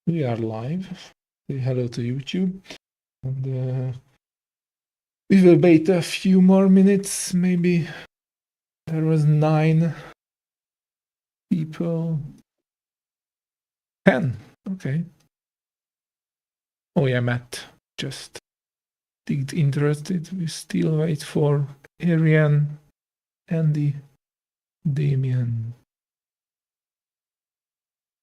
We are live. Say hello to YouTube. And we will wait a few more minutes, maybe. There was 9 people. 10. Okay. Oh yeah, Matt just digged interested. We still wait for Arian, Andy, Damien,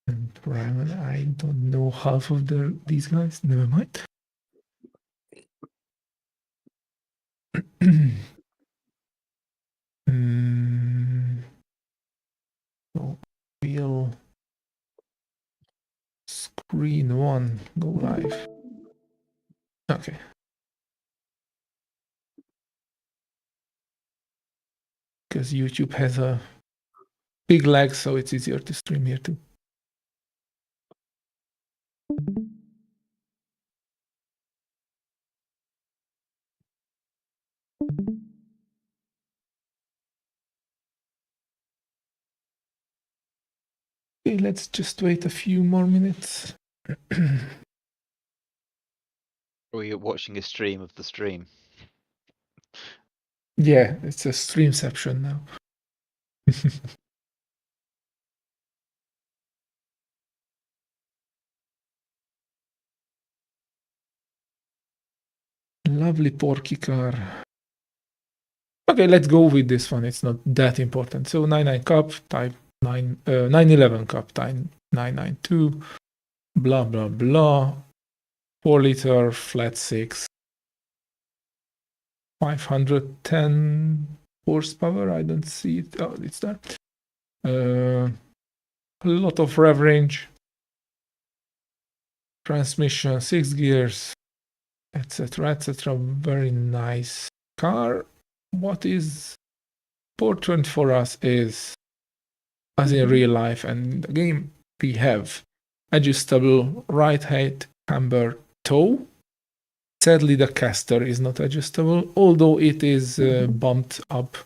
and Ryman. I don't know half of these guys. Never mind. So we'll screen 1 go live. Okay. Because YouTube has a big lag, so it's easier to stream here too. Okay, let's just wait a few more minutes. Or you're watching a stream of the stream. Yeah, it's a streamception now. Lovely porky car. Okay, let's go with this one. It's not that important. So 99 cup, type 911 cup, type 992, blah, blah, blah. 4 liter, flat 6, 510 horsepower. I don't see it. Oh, it's there. A lot of rev range. Transmission, 6 gears, etc., etc. Very nice car. What is important for us is, as in real life and in the game, we have adjustable ride height, camber, toe. Sadly, the caster is not adjustable, although it is bumped up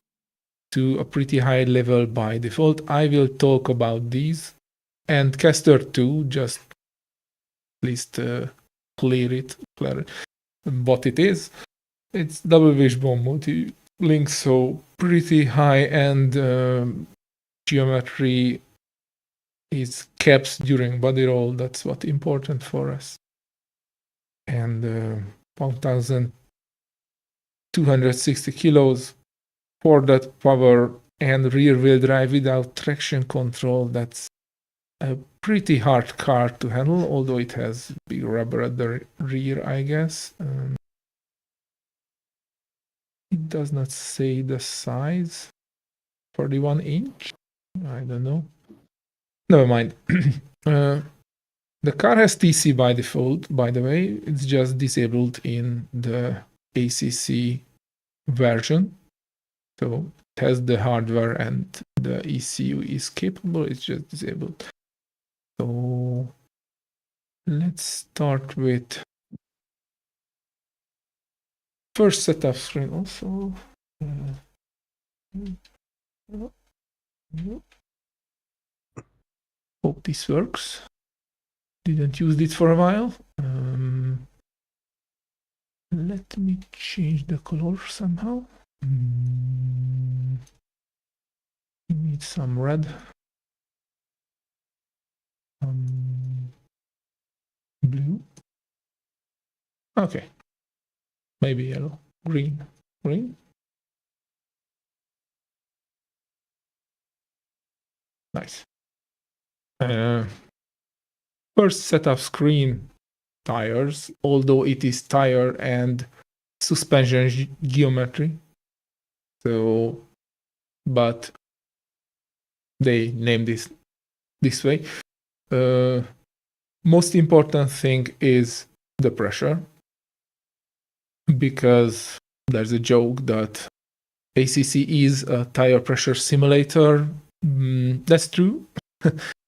to a pretty high level by default. I will talk about these. And caster 2, just at least clear what it is. It's double wishbone multi-link, so pretty high-end geometry is kept during body roll. That's what's important for us. And 1,260 kilos for that power and rear-wheel drive without traction control. That's a pretty hard car to handle, although it has big rubber at the rear, I guess. It does not say the size. 41 inch? I don't know. Never mind. The car has TC by default, by the way. It's just disabled in the ACC version. So it has the hardware and the ECU is capable. It's just disabled. So let's start with first setup screen also. Hope this works. Didn't use it for a while. Let me change the color somehow. Need some red. Blue. Okay. Maybe yellow. Green. Green. Nice. First setup screen, tires, although it is tire and suspension geometry. So, but they named this way. Most important thing is the pressure, because there's a joke that ACC is a tire pressure simulator. That's true.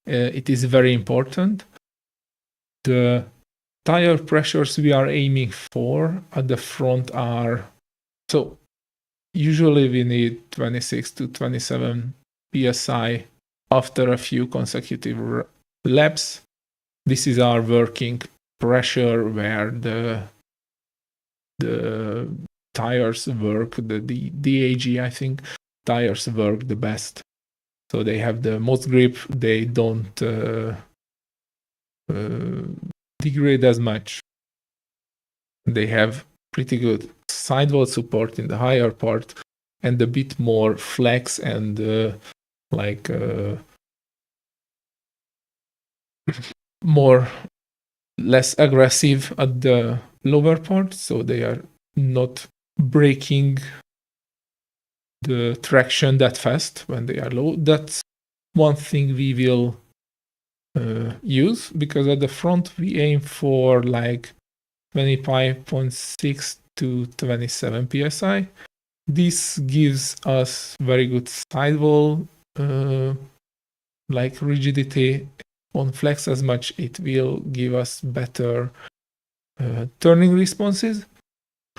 It is very important. The tire pressures we are aiming for at the front are, so usually we need 26 to 27 psi after a few consecutive laps. this is our working pressure where the tires work, the DAG, I think, tires work the best. So they have the most grip, they don't degrade as much. They have pretty good sidewall support in the higher part and a bit more flex and less aggressive at the lower part, so they are not breaking the traction that fast when they are low. That's one thing we will use, because at the front we aim for like 25.6 to 27 psi. This gives us very good sidewall rigidity. On flex as much, it will give us better turning responses.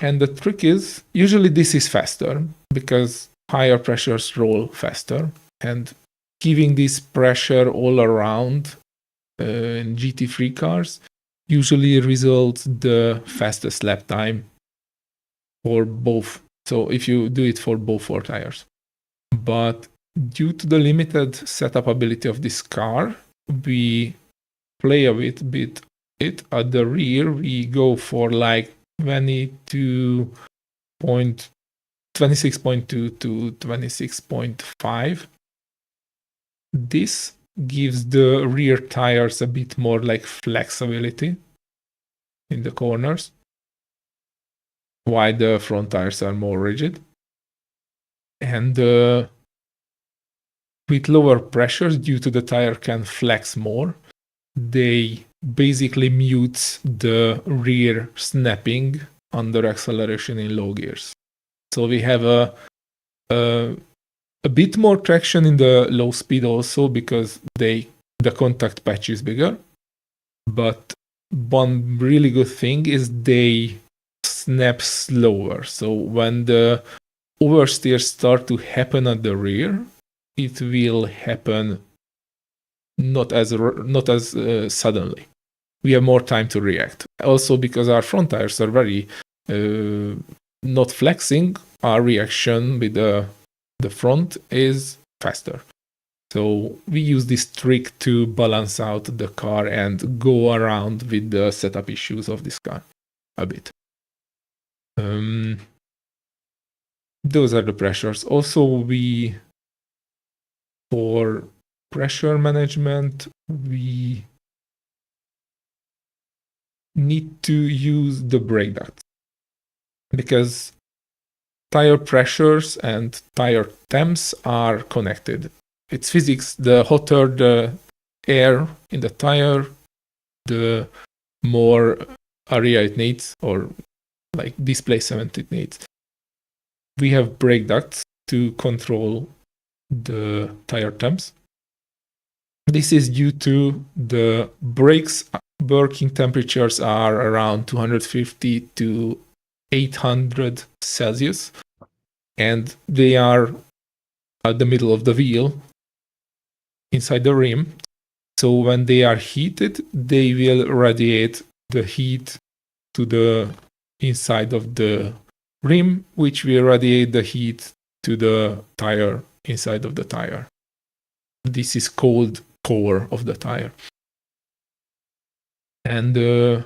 And the trick is, usually this is faster because higher pressures roll faster, and giving this pressure all around in GT3 cars usually results the fastest lap time for both. So if you do it for both 4 tires. But due to the limited setup ability of this car, we play a bit it at the rear. We go for like 26.2 to 26.5. This gives the rear tires a bit more like flexibility in the corners, while the front tires are more rigid. And with lower pressures, due to the tire can flex more, they basically mute the rear snapping under acceleration in low gears. So we have a bit more traction in the low speed also, because the contact patch is bigger. But one really good thing is they snap slower. So when the oversteers start to happen at the rear, it will happen not as suddenly. We have more time to react. Also, because our front tires are very not flexing, our reaction with the front is faster. So we use this trick to balance out the car and go around with the setup issues of this car a bit. Those are the pressures. Also, for pressure management, we need to use the brake ducts, because tire pressures and tire temps are connected. It's physics. The hotter the air in the tire, the more area it needs, or like displacement it needs. We have brake ducts to control the tire temps. This is due to the brakes working temperatures are around 250 to 800 Celsius, and they are at the middle of the wheel inside the rim. So when they are heated, they will radiate the heat to the inside of the rim, which will radiate the heat to the tire inside of the tire. This is called core of the tire. And the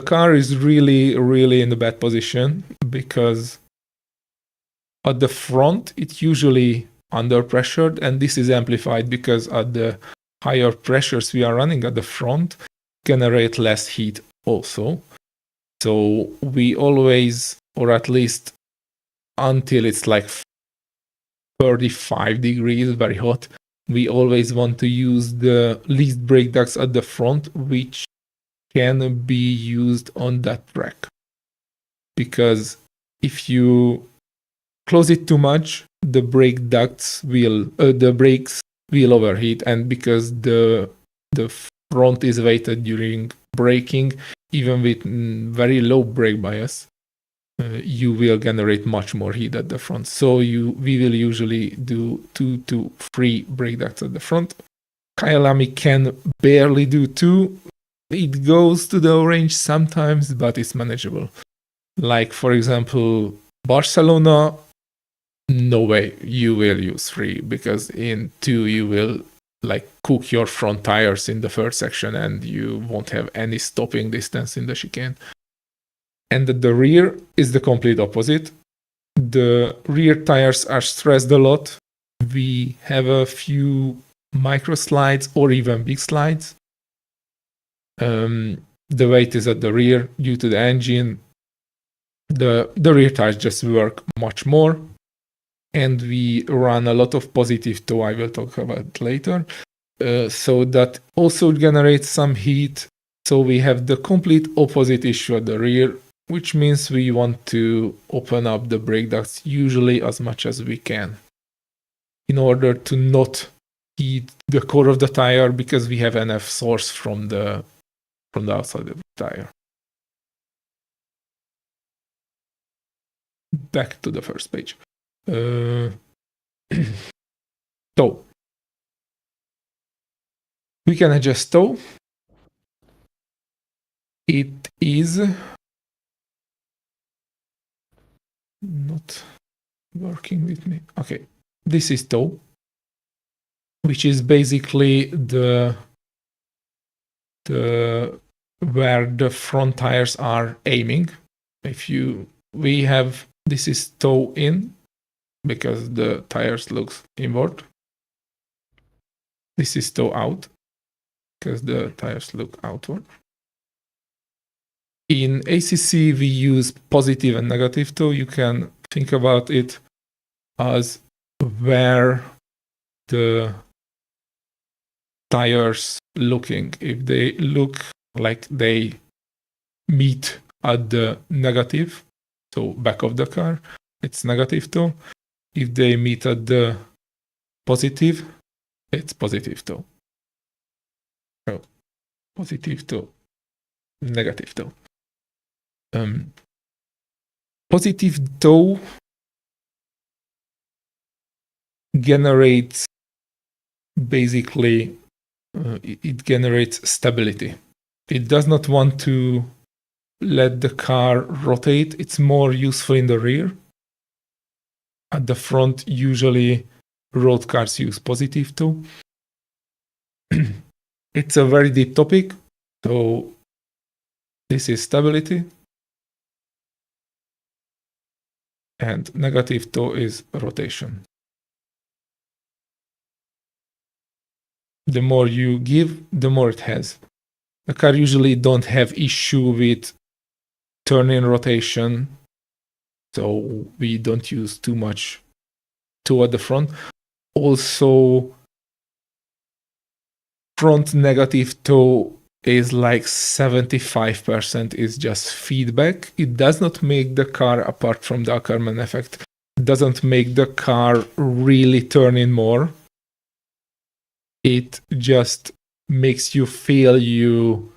car is really, really in a bad position, because at the front, it's usually under pressured, and this is amplified because at the higher pressures we are running at the front generate less heat also. So we always, or at least until it's like 35 degrees, very hot, we always want to use the least brake ducts at the front, which can be used on that track. Because if you close it too much, the brake ducts the brakes will overheat, and because the front is weighted during braking, even with very low brake bias, you will generate much more heat at the front. So we will usually do 2 to 3 brake ducts at the front, Kyalami can barely do 2. It goes to the orange sometimes, but it's manageable. Like, for example, Barcelona, no way you will use 3, because in 2 you will like cook your front tires in the first section and you won't have any stopping distance in the chicane. And the rear is the complete opposite. The rear tires are stressed a lot. We have a few micro slides or even big slides. The weight is at the rear due to the engine. The rear tires just work much more. And we run a lot of positive toe, I will talk about later. So that also generates some heat. So we have the complete opposite issue at the rear, which means we want to open up the brake ducts usually as much as we can in order to not heat the core of the tire, because we have enough source from the outside of the tire. Back to the first page. Toe. We can adjust toe. It is not working with me. Okay, this is toe, which is basically the where the front tires are aiming. This is toe in, because the tires looks inward. This is toe out, because the tires look outward. In ACC, we use positive and negative toe. You can think about it as where the tires looking. If they look like they meet at the negative, so back of the car, it's negative toe. If they meet at the positive, it's positive toe. So positive toe, negative toe. Positive toe generates basically it generates stability. It does not want to let the car rotate. It's more useful in the rear. At the front, usually road cars use positive toe. It's a very deep topic. So this is stability. And negative toe is rotation. The more you give, the more it has. The car usually don't have issue with turn-in rotation, so we don't use too much toe at the front. Also, front negative toe is like 75% is just feedback. It does not make the car, apart from the Ackerman effect, doesn't make the car really turn in more. It just makes you feel you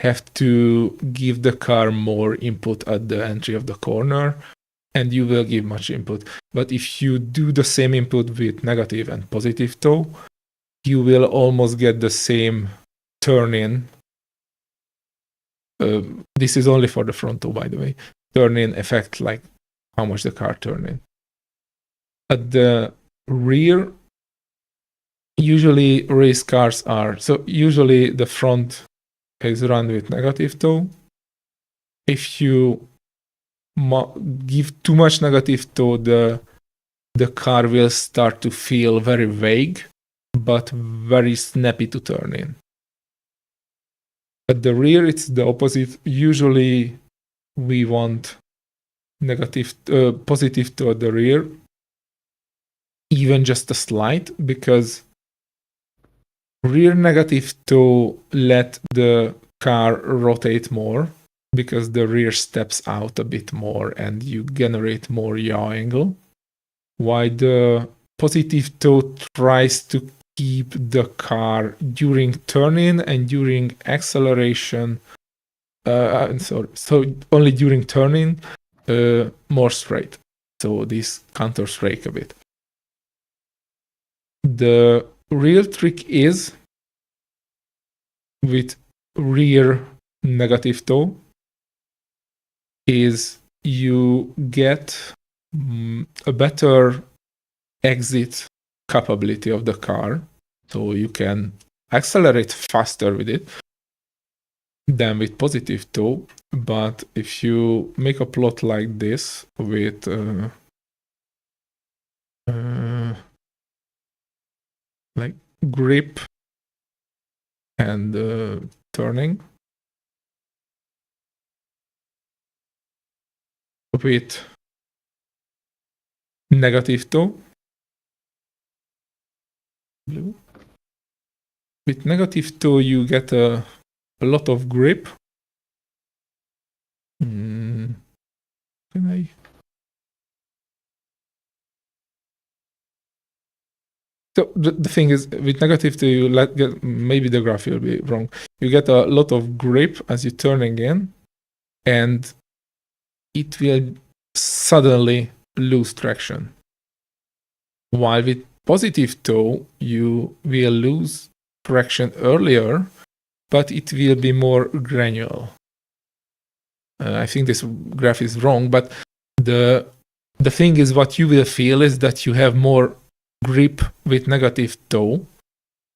have to give the car more input at the entry of the corner, and you will give much input. But if you do the same input with negative and positive toe, you will almost get the same turn-in. This is only for the front toe, by the way. Turn-in effect, like how much the car turn in. At the rear, usually race cars are, so usually the front is run with negative toe. If you give too much negative toe, the car will start to feel very vague, but very snappy to turn in. At the rear, it's the opposite. Usually, we want positive toe at the rear, even just a slight, because rear negative toe let the car rotate more, because the rear steps out a bit more and you generate more yaw angle. While the positive toe tries to keep the car during turn-in and during acceleration, so only during turn-in, more straight. So this counters brake a bit. The real trick is with rear negative toe is you get a better exit capability of the car, so you can accelerate faster with it than with positive toe. But if you make a plot like this with like grip and turning with negative toe, blue. With negative toe, you get a lot of grip. Can I? So the thing is, with negative toe, you get, maybe the graph will be wrong. You get a lot of grip as you're turning in, and it will suddenly lose traction. While with positive toe, you will lose traction earlier, but it will be more granular. I think this graph is wrong, but the thing is, what you will feel is that you have more grip with negative toe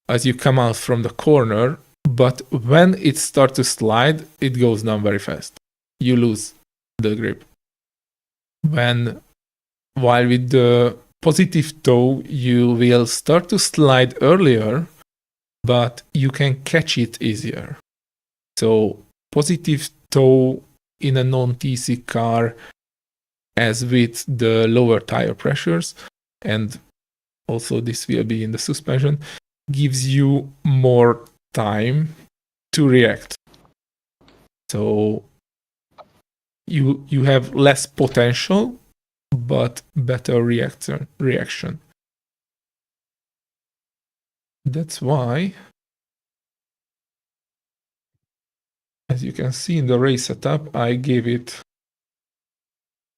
as you come out from the corner, but when it starts to slide, it goes down very fast. You lose the grip. While with the positive toe, you will start to slide earlier, but you can catch it easier. So positive toe in a non-TC car, as with the lower tire pressures, and also this will be in the suspension, gives you more time to react. So you have less potential, but better reaction. That's why, as you can see in the race setup, I gave it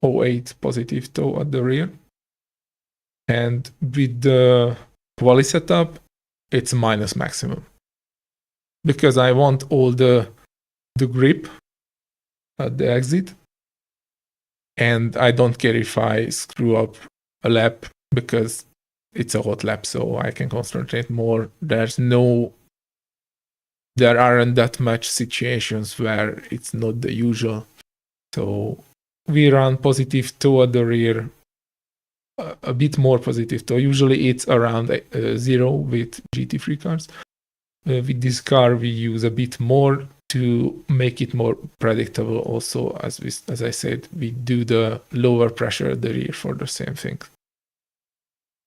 0.8 positive toe at the rear. And with the quali setup, it's minus maximum. Because I want all the grip at the exit. And I don't care if I screw up a lap because it's a hot lap, so I can concentrate more. There aren't that much situations where it's not the usual. So we run positive toe at the rear, a bit more positive toe. Usually it's around 0 with GT3 cars. With this car, we use a bit more to make it more predictable. Also, as I said, we do the lower pressure at the rear for the same thing.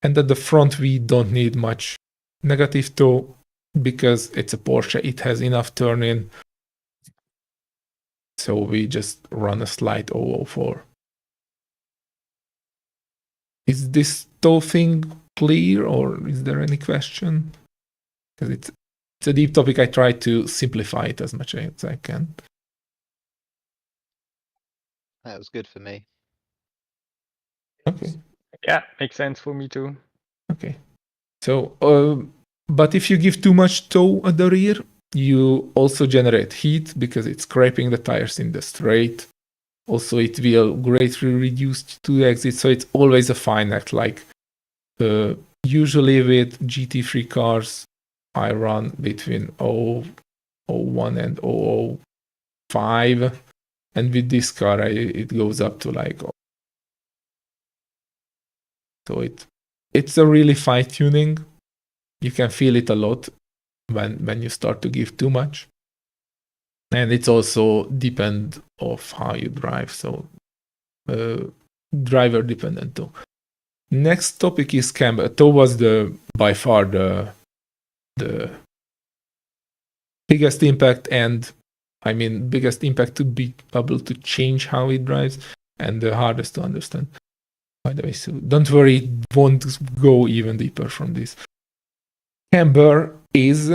And at the front, we don't need much negative toe because it's a Porsche. It has enough turn-in. So we just run a slight 004. Is this toe thing clear, or is there any question? Because it's a deep topic. I try to simplify it as much as I can. That was good for me. Okay. Yeah, makes sense for me too. Okay. So, but if you give too much toe at the rear, you also generate heat because it's scraping the tires in the straight. Also, it will greatly reduce to exit. So it's always a fine act. Like usually with GT3 cars, I run between 0.01 and 0.05. And with this car, it goes up to like. So it's a really fine tuning. You can feel it a lot when you start to give too much. And it's also depend of how you drive. So driver dependent too. Next topic is camber. Toe was by far the biggest impact, and I mean biggest impact to be able to change how it drives, and the hardest to understand. By the way, so don't worry, won't go even deeper from this. Camber is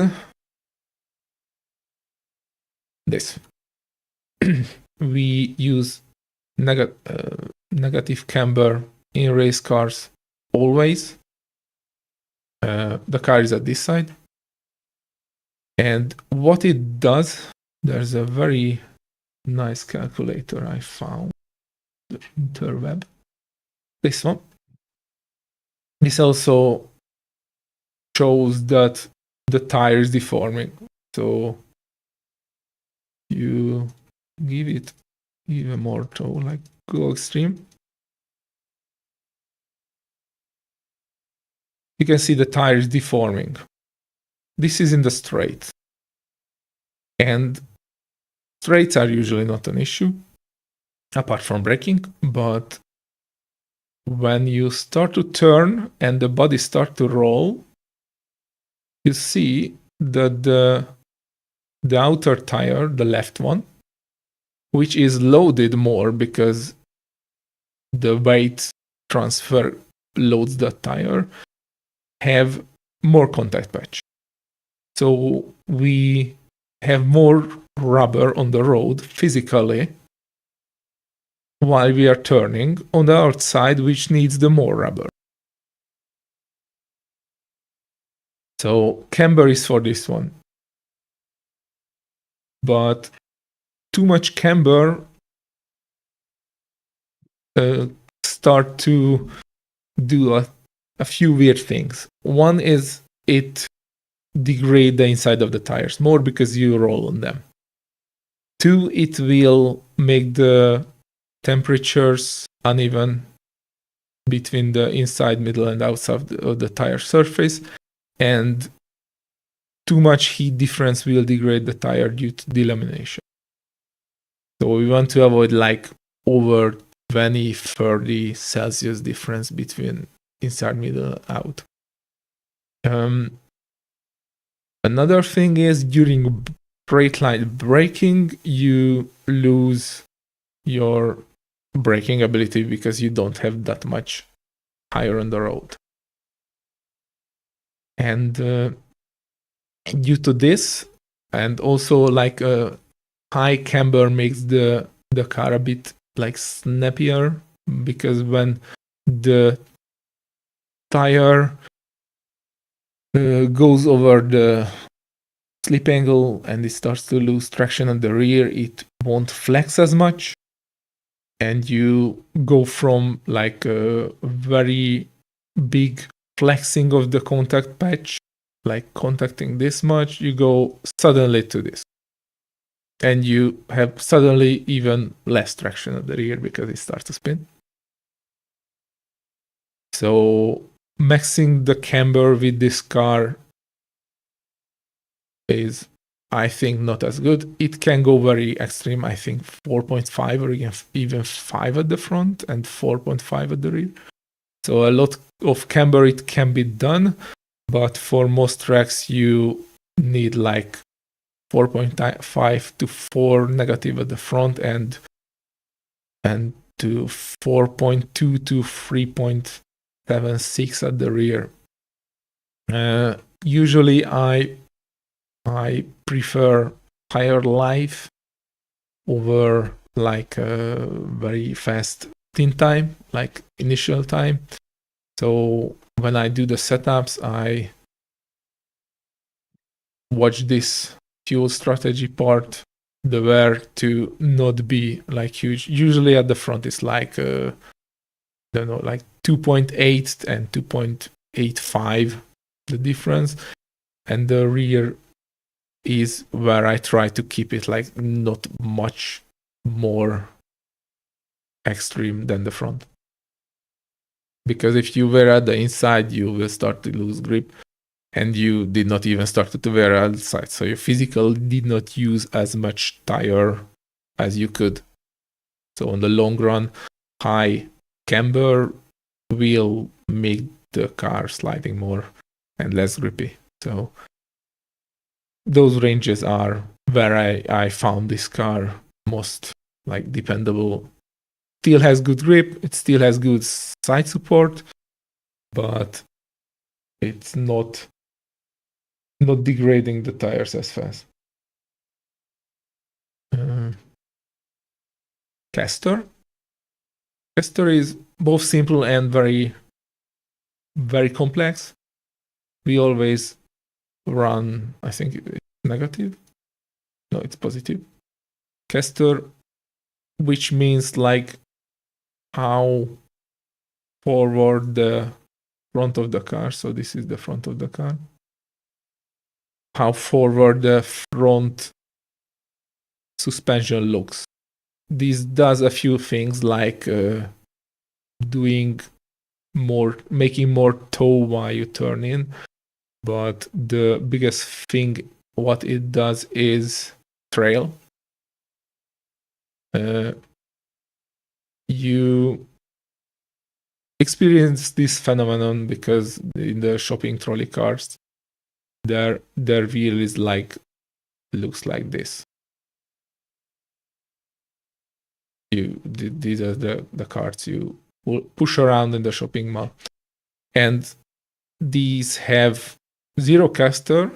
this. We use negative camber in race cars always. The car is at this side, And what it does, there's a very nice calculator I found on the interweb. This one. This also shows that the tire is deforming. So you give it even more to like go extreme. You can see the tire is deforming. This is in the straight. And straights are usually not an issue, apart from braking, but when you start to turn and the body start to roll, you see that the outer tire, the left one, which is loaded more because the weight transfer loads the tire, have more contact patch. So we have more rubber on the road physically while we are turning on the outside, which needs the more rubber. So camber is for this one. But too much camber start to do a few weird things. One is it degrade the inside of the tires more because you roll on them. Two, it will make the temperatures uneven between the inside, middle, and outside of the tire surface. And too much heat difference will degrade the tire due to delamination. So we want to avoid like over 20, 30 Celsius difference between inside, middle, out. Another thing is during straight line braking, you lose your braking ability because you don't have that much tire on the road. And due to this, and also like a high camber makes the car a bit like snappier, because when the tire goes over the slip angle and it starts to lose traction on the rear, it won't flex as much, and you go from like a very big flexing of the contact patch, like contacting this much, you go suddenly to this, and you have suddenly even less traction at the rear because it starts to spin. So maxing the camber with this car is, I think, not as good. It can go very extreme. I think 4.5 or even 5 at the front and 4.5 at the rear. So a lot of camber it can be done, but for most tracks you need like 4.5 to 4 negative at the front and to 4.2 to 3.76 at the rear. Usually I prefer higher life over like a very fast thin time, like initial time. So when I do the setups, I watch this fuel strategy part, the wear to not be like huge. Usually at the front it's like I don't know, like 2.8 and 2.85 the difference, and the rear is where I try to keep it like not much more extreme than the front. Because if you wear at the inside, you will start to lose grip, and you did not even start to wear outside. So your physical did not use as much tire as you could. So on the long run, high camber will make the car sliding more and less grippy. So those ranges are where I found this car most like dependable. Still has good grip, it still has good side support, but it's not degrading the tires as fast. Caster is both simple and very, very complex. We always run, I think negative. No, it's positive. Caster, which means like how forward the front of the car. So this is the front of the car. How forward the front suspension looks. This does a few things like making more toe while you turn in. But the biggest thing what it does is trail. You experience this phenomenon because in the shopping trolley cars, their wheel is looks like this. These are the carts you push around in the shopping mall, and these have zero caster,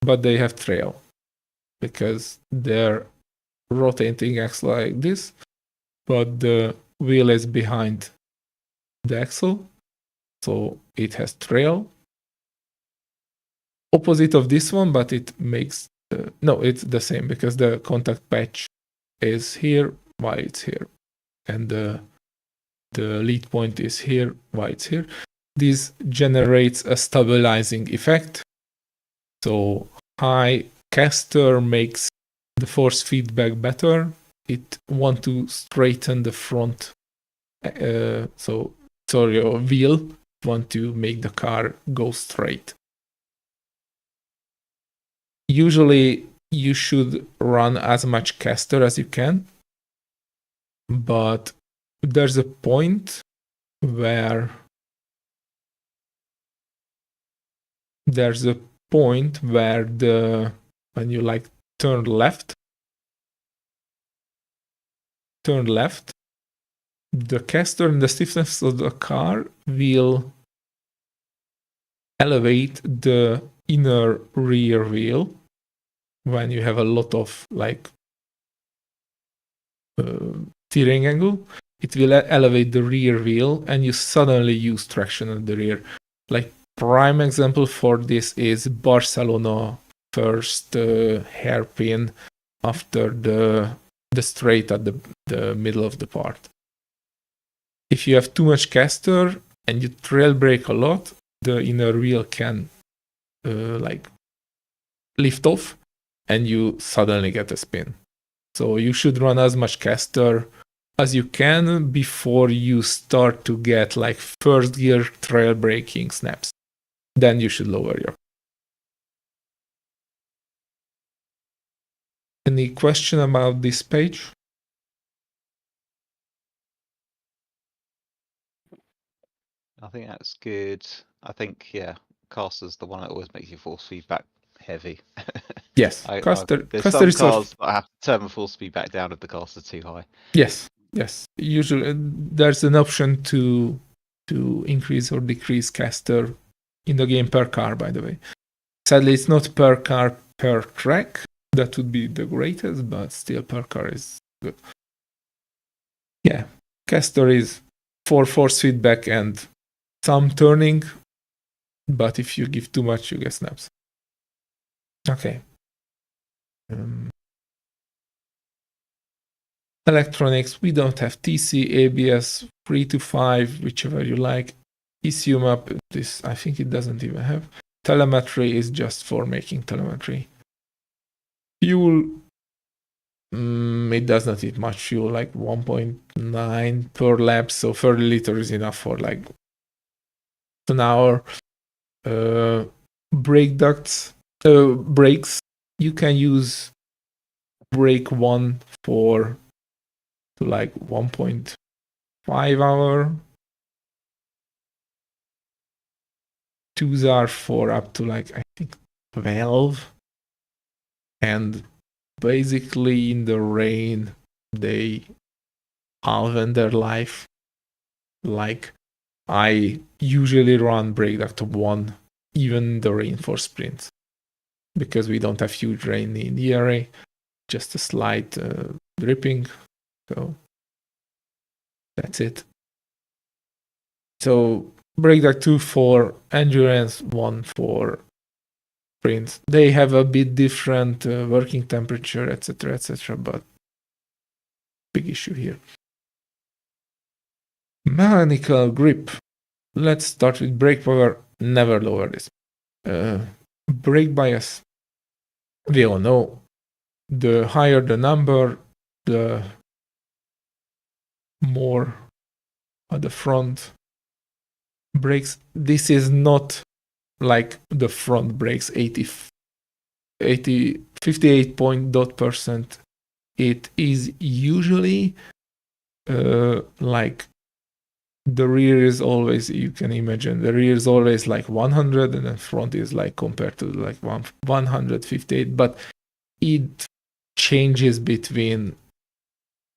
but they have trail because they're rotating axle like this, but the wheel is behind the axle, so it has trail. Opposite of this one, but it makes no, it's the same because the contact patch is here while it's here, and the lead point is here while it's here. This generates a stabilizing effect. So high caster makes the force feedback better. It wants to straighten the front. Your wheel want to make the car go straight. Usually you should run as much caster as you can, but there's a point where when you like turn left, the caster and the stiffness of the car will elevate the inner rear wheel when you have a lot of steering angle. It will elevate the rear wheel and you suddenly use traction at the rear. Like prime example for this is Barcelona first hairpin after the straight at the middle of the part. If you have too much caster and you trail brake a lot, the inner wheel can lift off and you suddenly get a spin. So you should run as much caster as you can before you start to get first gear trail braking snaps. Then you should lower your. Any question about this page? I think that's good. I think, yeah, caster's the one that always makes your force feedback heavy. Yes, caster. There's Caster some is cars that have to turn the force feedback down if the caster's too high. Yes. Usually there's an option to increase or decrease caster in the game per car, by the way. Sadly, it's not per car per track. That would be the greatest, but still per car is good. Yeah, caster is for force feedback and some turning, but if you give too much, you get snaps. Okay. Electronics, we don't have TC, ABS, 3 to 5, whichever you like. ECU map, this I think it doesn't even have. Telemetry is just for making telemetry. Fuel, it does not eat much fuel, 1.9 per lap, so 30 liters is enough for an hour. Brake ducts, brakes, you can use brake 1 to 1.5 hour. 2s are for up to I think 12. And basically in the rain, they halve their life. I usually run brake duct 1, even in the rain for sprints. Because we don't have huge rain in the area, just a slight dripping. So that's it. So brake duct 2 for endurance, 1 for springs. They have a bit different working temperature, etc., but big issue here. Mechanical grip. Let's start with brake power. Never lower this. Brake bias. We all know the higher the number, the more at the front brakes. This is not like the front brakes 58%. It is usually like the rear is always, you can imagine, the rear is always like 100 and the front is like compared to like 158, but it changes between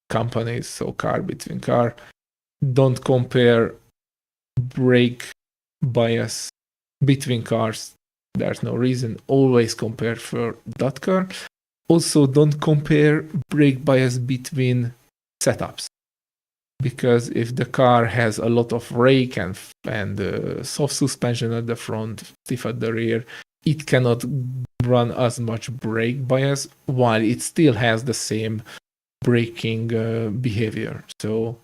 companies, so car between car. Don't compare brake bias between cars. There's no reason. Always compare for that car. Also, don't compare brake bias between setups, because if the car has a lot of rake and soft suspension at the front, stiff at the rear, it cannot run as much brake bias while it still has the same braking behavior. So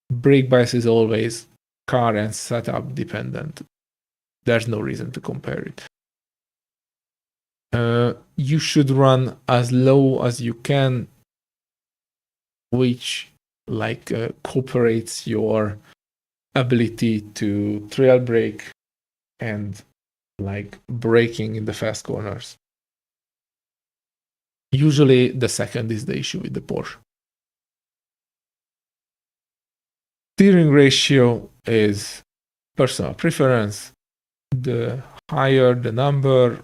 brake bias is always car and setup dependent. There's no reason to compare it. You should run as low as you can, which cooperates your ability to trail brake and like braking in the fast corners. Usually the second is the issue with the Porsche. Steering ratio is personal preference. The higher the number,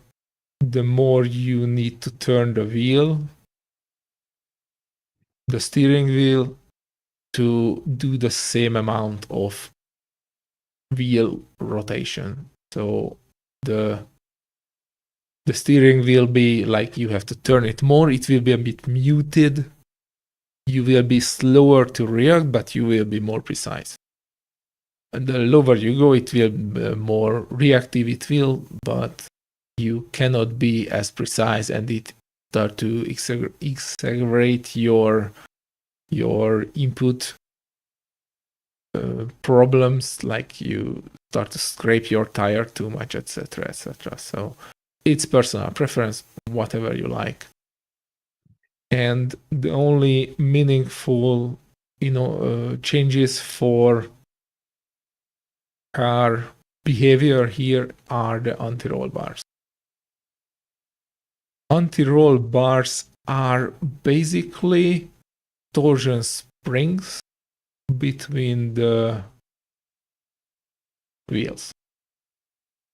the more you need to turn the wheel, the steering wheel, to do the same amount of wheel rotation. So the steering will be like, you have to turn it more, it will be a bit muted, you will be slower to react, but you will be more precise. And the lower you go, it will be more reactive, it will, but you cannot be as precise, and it start to exaggerate your input problems, like you start to scrape your tire too much, etc. So it's personal preference, whatever you like. And the only meaningful changes for car behavior here are the anti-roll bars. Anti-roll bars are basically torsion springs between the wheels.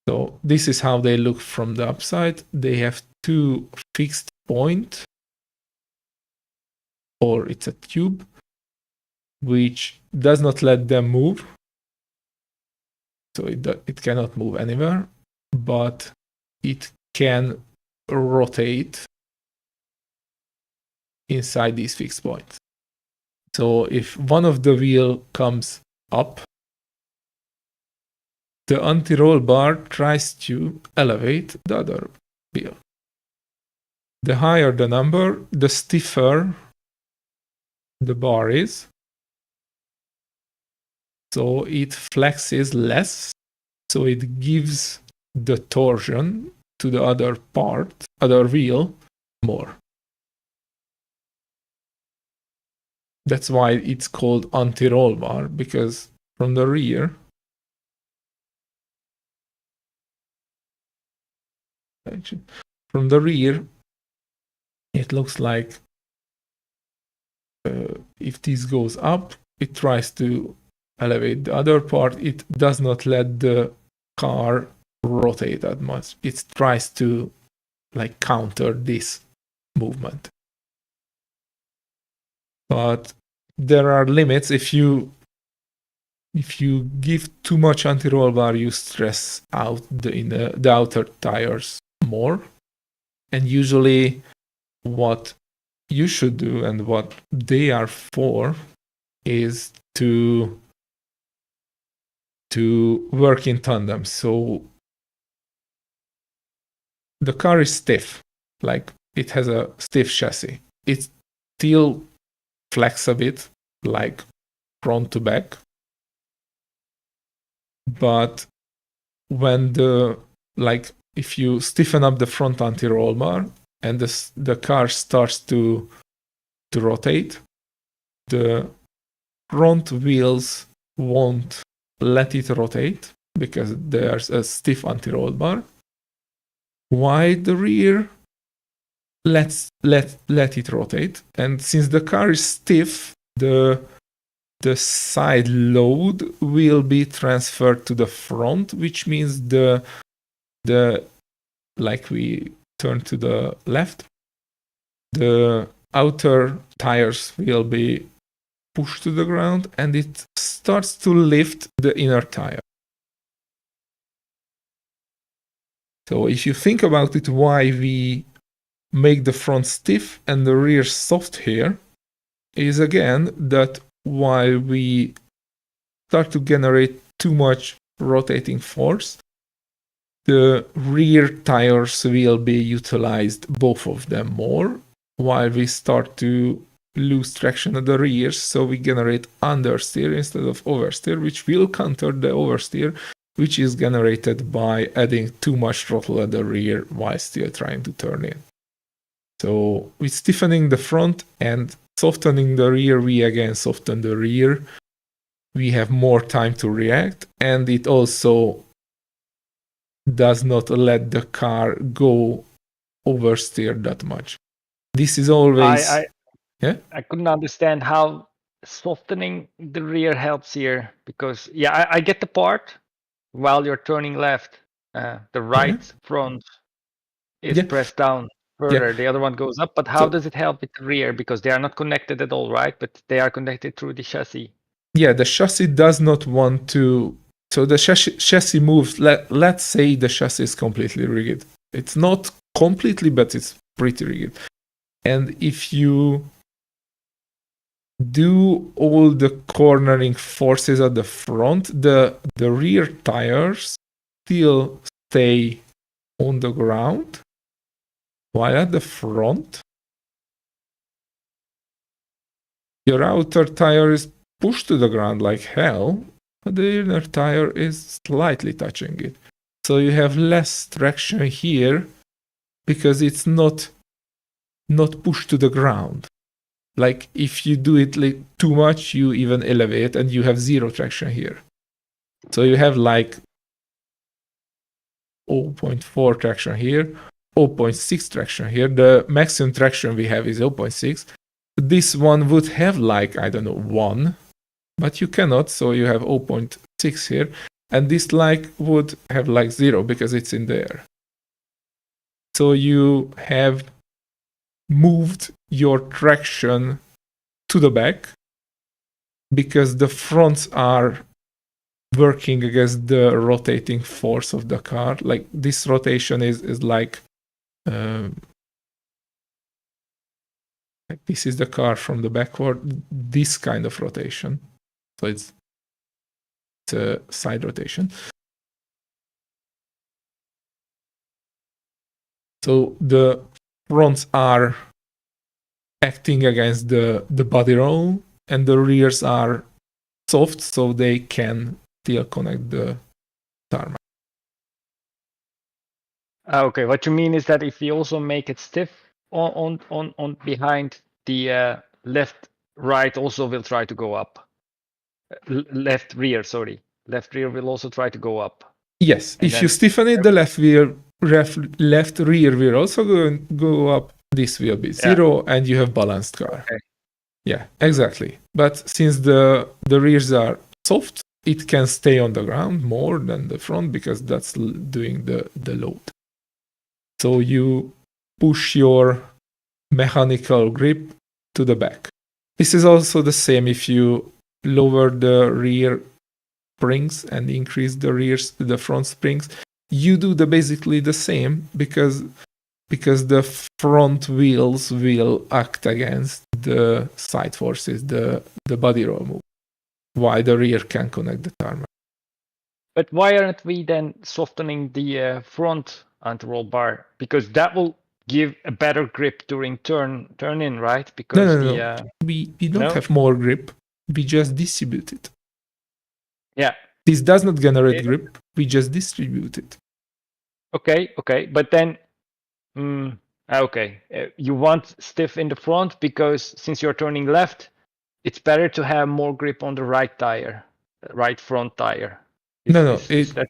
So this is how they look from the upside. They have two fixed points, or it's a tube, which does not let them move. So it cannot move anywhere, but it can rotate inside these fixed points. So if one of the wheel comes up, the anti-roll bar tries to elevate the other wheel. The higher the number, the stiffer the bar is. So it flexes less, so it gives the torsion to the other wheel more. That's why it's called anti-roll bar, because from the rear, it looks like if this goes up, it tries to elevate the other part. It does not let the car rotate that much. It tries to counter this movement. But there are limits. If you give too much anti-roll bar, you stress out the outer tires more. And usually what you should do and what they are for is to work in tandem. So the car is stiff, like it has a stiff chassis. It still flex a bit, like front to back. But when if you stiffen up the front anti-roll bar and the car starts to rotate, the front wheels won't let it rotate because there's a stiff anti-roll bar, while the rear let it rotate. And since the car is stiff, the side load will be transferred to the front, which means the like we turn to the left, the outer tires will be pushed to the ground and it starts to lift the inner tire. So if you think about it, why we make the front stiff and the rear soft here is again that while we start to generate too much rotating force, the rear tires will be utilized, both of them, more, while we start to lose traction at the rear, so we generate understeer instead of oversteer, which will counter the oversteer, which is generated by adding too much throttle at the rear while still trying to turn in. So with stiffening the front and softening the rear, we again soften the rear. We have more time to react, and it also does not let the car go oversteer that much. This is always... I couldn't understand how softening the rear helps here, because I get the part. While you're turning left, the right front is pressed down further. The other one goes up, but how does it help with the rear? Because they are not connected at all, right? But they are connected through the chassis. Yeah, the chassis does not want to... So the chassis moves. Let's say the chassis is completely rigid. It's not completely, but it's pretty rigid. And if you do all the cornering forces at the front, the rear tires still stay on the ground, while at the front, your outer tire is pushed to the ground like hell, but the inner tire is slightly touching it. So you have less traction here because it's not pushed to the ground. Like if you do it too much, you even elevate and you have zero traction here. So you have like 0.4 traction here, 0.6 traction here. The maximum traction we have is 0.6. This one would have like, I don't know, 1, but you cannot, so you have 0.6 here. And this like would have like 0 because it's in there. So you have moved your traction to the back because the fronts are working against the rotating force of the car. Like this rotation is like this is the car from the backward, this kind of rotation. So it's a side rotation. So the fronts are acting against the body roll, and the rears are soft, so they can still connect the tarmac. Okay, what you mean is that if we also make it stiff on behind, the left right also will try to go up. Left rear will also try to go up. Yes, and if you stiffen it, the left rear will also go up. This will be 0, and you have balanced car. Okay. Yeah, exactly. But since the rears are soft, it can stay on the ground more than the front because that's doing the load. So you push your mechanical grip to the back. This is also the same if you lower the rear springs and increase the front springs. You do basically the same because the front wheels will act against the side forces, the body roll move, while the rear can connect the tarmac. But why aren't we then softening the front anti-roll bar, because that will give a better grip during turn in, right? No, Because no. We don't No? have more grip. We just distribute it. Yeah. This does not generate Okay. grip. We just distribute it. Okay. But then, you want stiff in the front because since you're turning left, it's better to have more grip on the right tire, right front tire. Is that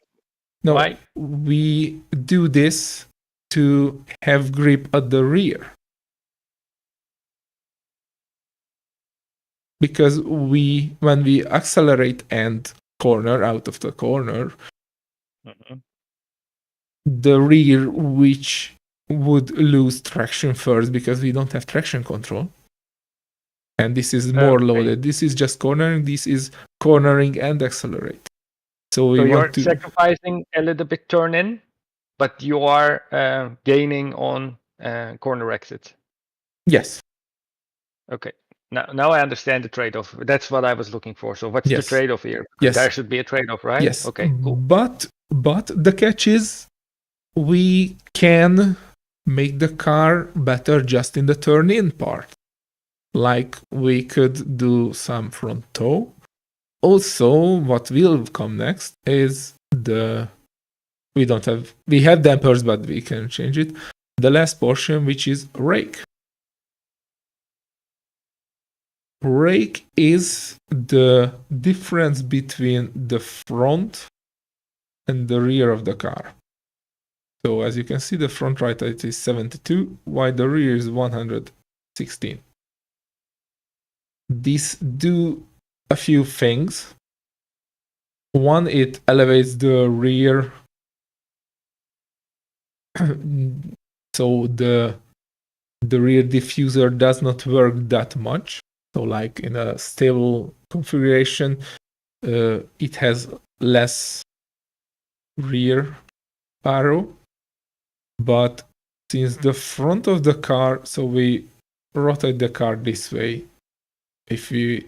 No, why? we do this to have grip at the rear. Because when we accelerate and corner out of the corner, the rear, which would lose traction first because we don't have traction control, and this is more loaded. This is just cornering. This is cornering and accelerate. So you're sacrificing a little bit turn in, but you are gaining on corner exit. Yes. Okay. Now I understand the trade-off. That's what I was looking for. So what's the trade-off here? Yes. There should be a trade-off, right? Yes. Okay, cool. But the catch is we can make the car better just in the turn-in part. Like we could do some front toe. Also, what will come next is we have dampers, but we can change it. The last portion, which is rake. Rake is the difference between the front and the rear of the car. So as you can see, the front right height is 72, while the rear is 116. These do a few things. One, it elevates the rear, so the rear diffuser does not work that much. So like in a stable configuration, it has less rear arrow. But since the front of the car, so we rotate the car this way if we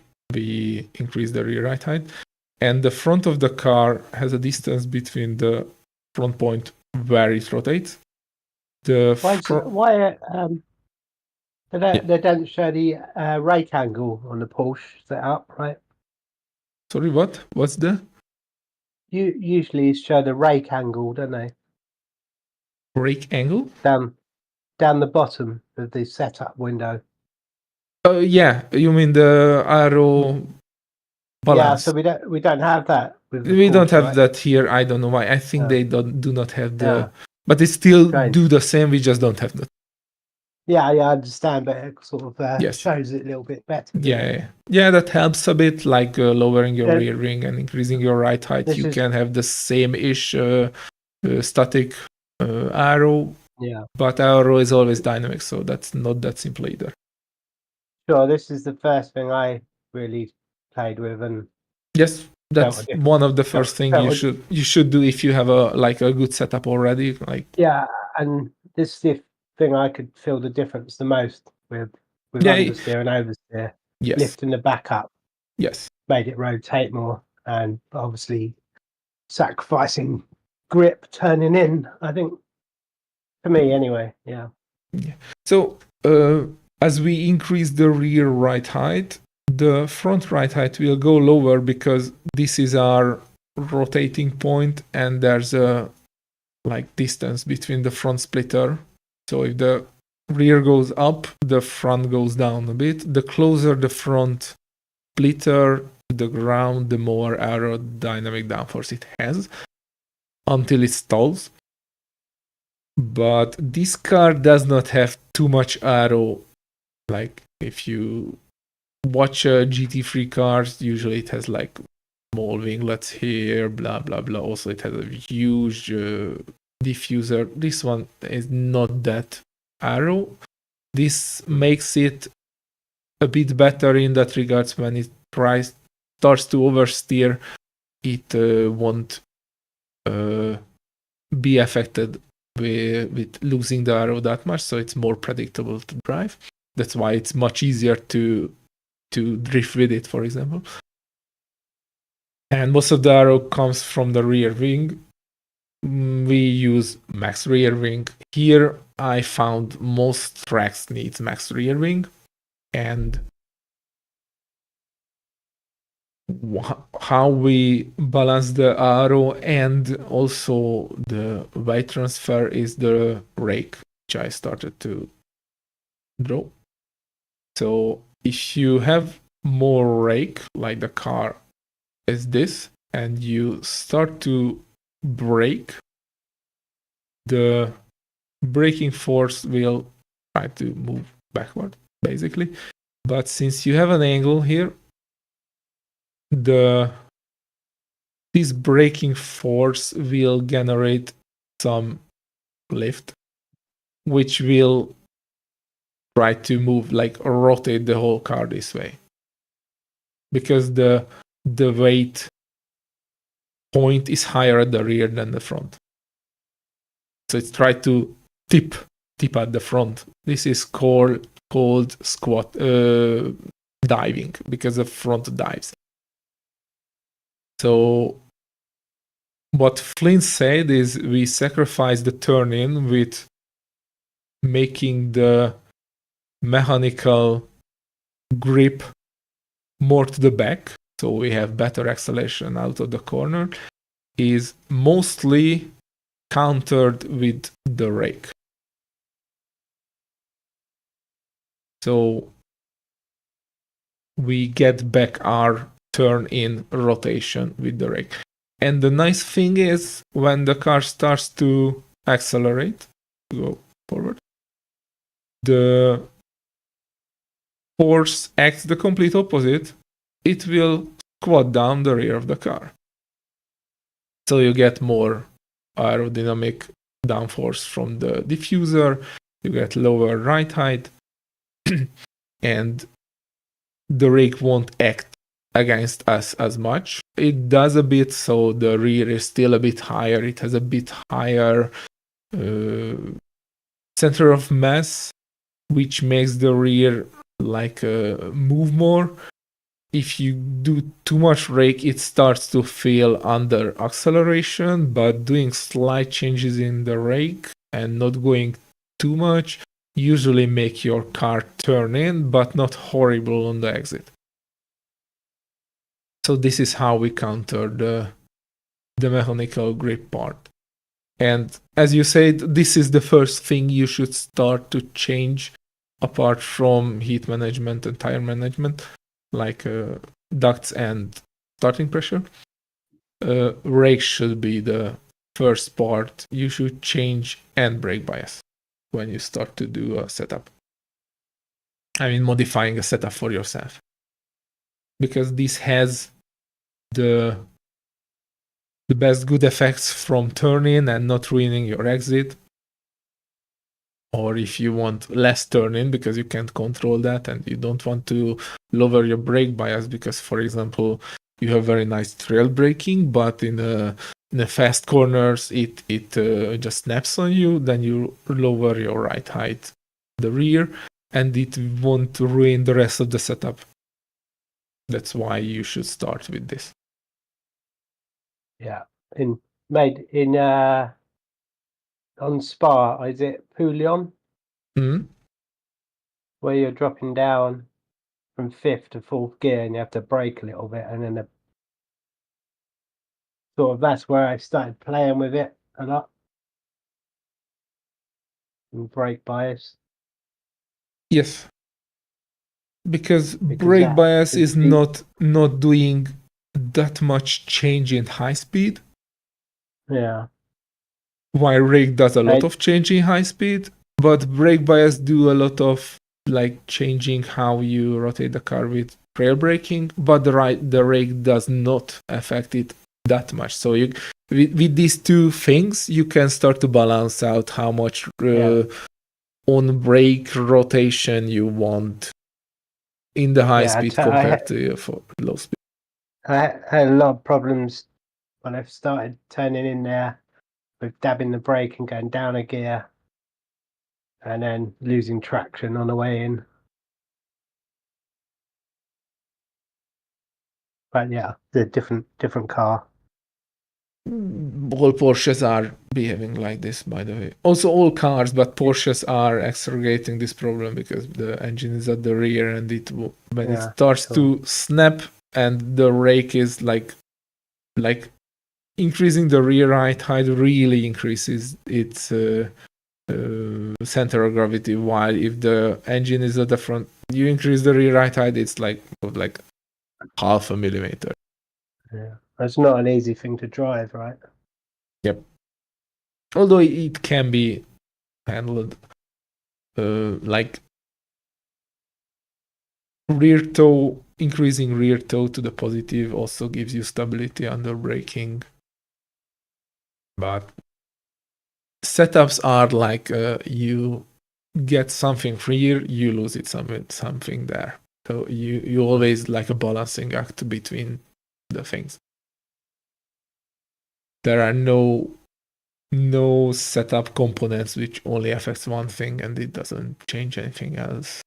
increase the rear right height, and the front of the car has a distance between the front point where it rotates. They don't show the rake angle on the Porsche setup, right? Sorry, what? What's the? You usually show the rake angle, don't they? Rake angle? Down the bottom of the setup window. Yeah, you mean the arrow balance? Yeah, so we don't have that. We don't have that here. I don't know why. I think they do not have the. Yeah. But they still Strange. do the same. We just don't have that. Yeah, I understand, but it sort of shows it a little bit better. Yeah, that helps a bit, like lowering your rear ring and increasing your right height. You can have the same-ish static arrow, but arrow is always dynamic, so that's not that simple either. Sure, this is the first thing I really played with, and yes, that's one of the first things you should do if you have a good setup already. And this is the thing I could feel the difference the most with understeer and oversteer. Yes. Lifting the back up. Yes. Made it rotate more, and obviously sacrificing grip turning in, I think, for me anyway. Yeah. So as we increase the rear right height, the front right height will go lower because this is our rotating point and there's a distance between the front splitter. So if the rear goes up, the front goes down a bit. The closer the front splitter to the ground, the more aerodynamic downforce it has until it stalls. But this car does not have too much aero. Like if you watch GT3 cars, usually it has small winglets here, blah blah blah. Also, it has a huge diffuser. This one is not that aero. This makes it a bit better in that regards. When it starts to oversteer, it won't be affected with losing the aero that much, so it's more predictable to drive. That's why it's much easier to drift with it, for example. And most of the aero comes from the rear wing, we use max rear wing. Here I found most tracks needs max rear wing, and how we balance the arrow and also the weight transfer is the rake, which I started to draw. So if you have more rake, like the car is this, and you start to brake, the braking force will try to move backward, basically. But since you have an angle here, this braking force will generate some lift, which will try to move, like rotate the whole car this way. Because the weight point is higher at the rear than the front. So it's try to tip at the front. This is called squat diving, because the front dives. So what Flynn said is we sacrifice the turn in with making the mechanical grip more to the back, so we have better acceleration out of the corner, is mostly countered with the rake. So we get back our turn in rotation with the rake. And the nice thing is, when the car starts to accelerate, go forward, the force acts the complete opposite. It will squat down the rear of the car. So you get more aerodynamic downforce from the diffuser, you get lower ride height, and the rake won't act against us as much. It does a bit, so the rear is still a bit higher. It has a bit higher center of mass, which makes the rear like move more. If you do too much rake, it starts to feel under acceleration, but doing slight changes in the rake and not going too much usually make your car turn in, but not horrible on the exit. So this is how we counter the mechanical grip part. And as you said, this is the first thing you should start to change apart from heat management and tire management, like ducts and starting pressure. Rake should be the first part you should change, and brake bias when you start to do a setup. I mean, modifying a setup for yourself. Because this has the best good effects from turn-in and not ruining your exit. Or if you want less turn-in because you can't control that and you don't want to lower your brake bias because, for example, you have very nice trail braking, but in the fast corners it just snaps on you, then you lower your ride height, the rear, and it won't ruin the rest of the setup. That's why you should start with this. Yeah, on Spa, is it Pouillon? Mm-hmm. Where you're dropping down from fifth to fourth gear and you have to brake a little bit, and then that's where I started playing with it a lot. And brake bias. Yes. Because brake bias is not doing that much change in high speed. Yeah. While rake does a lot of change in high speed, but brake bias do a lot of like changing how you rotate the car with trail braking, but the rake does not affect it that much. So you with these two things, you can start to balance out how much on brake rotation you want in the high speed compared to for low speed. I had a lot of problems when I started turning in there with dabbing the brake and going down a gear and then losing traction on the way in. But yeah, the different car. All Porsches are behaving like this, by the way. Also, all cars, but Porsches are accelerating this problem because the engine is at the rear, and when it starts to snap, and the rake is like increasing the rear right height really increases its center of gravity. While if the engine is at the front, you increase the rear right height, it's like half a millimeter. Yeah, that's not an easy thing to drive, right? Yep. Although it can be handled, like rear toe, increasing rear toe to the positive also gives you stability under braking. But setups are like you get something here, you lose it something there. So you always like a balancing act between the things. There are no setup components which only affects one thing and it doesn't change anything else.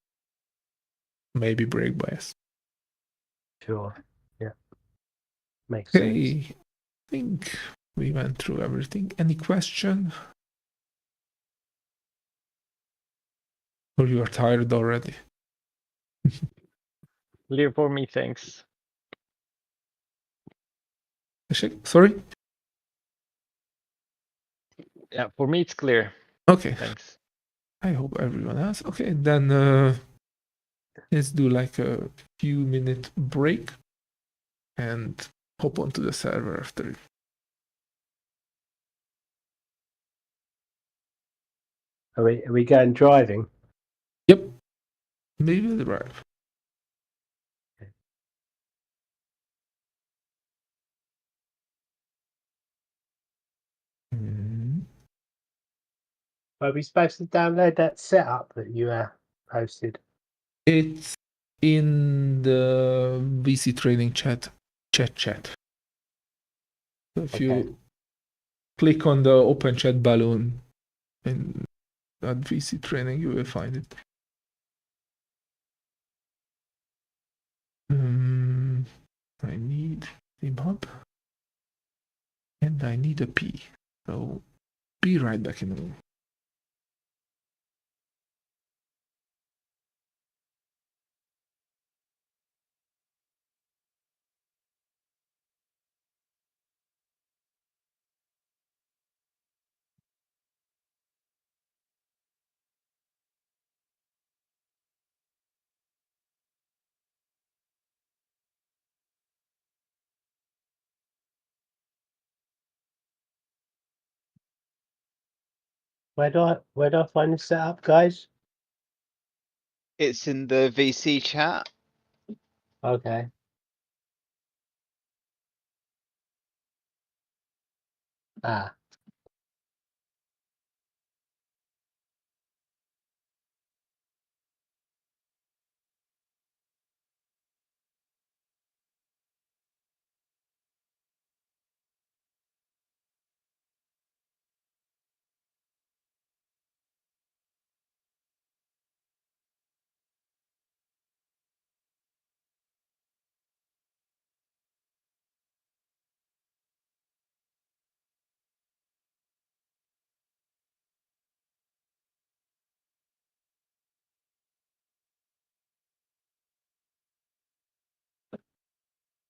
Maybe brake bias. Sure. Yeah. Makes sense. Okay. I think we went through everything. Any question? Or you are tired already? Clear for me, thanks. Sorry? Yeah, for me it's clear. Okay. Thanks. I hope everyone else. Okay, then let's do like a few minute break and hop onto the server after it. Are we going driving? Yep. Maybe we'll drive. Are we supposed to download that setup that you posted? It's in the VC training chat. So if you click on the open chat balloon in at VC training, you will find it. I need Team Hub and I need a P. So be right back in a moment. Where do I find the setup, guys? It's in the VC chat. Okay.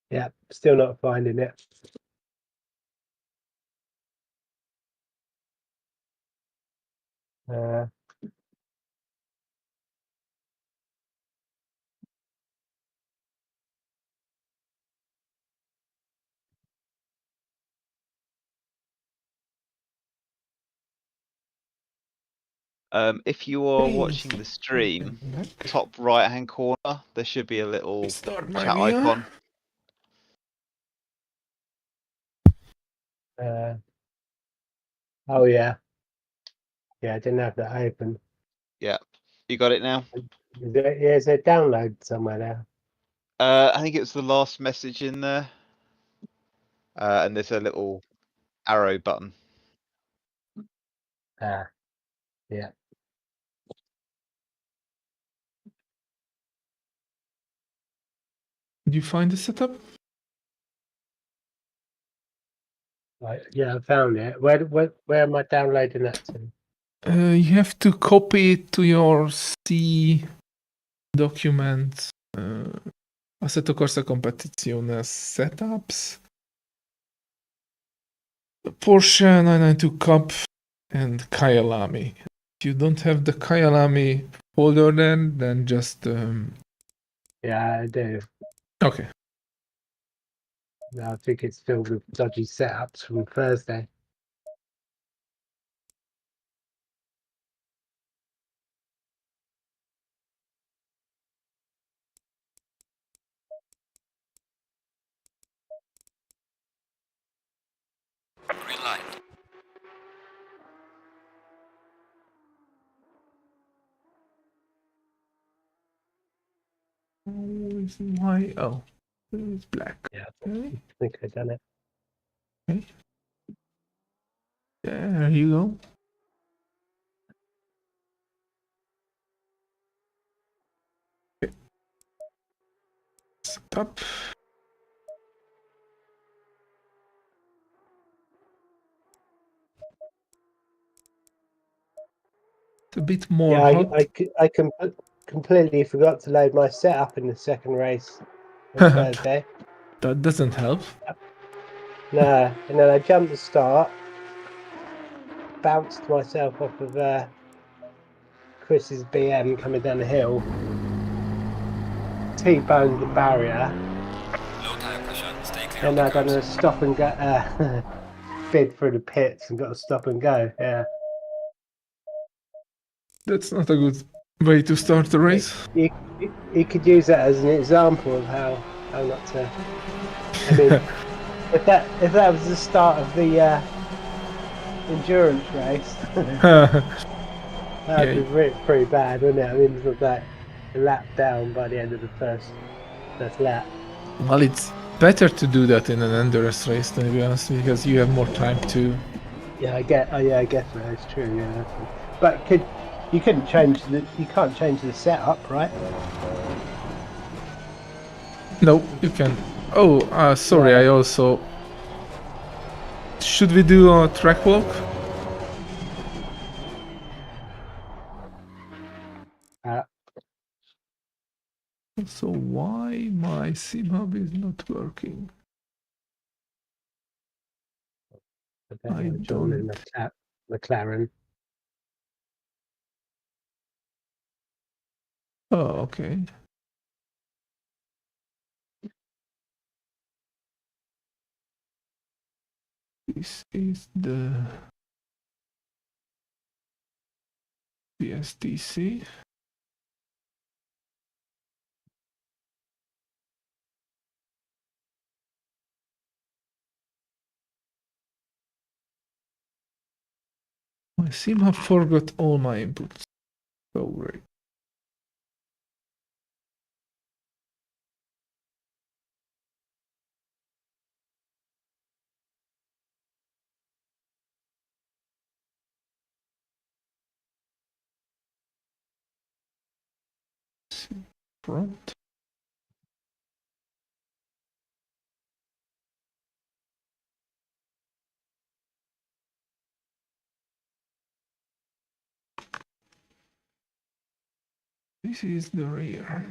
Yeah, still not finding it. If you are watching the stream, top right hand corner, there should be a little Start my chat VR. icon. Oh yeah. Yeah, I didn't have that open. Yeah, you got it now. Is there download somewhere there? I think it's the last message in there, and there's a little arrow button. Yeah. Did you find the setup? Right, yeah, I found it. Where am I downloading that to? You have to copy it to your C document. Assetto Corsa Competizione setups. Porsche 992 Cup and Kyalami. If you don't have the Kyalami folder, then just Yeah, I do. okay. I think it's filled with dodgy setups from Thursday. Green light. Why? Oh, it's black. Yeah, Okay. I think I've done it. There you go. Okay. Setup. It's a bit more Yeah, hot. I completely forgot to load my setup in the second race on Thursday. That doesn't help. No, and then I jumped the start, bounced myself off of Chris's BM coming down the hill, T-boned the barrier, Low tire pressure. Stay clear of and the I done a curbs. stop and go bid through the pits and got a stop and go. Yeah, That's not a good way to start the race. you could use that as an example of how not to. I mean, if that was the start of the endurance race, that'd be pretty bad, wouldn't it? I mean, it was like a lap down by the end of the first lap. Well, it's better to do that in an endurance race, to be honest, because you have more time to. Yeah, I get. Oh, yeah, I guess that's true. Yeah, but you can't change the setup, right? No, you can. Oh, sorry. Yeah. I also. Should we do a track walk? So why my sim hub is not working? I John don't. in McLaren. Oh, okay. This is the PSTC. My sim hub forgot all my inputs. So great. Front. This is the rear.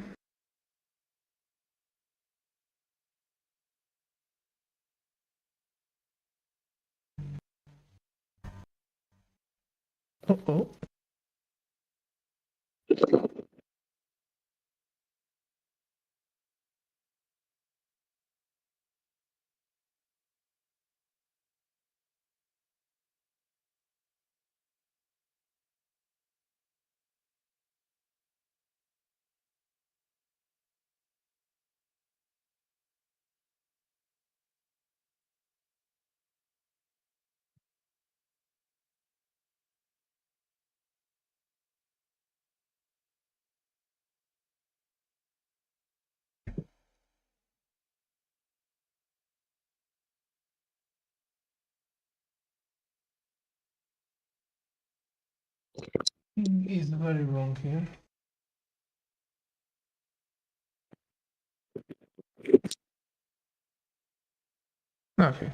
Uh-oh. Is very wrong here. Okay.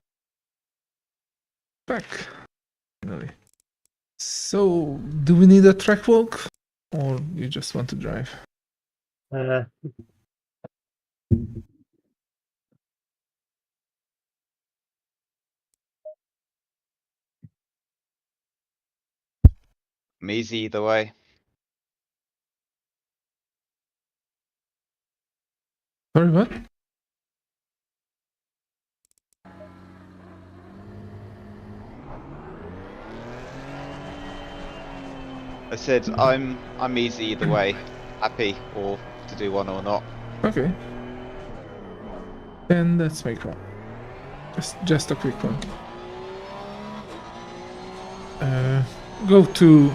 back. Finally. So, do we need a track walk, or you just want to drive? I'm easy either way. Sorry, what? I said I'm easy either way. Happy or to do one or not. Okay. Then let's make one. Just a quick one. Go to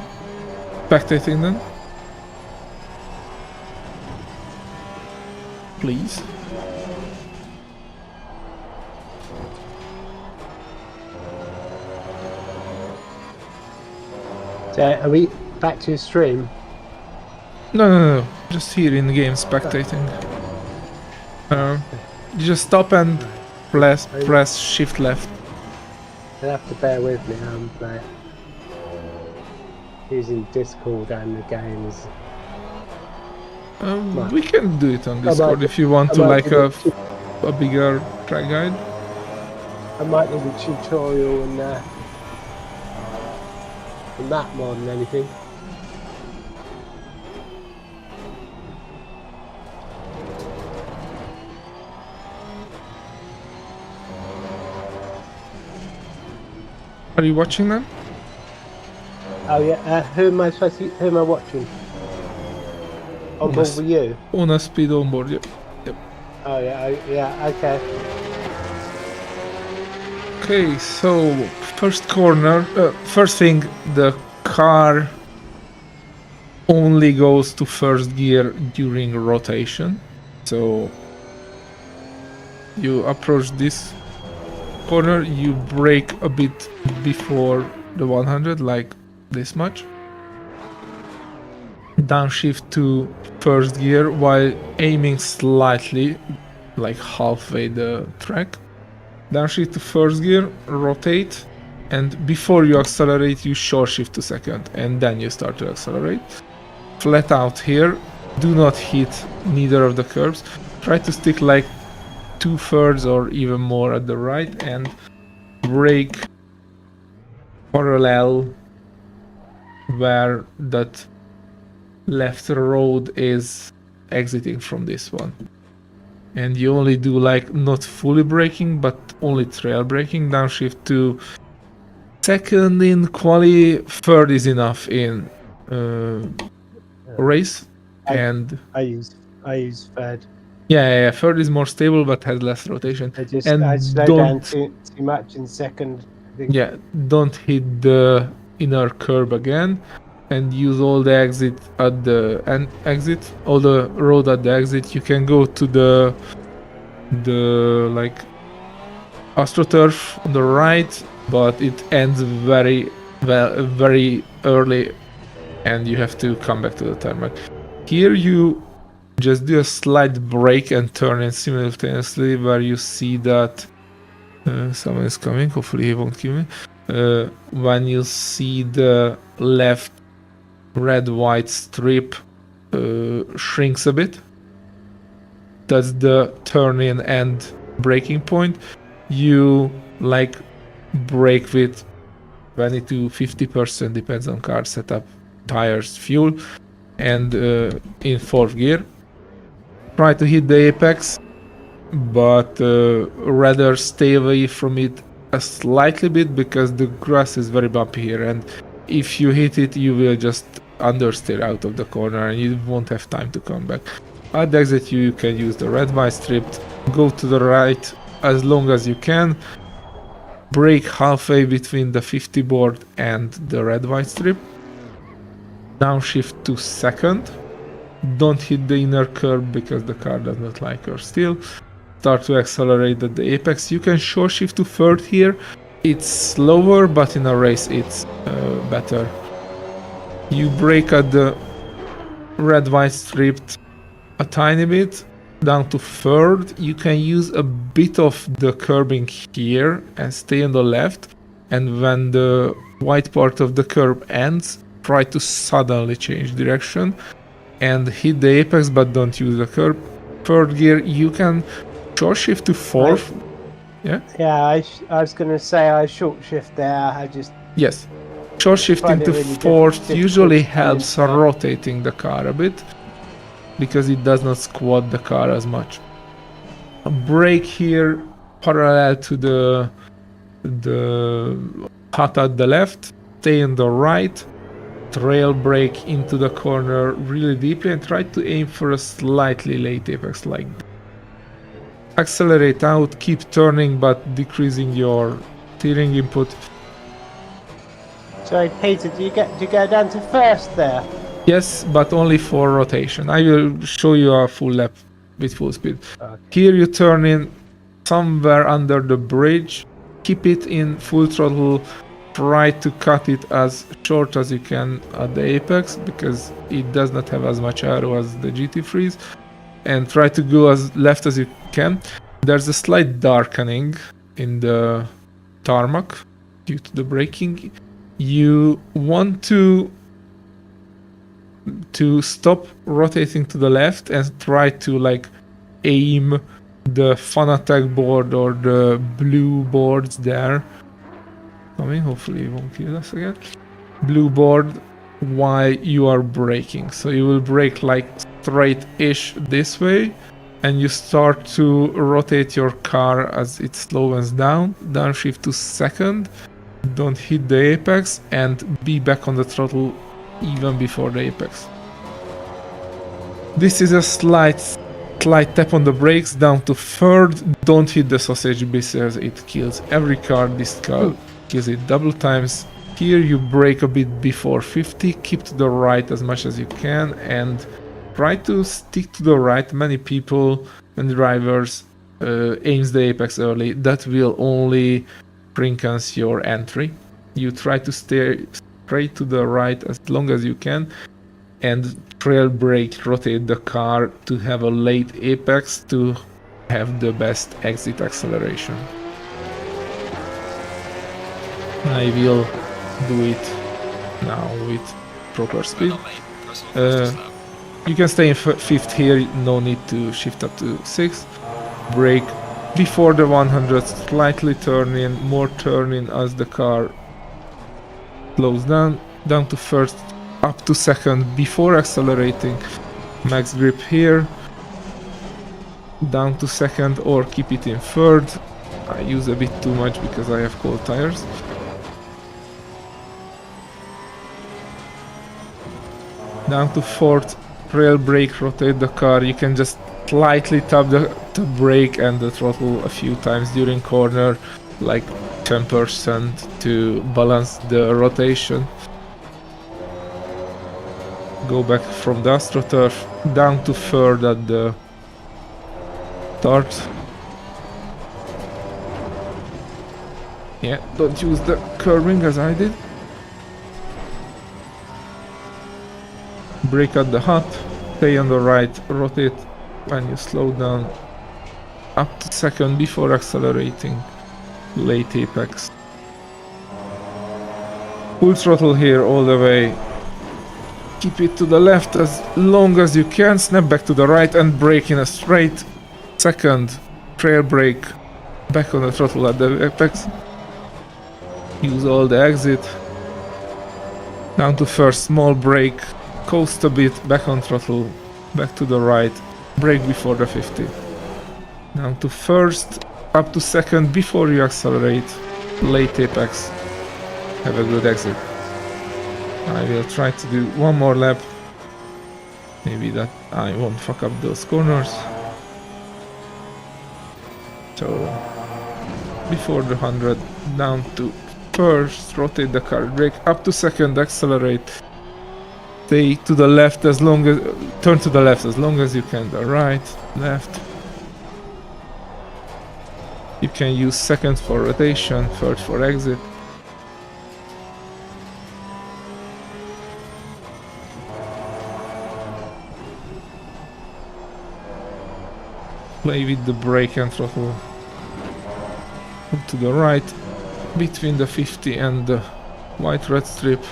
spectating then. Please. So are we back to stream? No. Just here in the game, spectating. You just stop and press shift left. You'll have to bear with me. I'm like using Discord and the games. Right. We can do it on I Discord might- if you want I to, might like do a bigger track guide. I might need a tutorial and that more than anything. Are you watching them? Oh yeah, who am I watching? On board with you? On a speed on board, yeah. Oh yeah, okay. Okay, so first corner, first thing, the car only goes to first gear during rotation. So you approach this corner, you brake a bit before the 100, like this much. Downshift to first gear while aiming slightly, like halfway the track. Downshift to first gear, rotate, and before you accelerate, you short shift to second, and then you start to accelerate. Flat out here, do not hit neither of the curbs. Try to stick like 2/3 or even more at the right, and brake parallel where that left road is exiting from this one. And you only do like not fully braking, but only trail braking. Downshift to second in quali, third is enough in race. And I use third. yeah, third is more stable but has less rotation. I slow down too much in second. I think. Yeah, don't hit the inner curb again, and use all the exit at the exit, all the road at the exit. You can go to the like AstroTurf on the right, but it ends very early, and you have to come back to the tarmac. Here you just do a slight brake and turn in simultaneously, where you see that someone is coming. Hopefully he won't kill me. When you see the left red-white strip shrinks a bit, that's the turn in and braking point. You like brake with 20 to 50%, depends on car setup, tires, fuel, and in fourth gear. Try to hit the apex, but rather stay away from it a slightly bit, because the grass is very bumpy here, and if you hit it, you will just understeer out of the corner and you won't have time to come back. At the exit, you can use the red white strip, go to the right as long as you can, brake halfway between the 50 board and the red white strip, downshift to second, don't hit the inner curb because the car does not like your steel, start to accelerate at the apex. You can short shift to third here, it's slower, but in a race it's better. You brake at the red white strip a tiny bit, down to third. You can use a bit of the curbing here and stay on the left. and when the white part of the curb ends, try to suddenly change direction and hit the apex, but don't use the curb. Third gear, you can short shift to fourth. Yeah, I was going to say I short shift there. I just Yes. Short shifting find it to really fourth difficult usually to get helps into that. rotating the car a bit because it does not squat the car as much. A brake here parallel to the hut at the left, stay on the right, trail brake into the corner really deeply and try to aim for a slightly late apex like that. Accelerate out, keep turning but decreasing your steering input. Sorry, Peter, do you go down to first there? Yes, but only for rotation. I will show you a full lap with full speed. Okay. Here you turn in somewhere under the bridge, keep it in full throttle, try to cut it as short as you can at the apex because it does not have as much aero as the GT3s, and try to go as left as you can. There's a slight darkening in the tarmac due to the braking. You want to stop rotating to the left and try to like aim the Fanatec board or the blue boards there. Hopefully it won't kill us again. Blue board while you are braking. So you will brake like straight-ish this way and you start to rotate your car as it slows down. Downshift to second. Don't hit the apex and be back on the throttle even before the apex. This is a slight tap on the brakes down to third. Don't hit the sausage because it kills every car. This car kills it double times. Here you brake a bit before 50, keep to the right as much as you can and try to stick to the right. Many people and drivers aims the apex early. That will only shrink your entry. You try to stay straight to the right as long as you can and trail brake, rotate the car to have a late apex to have the best exit acceleration. I will do it now with proper speed. You can stay in fifth here, no need to shift up to sixth. Brake before the 100, slightly turn in, more turn in as the car slows down to first, up to second before accelerating. Max grip here, down to second or keep it in third. I use a bit too much because I have cold tires. Down to fourth, rail brake, rotate the car. You can just slightly tap the brake and the throttle a few times during corner, like 10% to balance the rotation. Go back from the AstroTurf down to third at the start. Yeah, don't use the curving as I did. Brake at the hut, stay on the right, rotate when you slow down up to second before accelerating, late apex. Full throttle here all the way. Keep it to the left as long as you can, snap back to the right and brake in a straight. Second, trail brake, back on the throttle at the apex. Use all the exit. Down to first, small brake, coast a bit, back on throttle, back to the right, brake before the 50. Down to first, up to second before you accelerate, late apex. Have a good exit. I will try to do one more lap. Maybe that I won't fuck up those corners. So, before the 100, down to first, rotate the car, brake, up to second, accelerate. Stay to the left as long as, turn to the left as long as you can, the right, left. You can use second for rotation, third for exit. Play with the brake and throttle. Move to the right, between the 50 and the white red strip.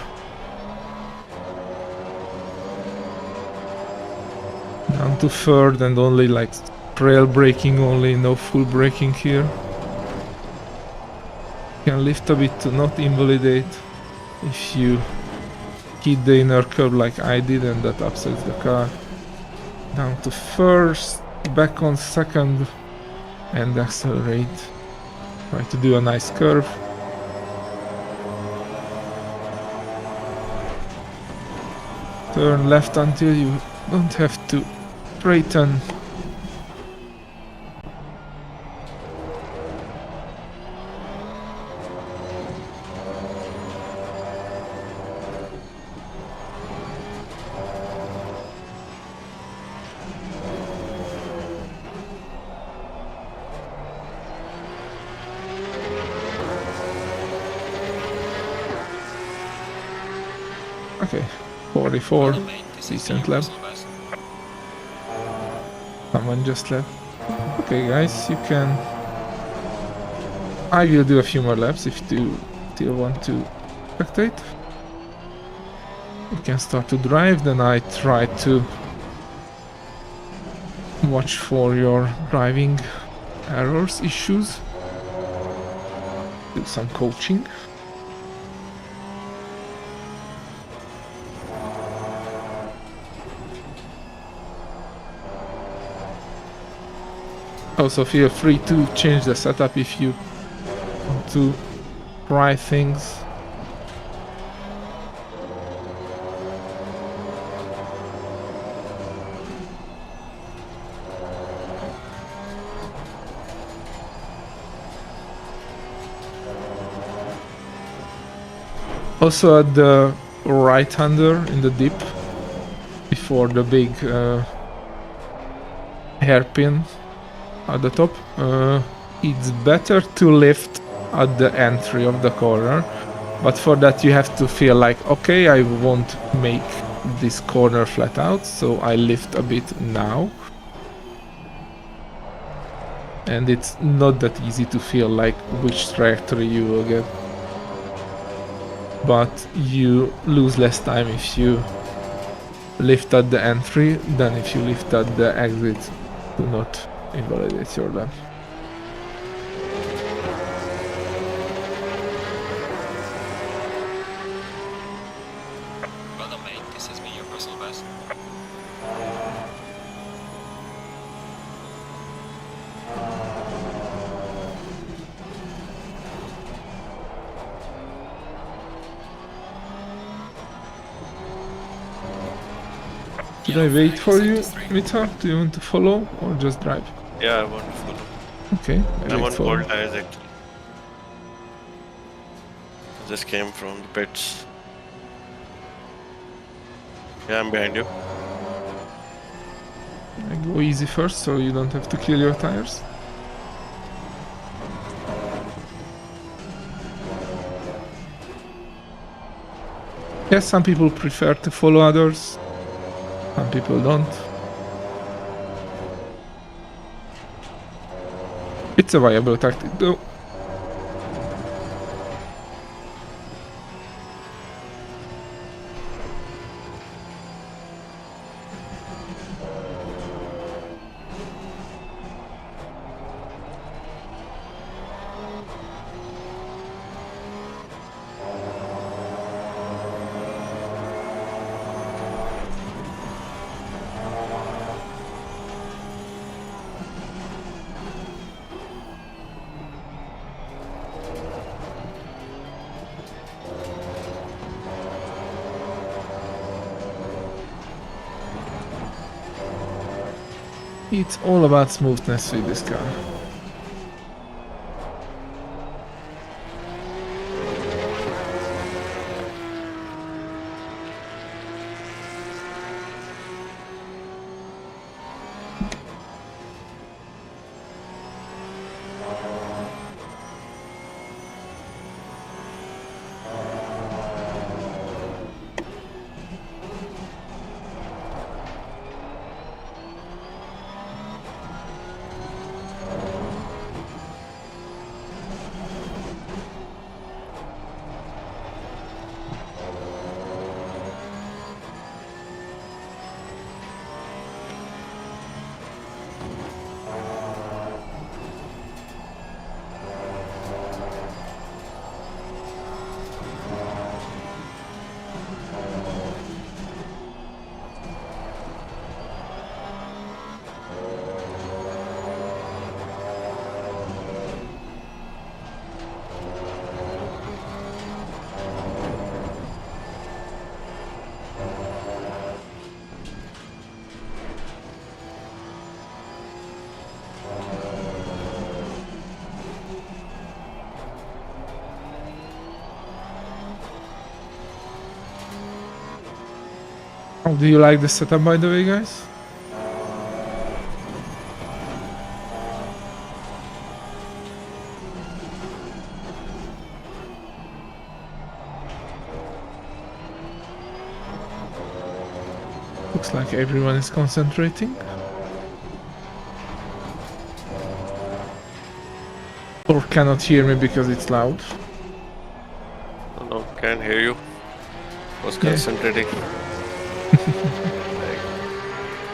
Down to third and only like trail braking only, no full braking here. Can lift a bit to not invalidate if you hit the inner curb like I did and that upsets the car. Down to first, back on second and accelerate. Try to do a nice curve. Turn left until you don't have to straighten. Okay, 44, Well, mate, this is decent your lap. personal best. Someone just left. Okay guys, you can... I will do a few more laps if you still want to spectate. You can start to drive, then I try to watch for your driving errors, issues. Do some coaching. Also feel free to change the setup if you want to try things. Also at the right-hander in the dip before the big hairpin at the top, it's better to lift at the entry of the corner, but for that you have to feel like, okay, I won't make this corner flat out, so I lift a bit now. And it's not that easy to feel like which trajectory you will get, but you lose less time if you lift at the entry than if you lift at the exit to not invalidate your lap. Well done, mate. This has been your personal best. Should I wait for you, Mita? Do you want to follow or just drive? Yeah, I want to follow. Okay, I I'm wait on for cold tires actually. Just came from the pits. Yeah, I'm behind you. I go easy first so you don't have to kill your tires. Yes, some people prefer to follow others, some people don't. It's a viable tactic though. It's all about smoothness with this car. How do you like the setup, by the way, guys? Looks like everyone is concentrating. Or cannot hear me because it's loud. No, can't hear you. Was Yeah. concentrating.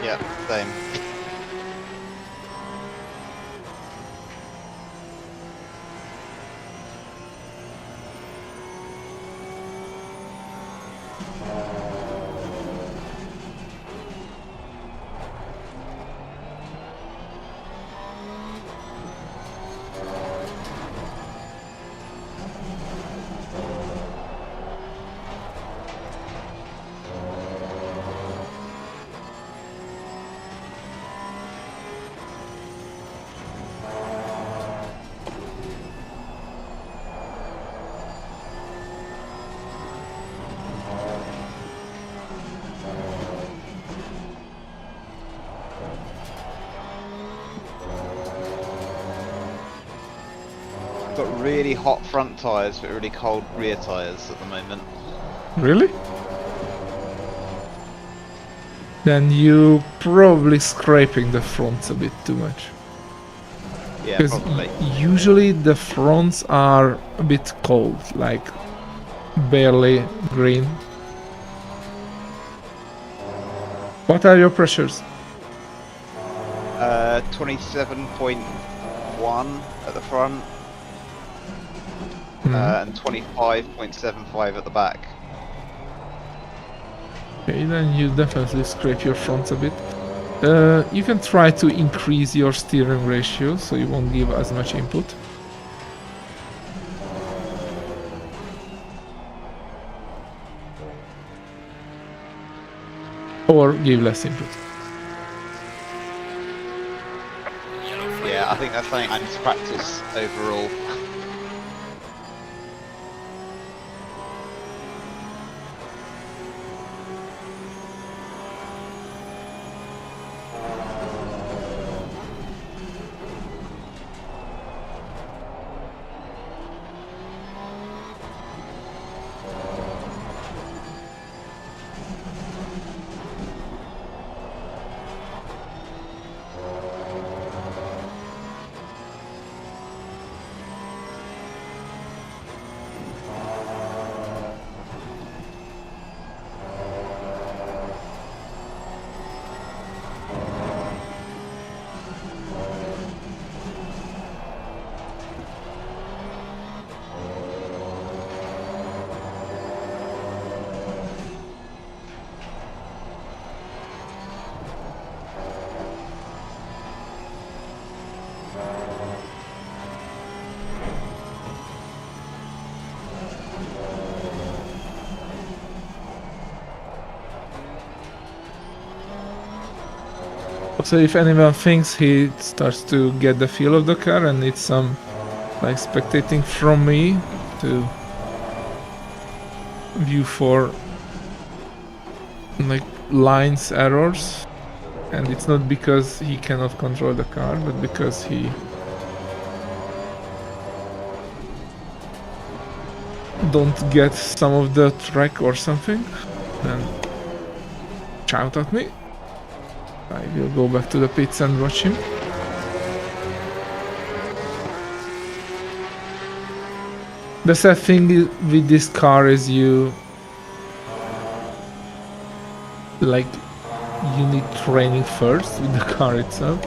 Yeah, same. Got really hot front tyres, but really cold rear tyres at the moment. Really? Then you probably scraping the fronts a bit too much. Yeah, Because probably. usually the fronts are a bit cold, like barely green. What are your pressures? 27.1 at the front, Hmm. and 25.75 at the back. Okay, then you definitely scrape your fronts a bit. You can try to increase your steering ratio so you won't give as much input. Or give less input. Yeah, I think that's something I need to practice overall. So if anyone thinks he starts to get the feel of the car and needs some like spectating from me to view for like lines errors, and it's not because he cannot control the car but because he don't get some of the track or something, then shout at me. I will go back to the pits and watch him. The sad thing with this car is you need training first with the car itself.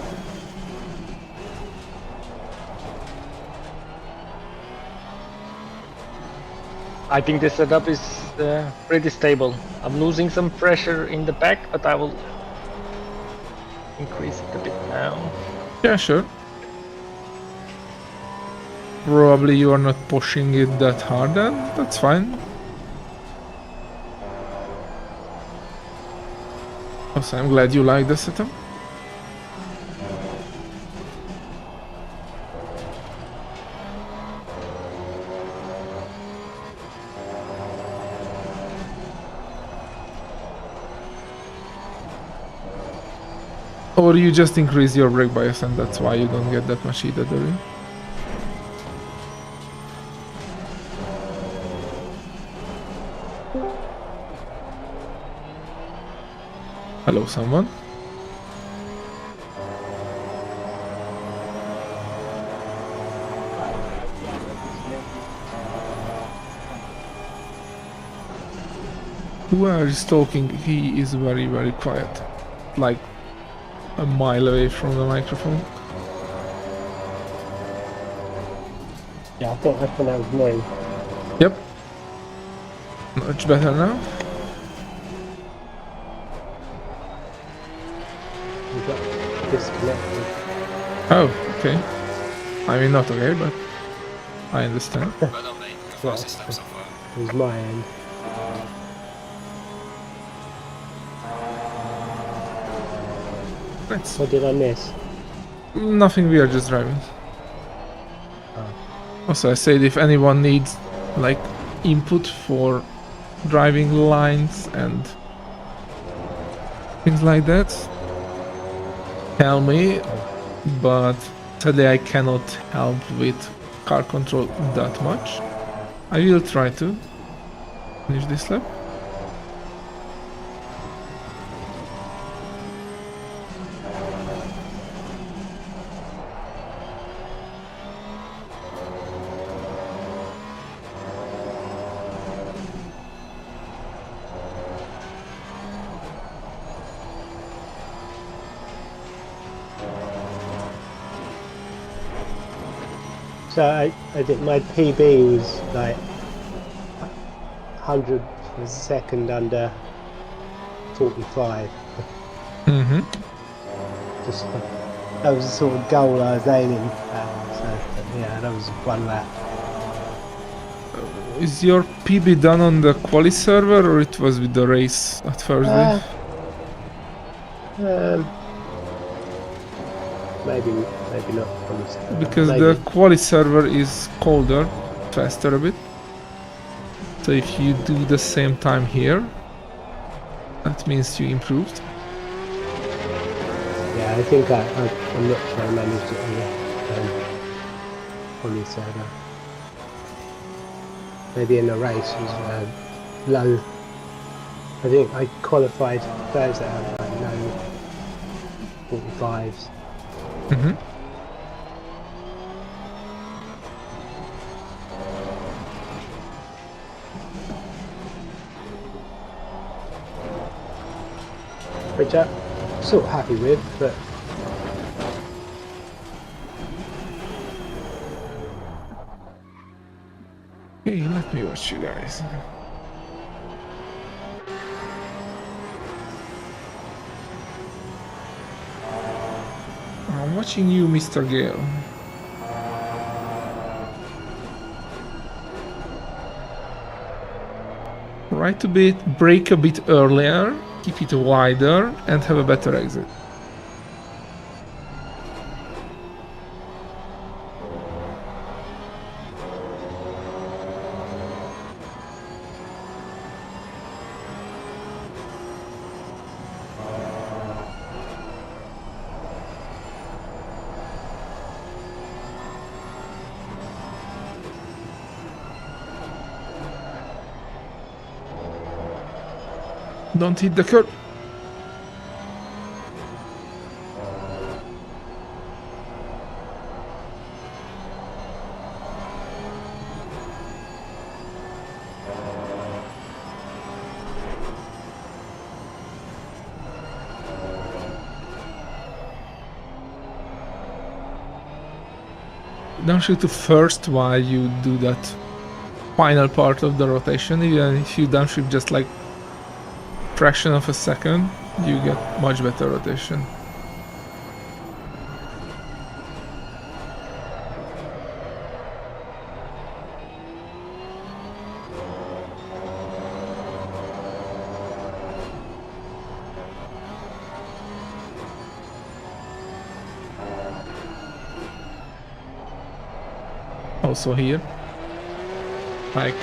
I think the setup is pretty stable. I'm losing some pressure in the back, but I will increase it a bit now. Yeah, sure. Probably you are not pushing it that hard then, that's fine. Also, I'm glad you like the setup. Or you just increase your brake bias and that's why you don't get that much heat at the rear. Hello, someone. Whoever is talking, he is very, very quiet. Like a mile away from the microphone. Yeah, I think that was me. Yep. Much better now. We got disconnected. Oh, okay. I mean, not okay, but I understand. Well done, mate. The fastest lap so far. It was my end. That's What did I miss? nothing, we are just driving. Also, I said if anyone needs like input for driving lines and things like that, tell me, but sadly I cannot help with car control that much. I will try to finish this lap. So I think my PB was like 100 per second under 45. Mm-hmm. Just that was the sort of goal I was aiming at. So yeah, that was one lap. Is your PB done on the quali server or it was with the race at Thursday? Maybe not on the server. Because maybe. the quali server is colder, faster a bit. So if you do the same time here, that means you improved. Yeah, I think I'm not sure I managed it on the server. Maybe in the race was low. I think I qualified Thursday at like low 45s. Mm-hmm. Which I'm sort of happy with, but Okay, let me watch you guys. I'm watching you, Mr. Gale. Right a bit, brake a bit earlier, keep it wider, and have a better exit. Don't hit the curb. Downshift to first while you do that final part of the rotation. Even if you downshift just like fraction of a second, you get much better rotation. Also here, like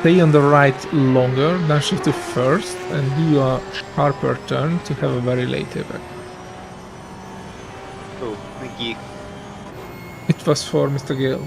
stay on the right longer, then shift to first and do a sharper turn to have a very late effect. Cool. Thank you. It was for Mr. Gale.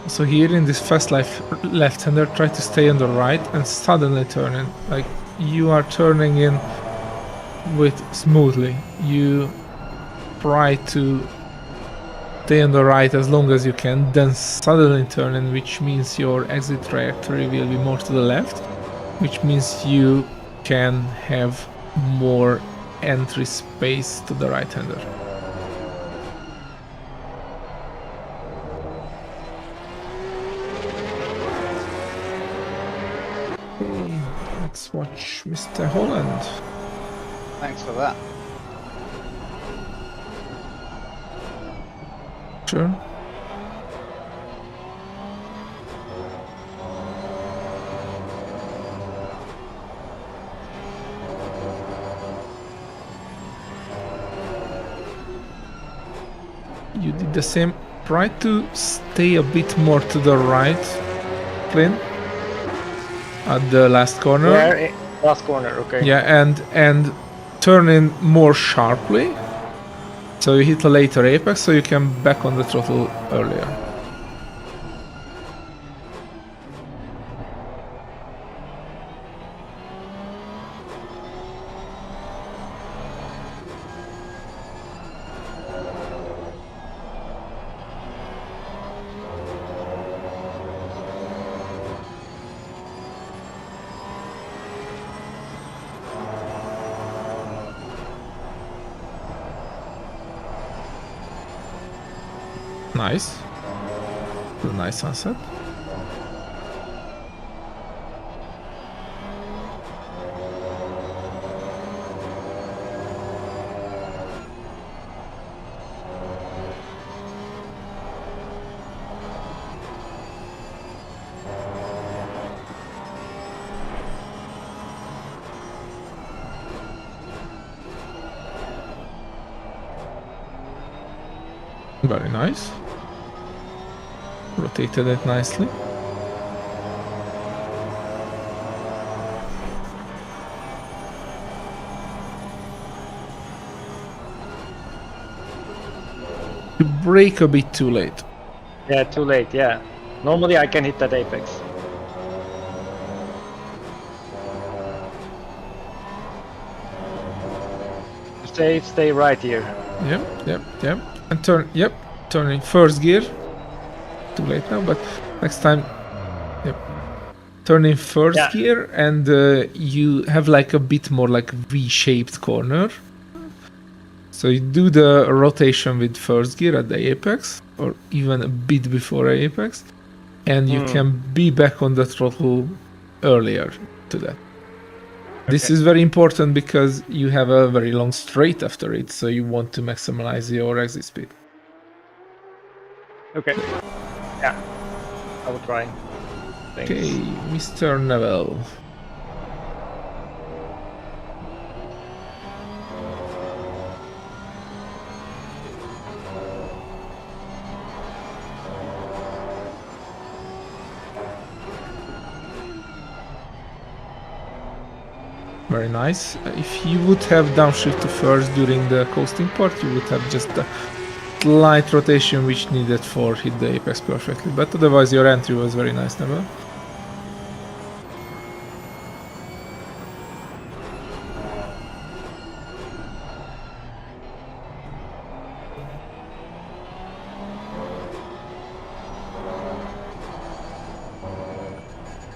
So here in this fast left-hander, try to stay on the right and suddenly turn in. Like you are turning in with smoothly. You try to stay on the right as long as you can, then suddenly turn in, which means your exit trajectory will be more to the left, which means you can have more entry space to the right-hander. Okay, let's watch Mr. Holland. Thanks for that. Sure. You did the same. Try to stay a bit more to the right, Flynn, at the last corner. Where? Last corner, okay. Yeah, and turn in more sharply. So you hit a later apex, so you can back on the throttle earlier. Nice. A nice sunset. Very nice. Rotated it nicely. You brake a bit too late. Yeah, too late, yeah. Normally I can hit that apex. Stay right here. Yep. And turning first gear. Too late now, but next time, turn in first gear, and you have like a bit more like V-shaped corner. So you do the rotation with first gear at the apex, or even a bit before apex, and you can be back on the throttle earlier to that. This is very important because you have a very long straight after it, so you want to maximize your exit speed. Okay. Yeah. I will try. Thanks. Okay, Mr. Neville. Very nice. If you would have downshift to first during the coasting part, you would have just the slight rotation which needed for hit the apex perfectly. But otherwise your entry was very nice, Neville.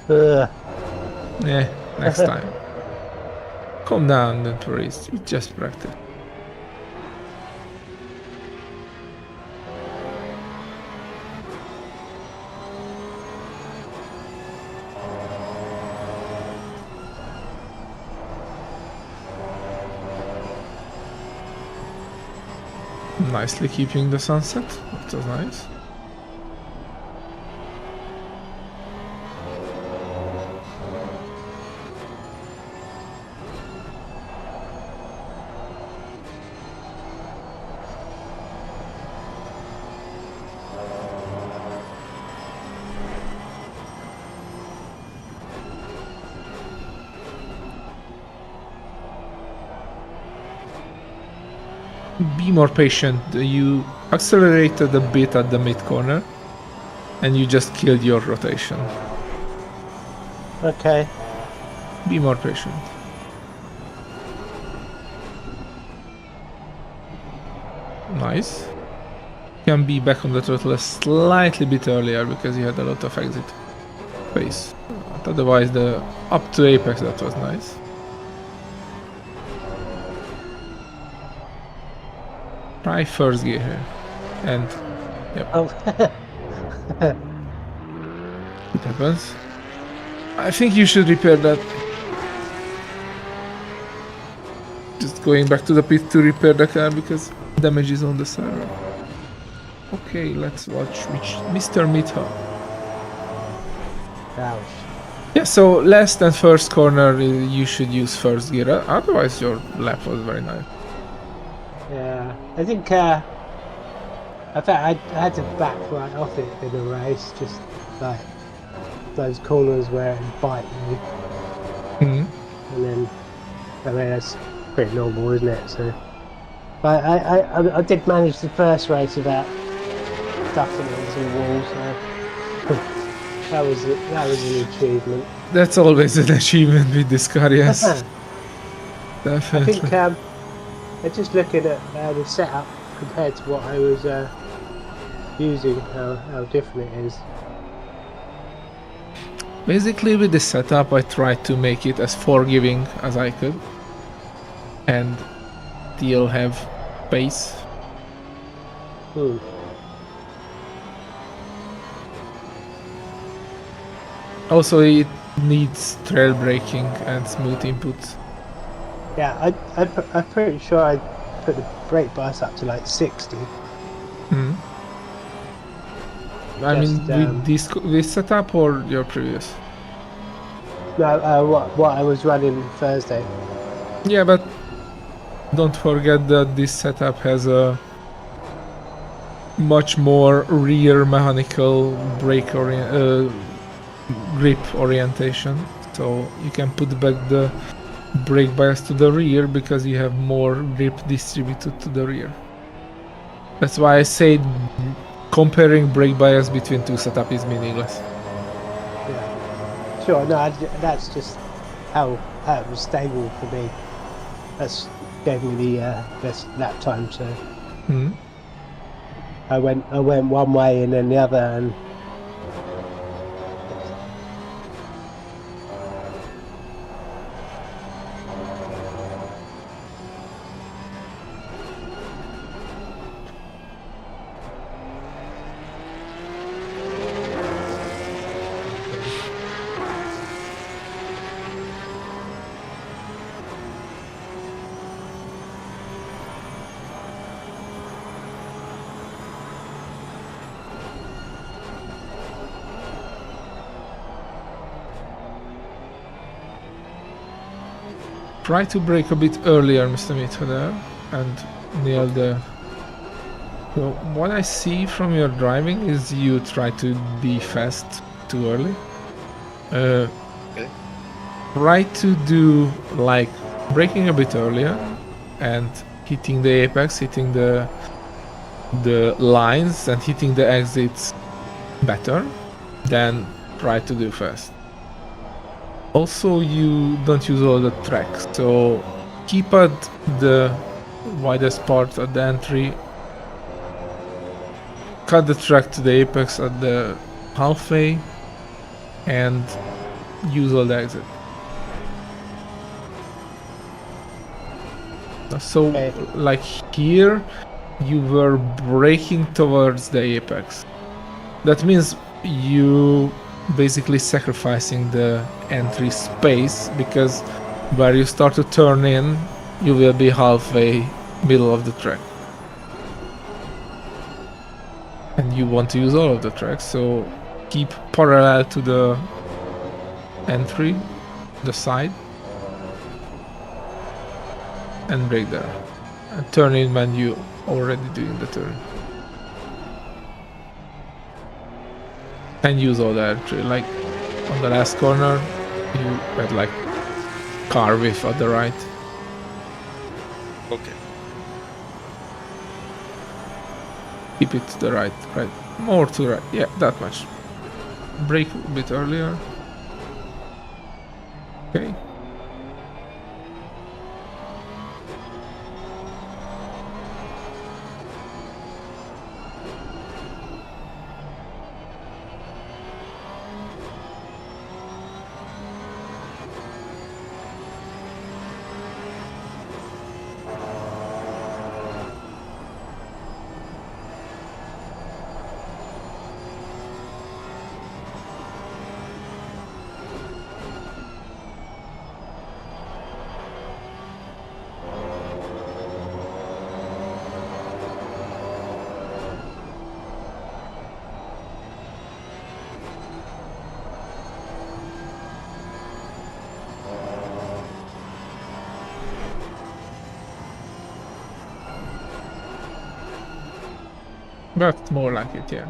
Ugh. Yeah, next time. Calm down, don't worry. It's just practice. Nicely keeping the sunset. That was nice. Be more patient. You accelerated a bit at the mid corner and you just killed your rotation. Okay. Be more patient. Nice. Can be back on the throttle a slightly bit earlier because you had a lot of exit space. But otherwise, the up to apex, that was nice. Try first gear here. And yep, Oh. it happens. I think you should repair that. Just going back to the pit to repair the car because damage is on the server. Okay, let's watch Mr. Mitha. Ouch. Yeah, so last and first corner, you should use first gear. Otherwise, your lap was very nice. Yeah, I think I had to back right off it in a race, just like those corners where it bite you, Mhm. and then I mean that's pretty normal, isn't it? So, but I did manage the first race without ducking into the wall, so that was an achievement. That's always an achievement with this car, yes. I Definitely. think just looking at the setup compared to what I was using, how different it is. Basically, with the setup, I tried to make it as forgiving as I could and still have pace. Hmm. Also, it needs trail braking and smooth inputs. Yeah, I'm pretty sure I put the brake bias up to like 60. Mhm. I mean, Just, with this setup or your previous? No, what I was running Thursday. Yeah, but don't forget that this setup has a much more rear mechanical grip orientation, so you can put back the brake bias to the rear because you have more grip distributed to the rear. That's why I say comparing brake bias between two setups is meaningless. Yeah, sure. No, that's just how it was stable for me. That's gave me the best lap time. So Mhm. I went one way and then the other, and Try to brake a bit earlier, Mr. Mitha, there, and nail the... So what I see from your driving is you try to be fast too early. Okay. Try to do like braking a bit earlier and hitting the apex, hitting the lines and hitting the exits better than try to do fast. Also, you don't use all the tracks, so keep at the widest part at the entry, cut the track to the apex at the halfway, and use all the exit. So, Okay. like here, you were braking towards the apex. That means you basically sacrificing the entry space, because where you start to turn in, you will be halfway middle of the track. And you want to use all of the tracks, so keep parallel to the entry, the side, and brake there. And turn in when you already doing the turn. And use all the entry, like on the last corner, you had like car width at the right. Okay. Keep it to the right, more to the right, yeah, that much. Brake a bit earlier. Okay. That's more like it, yeah.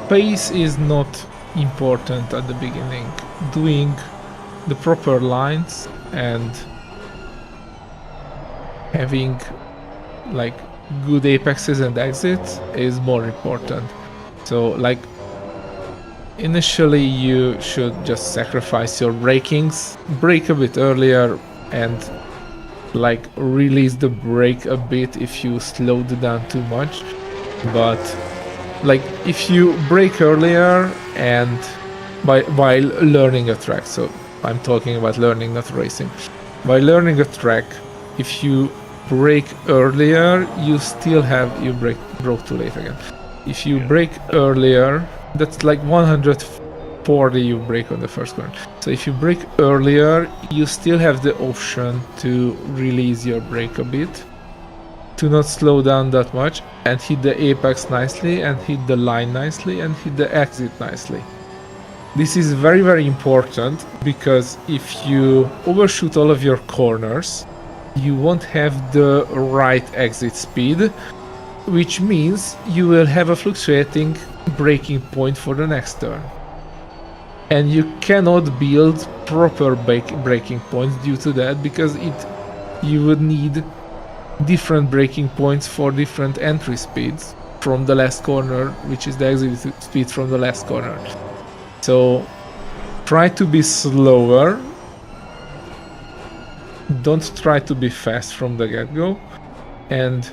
Pace is not important at the beginning. Doing the proper lines and having like good apexes and exits is more important. So like initially you should just sacrifice your brakings, brake a bit earlier, and like release the brake a bit if you slowed down too much. But like if you brake earlier and while learning a track, so I'm talking about learning, not racing. By learning a track, if you brake earlier, you still have broke too late again. If you brake earlier, that's like 140 you brake on the first corner. So if you brake earlier, you still have the option to release your brake a bit, to not slow down that much, and hit the apex nicely, and hit the line nicely, and hit the exit nicely. This is very, very important, because if you overshoot all of your corners, you won't have the right exit speed, which means you will have a fluctuating braking point for the next turn. And you cannot build proper braking points due to that, because you would need different braking points for different entry speeds from the last corner, which is the exit speed from the last corner. So try to be slower. Don't try to be fast from the get-go. And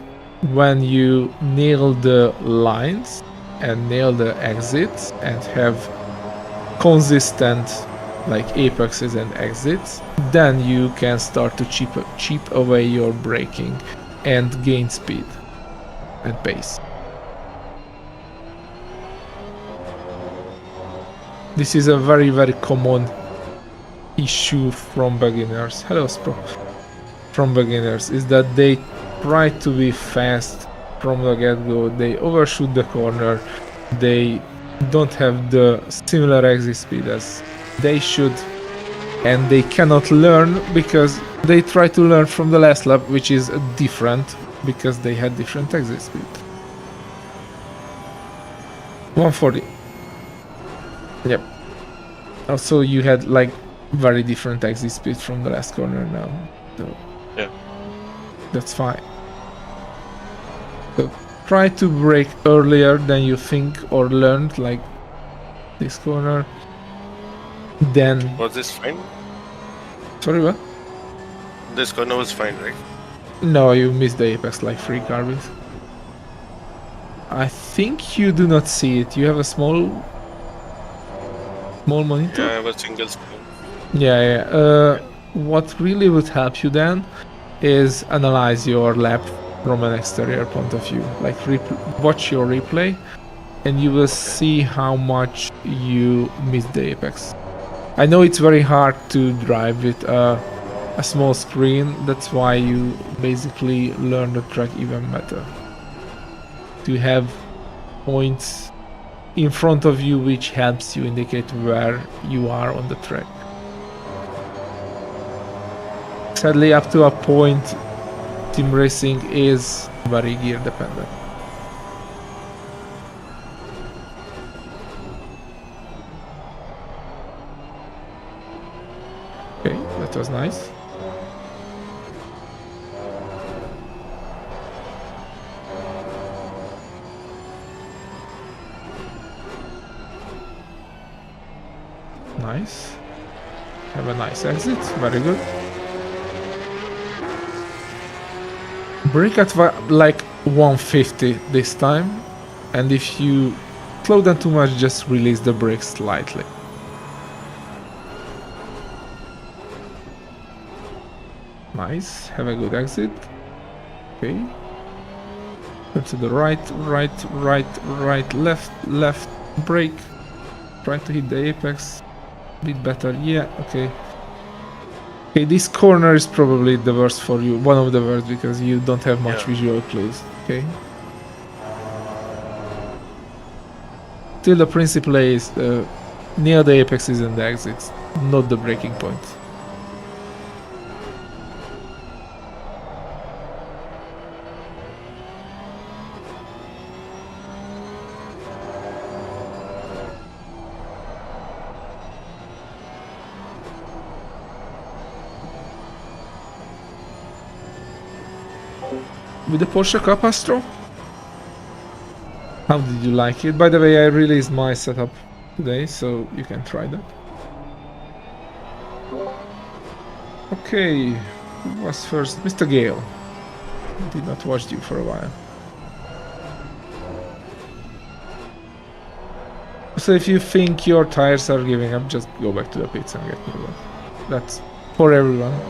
when you nail the lines and nail the exits and have consistent like apexes and exits, then you can start to chip away your braking and gain speed and pace. This is a very, very common issue from beginners. Hello, Spro. From beginners is that they try to be fast from the get-go. They overshoot the corner. They don't have the similar exit speed as they should, and they cannot learn because they try to learn from the last lap, which is different because they had different exit speed. 140. Yep. Also, you had like very different exit speed from the last corner now. So yeah, that's fine. So try to brake earlier than you think or learned, like this corner. Then was this fine? sorry, what? This corner was fine, right? No, you missed the apex like 3 carbines. I think you do not see it. You have a small monitor? Yeah, I have a single screen. Yeah. What really would help you then is analyze your lap from an exterior point of view. Like watch your replay, and you will see how much you missed the apex. I know it's very hard to drive with a small screen. That's why you basically learn the track even better. To have points in front of you which helps you indicate where you are on the track. Sadly, up to a point, sim racing is very gear dependent. Okay, that was nice. Nice. Have a nice exit. Very good. Brake at like 150 this time, and if you slow down too much, just release the brakes slightly. Nice. Have a good exit. Okay. Turn to the right, left, brake. Try to hit the apex. A bit better. Yeah, okay. Okay, this corner is probably the worst for you. One of the worst because you don't have much visual clues. Okay. Still, the principle is near the apexes and the exits, not the braking point. With the Porsche Cup Astro? How did you like it? By the way, I released my setup today, so you can try that. Okay, who was first? Mr. Gale. Did not watch you for a while. So if you think your tires are giving up, just go back to the pits and get new ones. That's for everyone.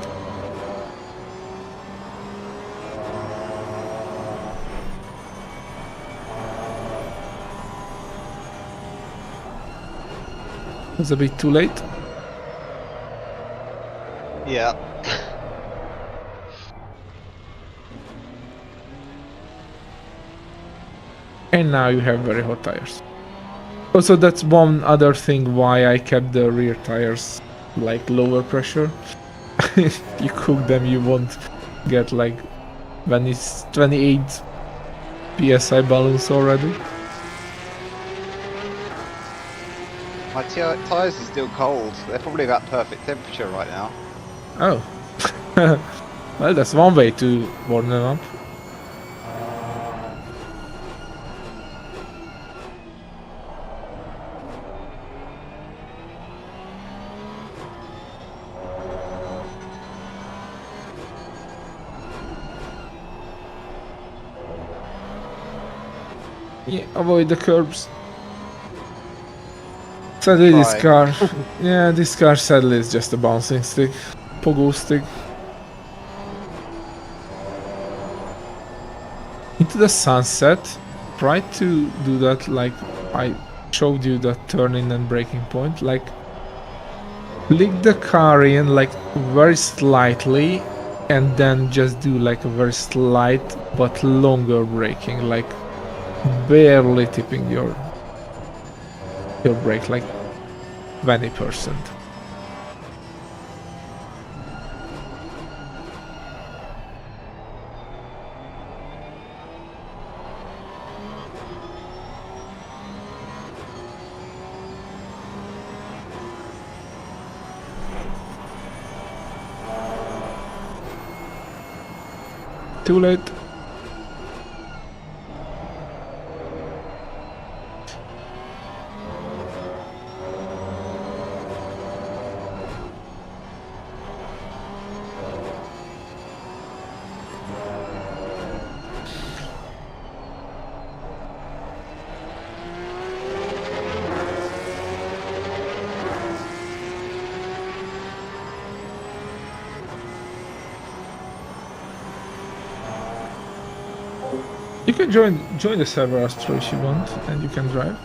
It's a bit too late. Yeah. And now you have very hot tires. Also, that's one other thing why I kept the rear tires like lower pressure. If you cook them, you won't get like 28 psi balloons already. My tyres are still cold. They're probably about perfect temperature right now. Oh. Well, that's one way to warm them up. Yeah, avoid the curbs. Sadly, this car... yeah, this car sadly is just a bouncing stick. Pogo stick. Into the sunset. Try to do that like I showed you that turning and braking point. Like, flick the car in like very slightly and then just do like a very slight but longer braking. Like, barely tipping your brake, like 20%. Too late. You can join the server, Astro, if you want, and you can drive.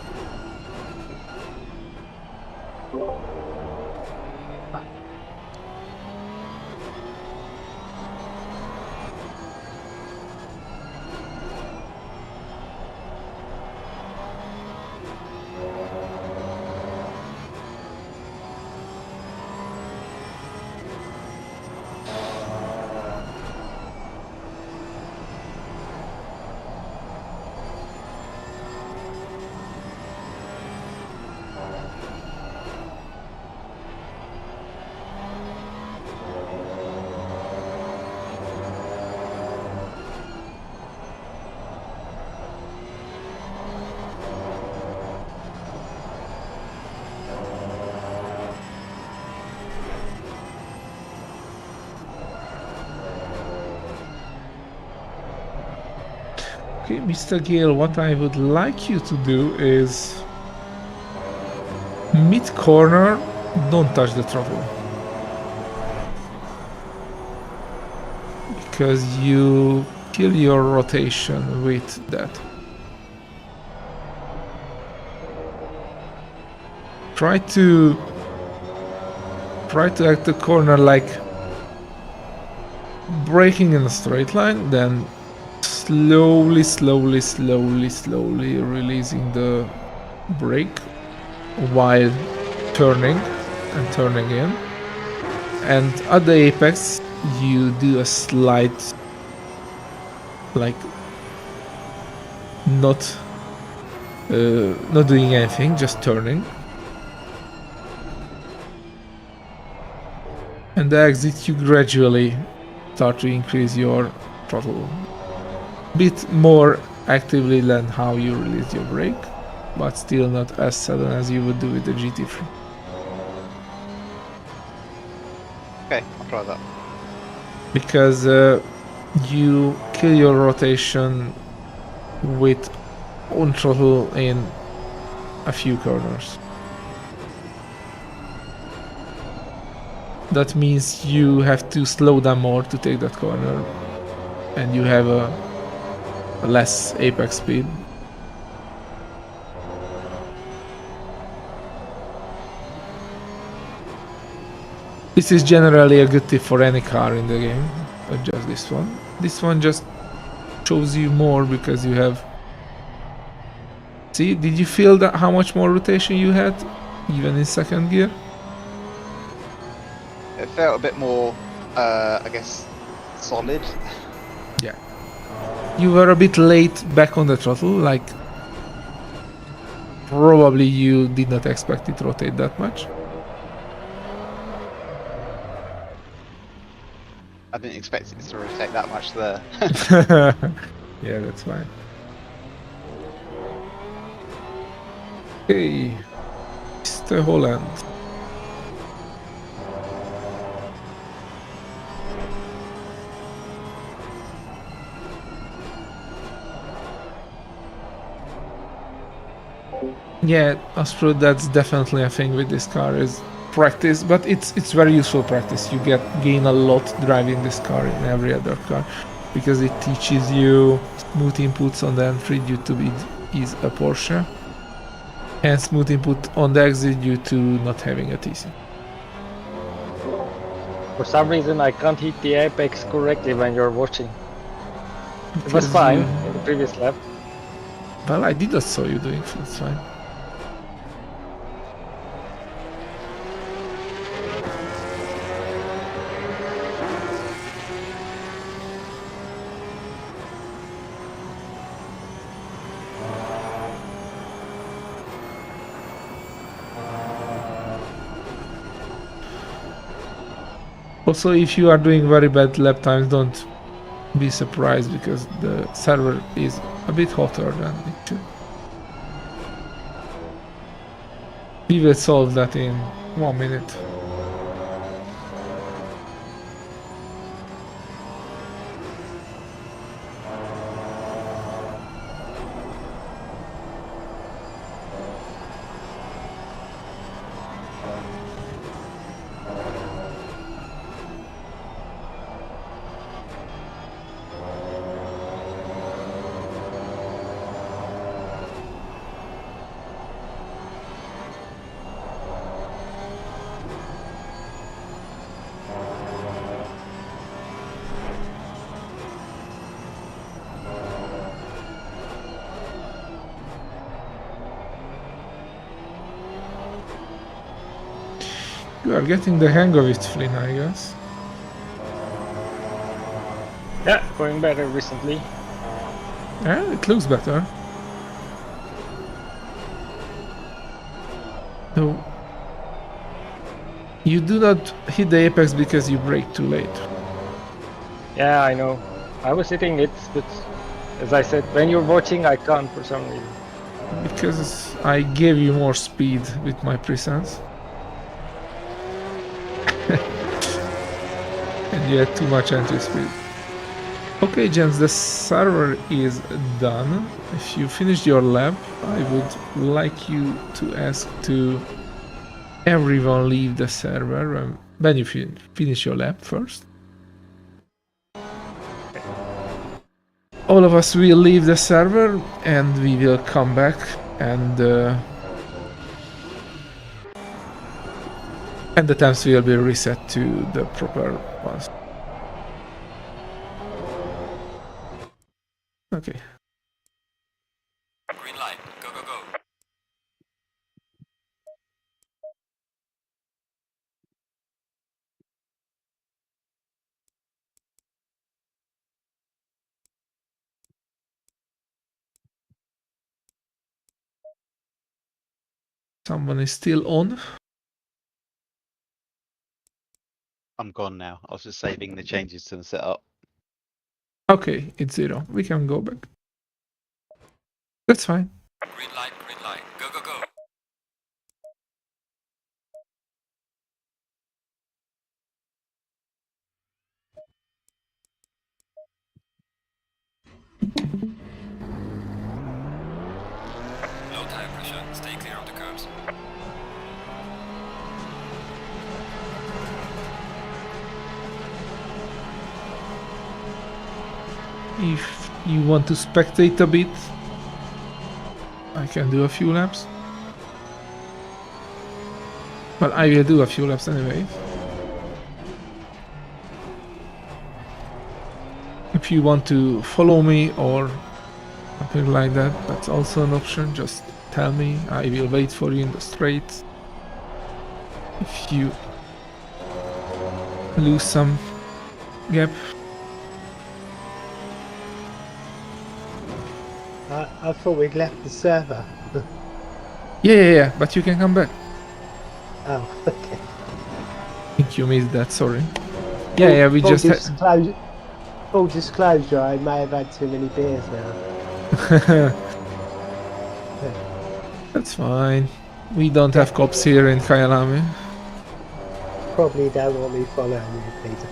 Okay, Mr. Gale, what I would like you to do is mid-corner, don't touch the throttle. Because you kill your rotation with that. Try to act the corner like braking in a straight line, then slowly releasing the brake while turning in. And at the apex, you do a slight, like, not doing anything, just turning. And the exit, you gradually start to increase your throttle. Bit more actively than how you release your brake, but still not as sudden as you would do with the GT3. Okay, I'll try that. Because you kill your rotation with on throttle in a few corners. That means you have to slow down more to take that corner, and you have a less apex speed. This is generally a good tip for any car in the game, not just this one. This one just shows you more because you have... See, did you feel that how much more rotation you had, even in second gear? It felt a bit more, I guess, solid. Yeah. You were a bit late back on the throttle, like probably you did not expect it to rotate that much. I didn't expect it to rotate that much there. Yeah, that's fine. Okay, Mr. Holland. Yeah, Astro, that's definitely a thing with this car is practice, but it's very useful practice. You gain a lot driving this car in every other car because it teaches you smooth inputs on the entry due to it is a Porsche, and smooth input on the exit due to not having a TC. For some reason, I can't hit the apex correctly when you're watching. It was Because fine you- in the previous lap. Well, I did not saw you doing it, it's fine. Also, if you are doing very bad lap times, don't be surprised because the server is a bit hotter than it should. We will solve that in 1 minute. You are getting the hang of it, Flynn, I guess. Yeah, going better recently. Yeah, it looks better. No. You do not hit the apex because you brake too late. Yeah, I know. I was hitting it, but as I said, when you're watching, I can't for some reason. Because I gave you more speed with my presence. And you had too much entry speed. Okay, gents, the server is done. If you finished your lap, I would like you to ask to everyone leave the server when you finish your lap first. All of us will leave the server and we will come back and the temps will be reset to the proper ones. Okay. Green light. Go, go, go. Someone is still on. I'm gone now. I was just saving the changes to the setup. Okay, it's 0. We can go back. That's fine. Green light, go, go, go. Low tire pressure, stay clear of the curbs. If you want to spectate a bit, I can do a few laps. But I will do a few laps anyway. If you want to follow me or something like that, that's also an option. Just tell me. I will wait for you in the straight. If you lose some gap. I thought we'd left the server. Yeah, but you can come back. Oh, okay. I think you missed that, sorry. Yeah, we just had... Full disclosure, I may have had too many beers now. That's fine. We don't have cops here in Kyalami. Probably don't want me following you, Peter.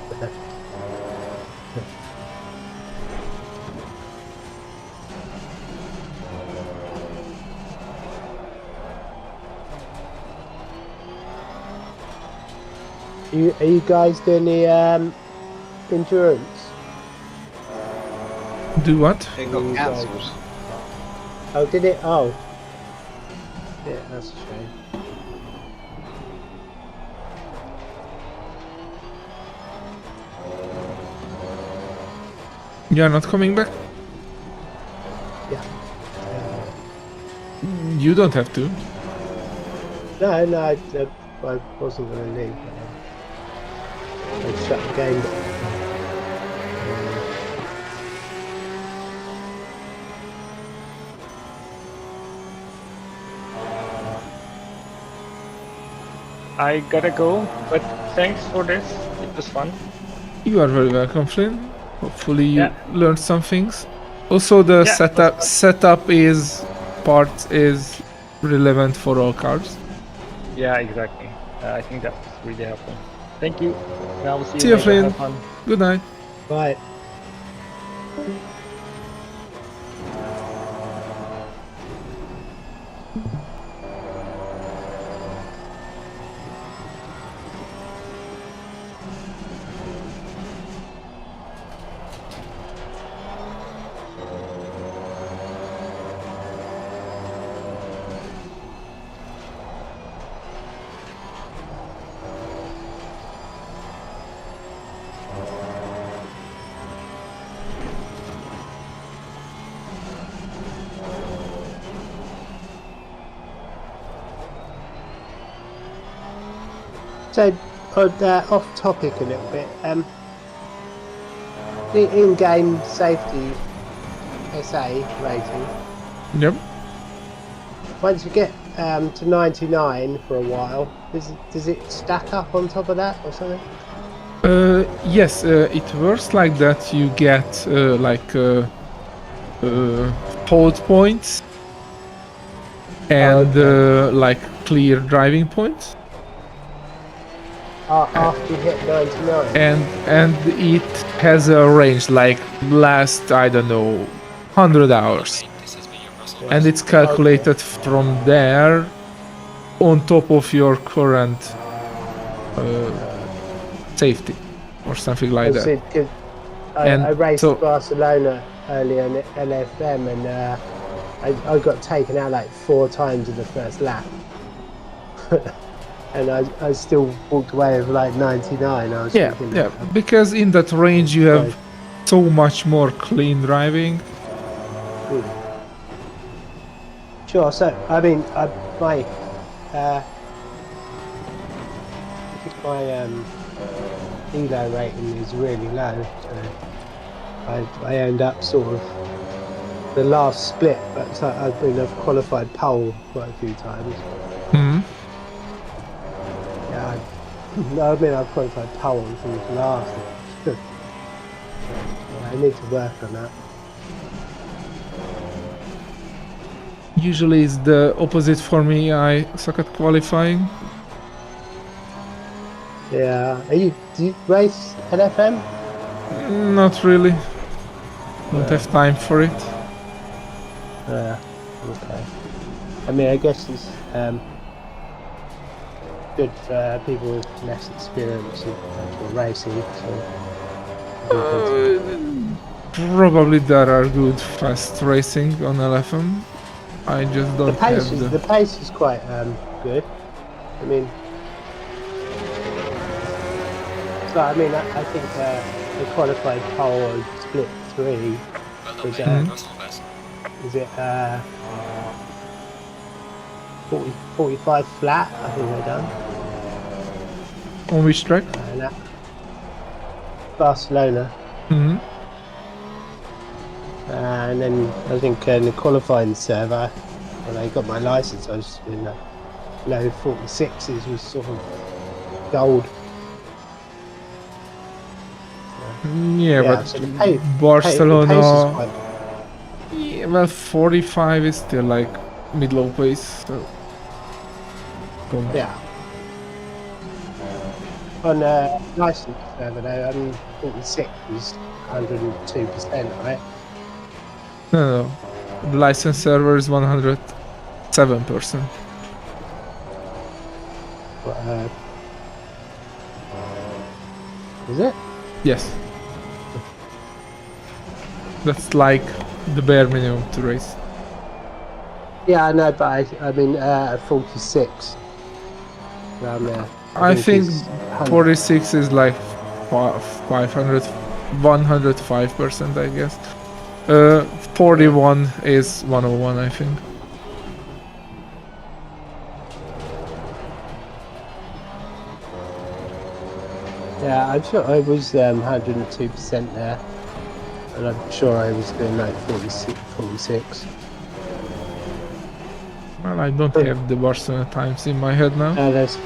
Are you guys doing the endurance? Do what? It got You cancelled. guys- Oh, did it? Oh. Yeah, that's a shame. You are not coming back? Yeah. You don't have to. No, I wasn't going to leave. I'd shut the game down. I gotta go, but thanks for this. It was fun. You are very welcome, Flynn. Hopefully you Yeah. learned some things. Also, the Yeah, setup is relevant for all cars. Yeah, exactly. I think that was really helpful. Thank you. And I will see See you you, later. Flynn. Have fun. Good night. Right. So, off topic a little bit. The in-game safety SA rating. Yep. Once you get to 99 for a while, does it stack up on top of that or something? Yes, it works like that. You get hold points and like clear driving points. After you hit 99. And it has a range like last, I don't know, 100 hours, This has been your personal and it's calculated from there on top of your current safety or something like that. I raced Barcelona earlier in LFM and I got taken out like 4 times in the first lap. And I still walked away with like 99. I was thinking, because in that range you have so much more clean driving. Sure. So I mean, my elo rating is really low. So I end up sort of the last split, but I've qualified pole quite a few times. Hmm. Yeah, I mean I've qualified pole and finished last. I need to work on that. Usually it's the opposite for me. I suck at qualifying. Yeah. Do you race LFM? Not really. Don't have time for it. Okay. I mean, I guess it's good for people with less experience in actual racing. So Probably there are good fast racing on LFM. I just don't have the pace is quite good. I mean, so I mean, I think the qualified pole on split 3 was personal best. is it 45 flat? I think they're done. On which track? Barcelona. Hmm. And then I think in the qualifying server, when I got my license, I was in the low 46s was sort of gold. But so Barcelona. Yeah, well, 45 is still like mid-low pace. So. Yeah. On license server though, I mean 46 was 102%, right? No. The license server is 107%. But, is it? Yes. That's like the bare minimum to race. Yeah, I know, but I mean 46 around there. I think 46 is like 105%, I guess. 41 is 101, I think. Yeah, I'm sure I was 102% there, and I'm sure I was doing like 46. Well, I don't have the Barcelona times in my head now. No, that's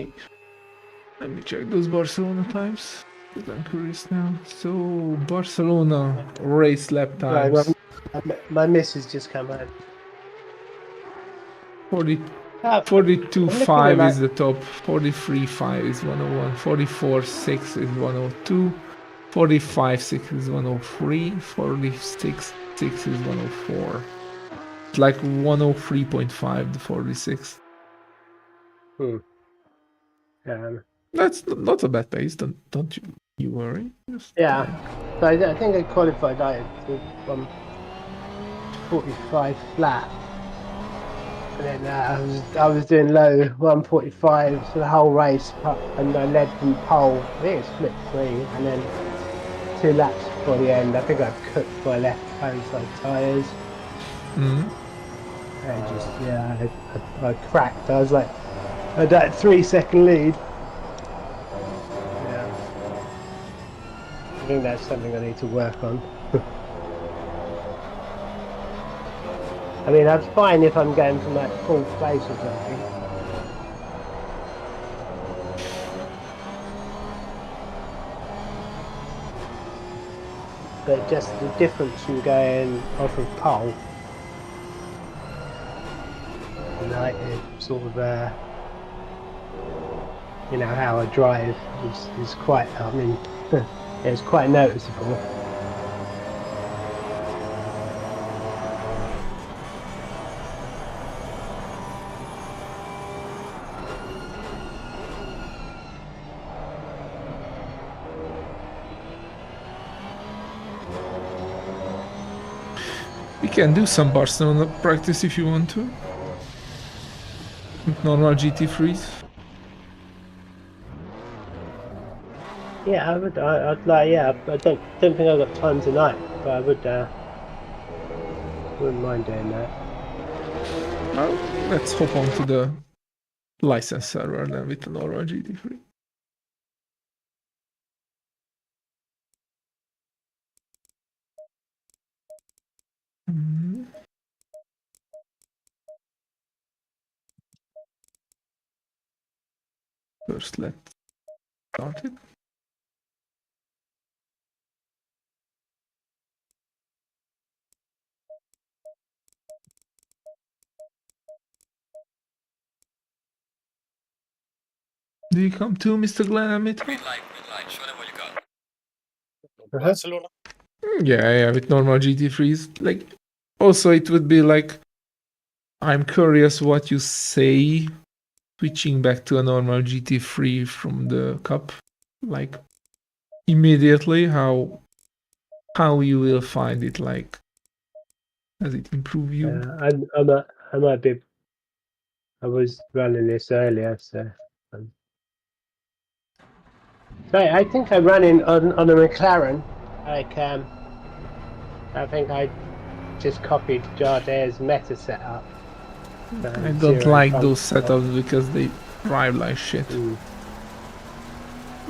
Okay. Let me check those Barcelona times. I'm curious now. So Barcelona race lap Right, times. my missus just come home. 40, I'm 42.5 looking at is the top. 43.5 is 101. 44.6 is 102. 45.6 is 103. 46.6 is 104. It's like 103.5 to 46. That's not a bad pace. Don't you worry. Just Yeah. fine. So I think I qualified out to 145 flat, and then I was doing low 145 for the whole race, and I led from pole. I think it's split 3, and then 2 laps before the end. I think I cooked my left hand side tyres. Mhm. And just I cracked. I was like, I had that 3-second lead. Yeah. I think that's something I need to work on. I mean, that's fine if I'm going from like 4th place or something. But just the difference from going off of pole, like sort of, you know, how I drive is quite. I mean, it's quite noticeable. We can do some Barcelona practice if you want to. With normal GT3s. Yeah, I would. I'd like. Yeah, I don't think I've got time tonight, but I would. Wouldn't mind doing that. Well, let's hop onto the license server then with the normal GT3. Mhm. First, let's start it. Do you come too, Mr. Glenn Amito? Green light, show them what you got. Barcelona. Yeah, with normal GT3s. Like, also it would be like, I'm curious what you say switching back to a normal GT3 from the Cup. Like, immediately, how you will find it, like, does it improve you? I might be. I was running this earlier, so. So I think I ran in on a McLaren. Like I think I just copied Jardaire's meta setup. I don't like those setups because they drive like shit. Do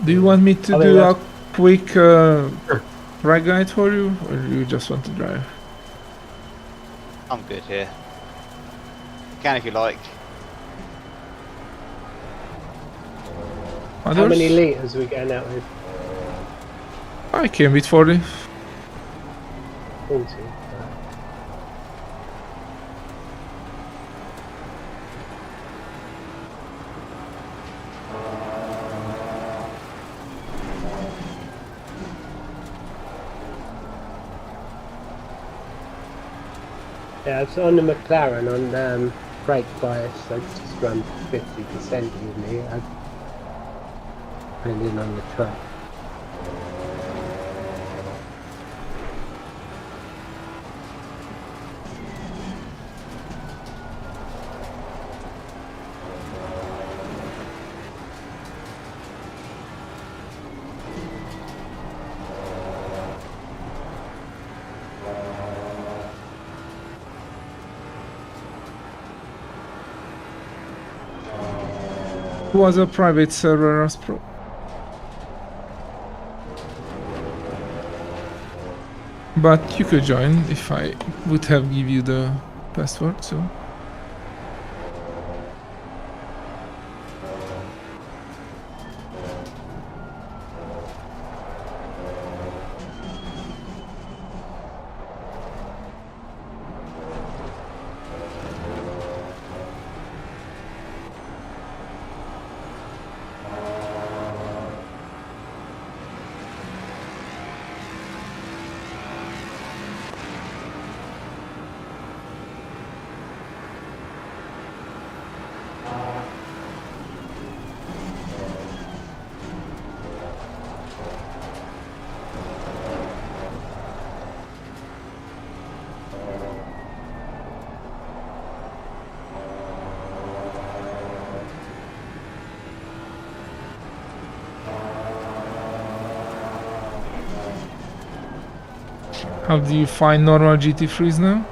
you want me to do a quick track guide for you, or do you just want to drive? I'm good here. You can if you like. Others? How many litres are we going out with? I came with 40. 40. Yeah, it's on the McLaren on brake bias. I just run 50% usually. I went in on the track. It was a private server, Aspro. But you could join if I would have give you the password, so. How do you find normal GT3s now?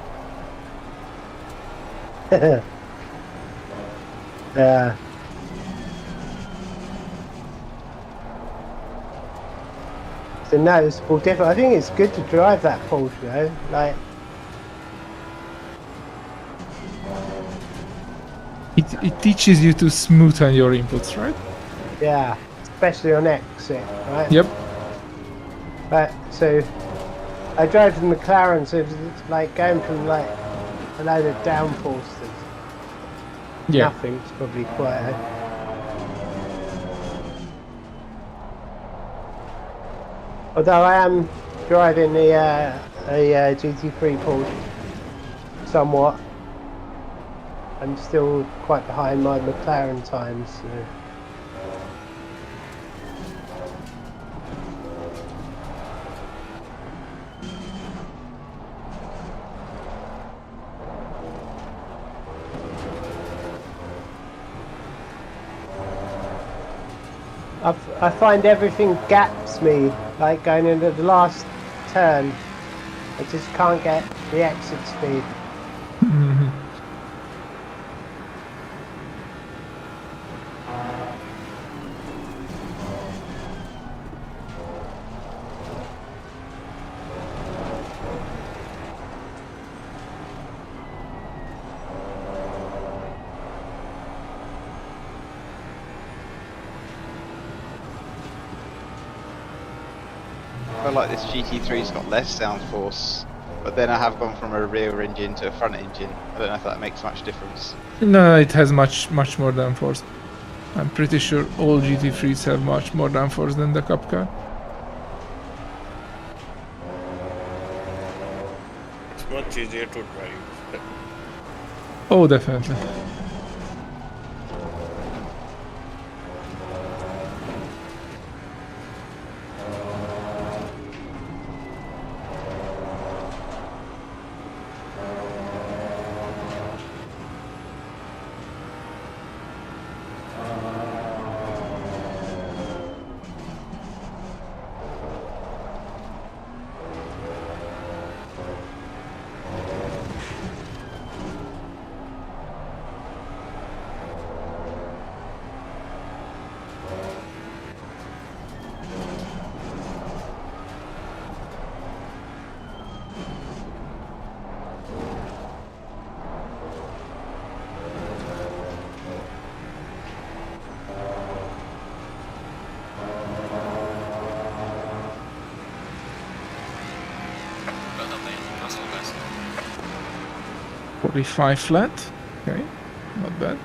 Yeah. It's a noticeable difference. I think it's good to drive that Porsche though. Like, It teaches you to smoothen your inputs, right? yeah, especially on exit, right? Yep. But so I drove the McLaren, so it's like going from like a load of downforce to Yeah. nothing's probably quite. Although I am driving a GT3 Porsche somewhat, I'm still quite behind my McLaren times. So. I find everything gaps me, like going into the last turn. I just can't get the exit speed. Mhm. I feel like this GT3's got less downforce, but then I have gone from a rear engine to a front engine. I don't know if that makes much difference. No, it has much more downforce. I'm pretty sure all GT3s have much more downforce than the Cup car. It's much easier to drive. Oh, definitely. Well done, mate. That's all the best. 45 flat. Okay, not bad.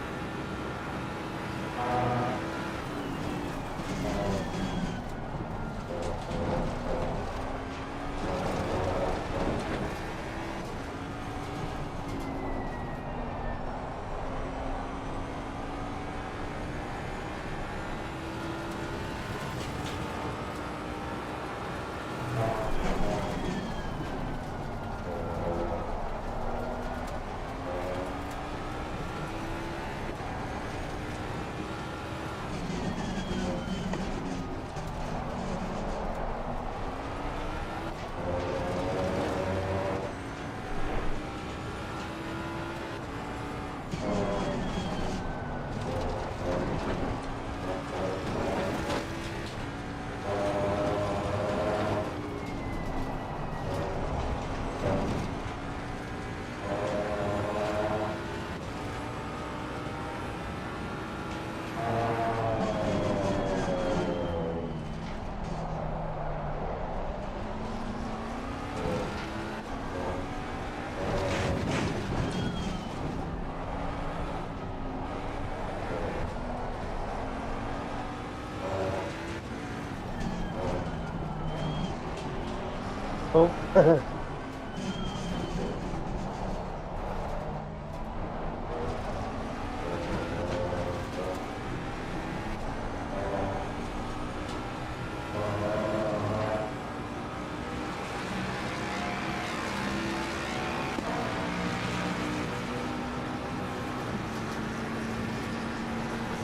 Oh.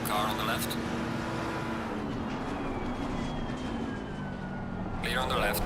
Car on the left. Clear on the left.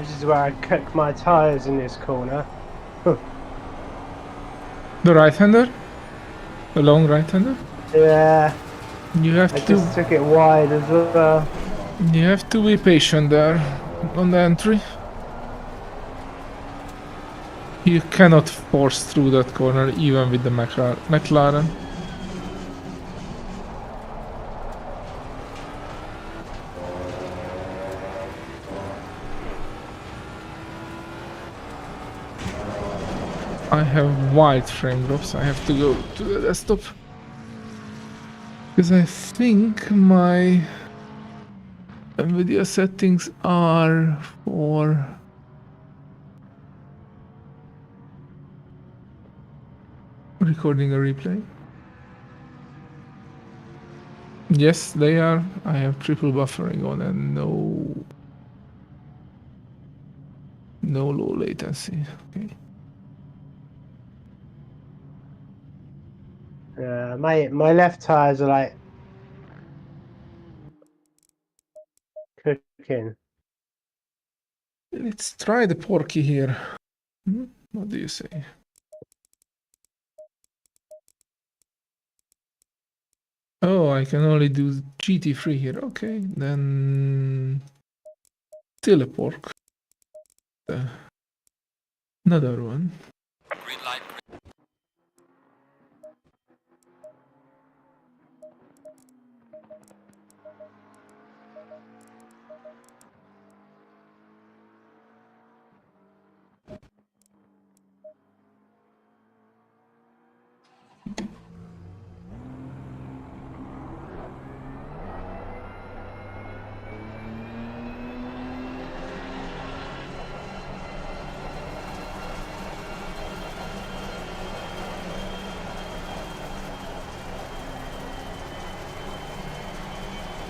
This is where I cook my tyres in this corner. The right-hander? The long right-hander? Yeah, You have I to just took it wide as well. you have to be patient there on the entry. You cannot force through that corner even with the McLaren. I have wide frame drops. I have to go to the desktop. Because I think my NVIDIA settings are for recording a replay. Yes, they are. I have triple buffering on and no low latency. Okay. My left tyres are like cooking. Let's try the Porky here. What do you say? Oh, I can only do GT3 here. Okay, then still a pork. Another one. Green light.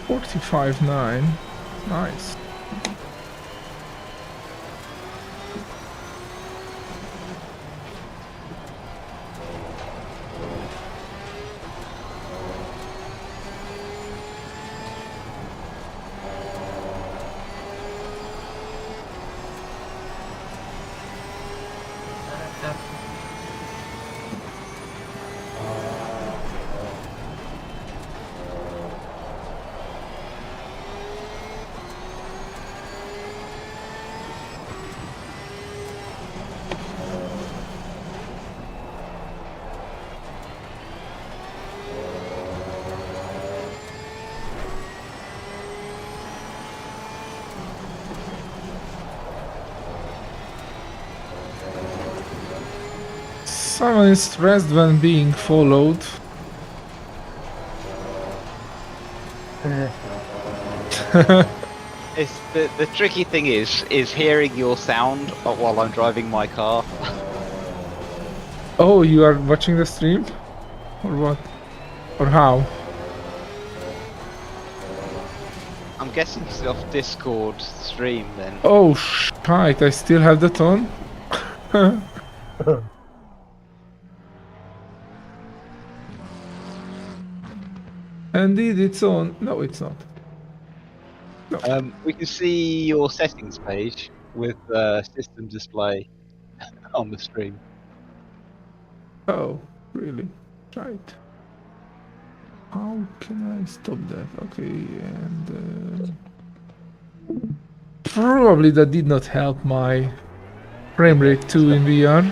45.9. Nice. Someone is stressed when being followed. It's the tricky thing is hearing your sound while I'm driving my car. Oh, you are watching the stream? Or what? Or how? I'm guessing it's off Discord stream then. Oh, shite, I still have that on? Indeed, it's on. No, it's not. We can see your settings page with the system display on the screen. Oh, really? Right. How can I stop that? Okay, and probably that did not help my frame rate too in VR.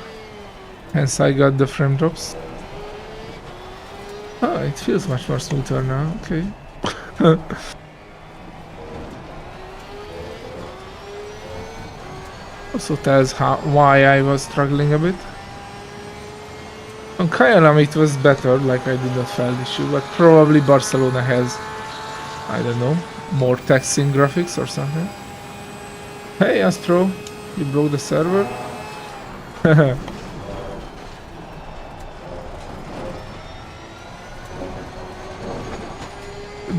Hence I got the frame drops. Oh, it feels much more smoother now. Okay. Also tells why I was struggling a bit. On Kyalami it was better, like I did not feel the issue, but probably Barcelona has, I don't know, more texting graphics or something. Hey Astro, you broke the server?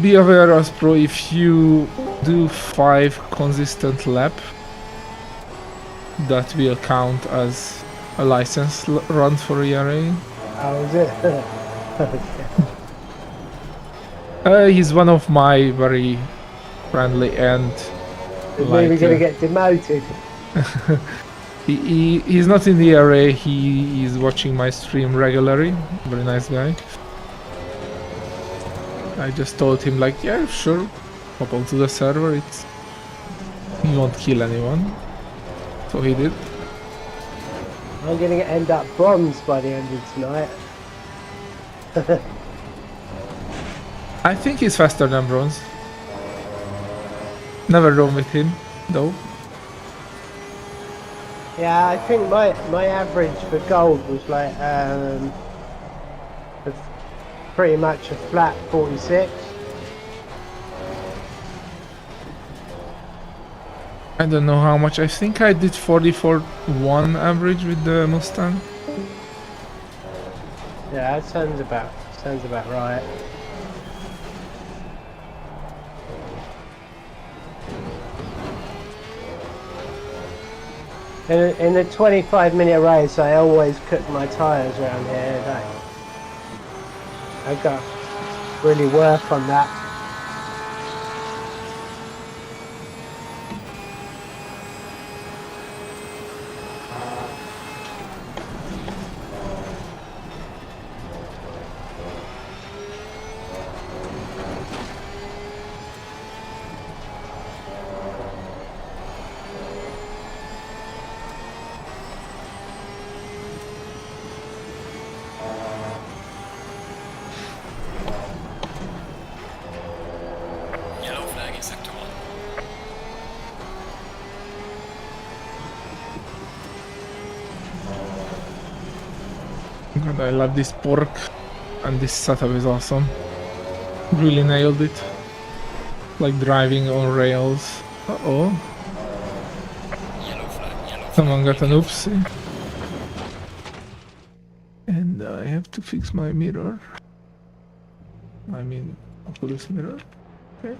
Be aware, Astro, if you do 5 consistent laps, that will count as a license run for ERA. How is it? He's one of my very friendly and Maybe gonna get demoted. He's not in the area. He is watching my stream regularly. Very nice guy. I just told him like, yeah, sure, hop onto the server. He won't kill anyone. So he did. I'm gonna end up bronze by the end of tonight. I think he's faster than bronze. Never run with him, though. Yeah, I think my average for gold was like pretty much a flat 46. I don't know how much. I think I did 44.1 average with the Mustang. Yeah, that sounds about right. In a 25-minute race, I always cook my tyres around here. Like, I've got to really work on that. Yellow flag in sector 1. God, I love this pork, and this setup is awesome. Really nailed it. Like driving on rails. Uh-oh. Yellow flag, yellow flag. Someone got an oopsie. And I have to fix my mirror. I mean, Oculus mirror. Okay.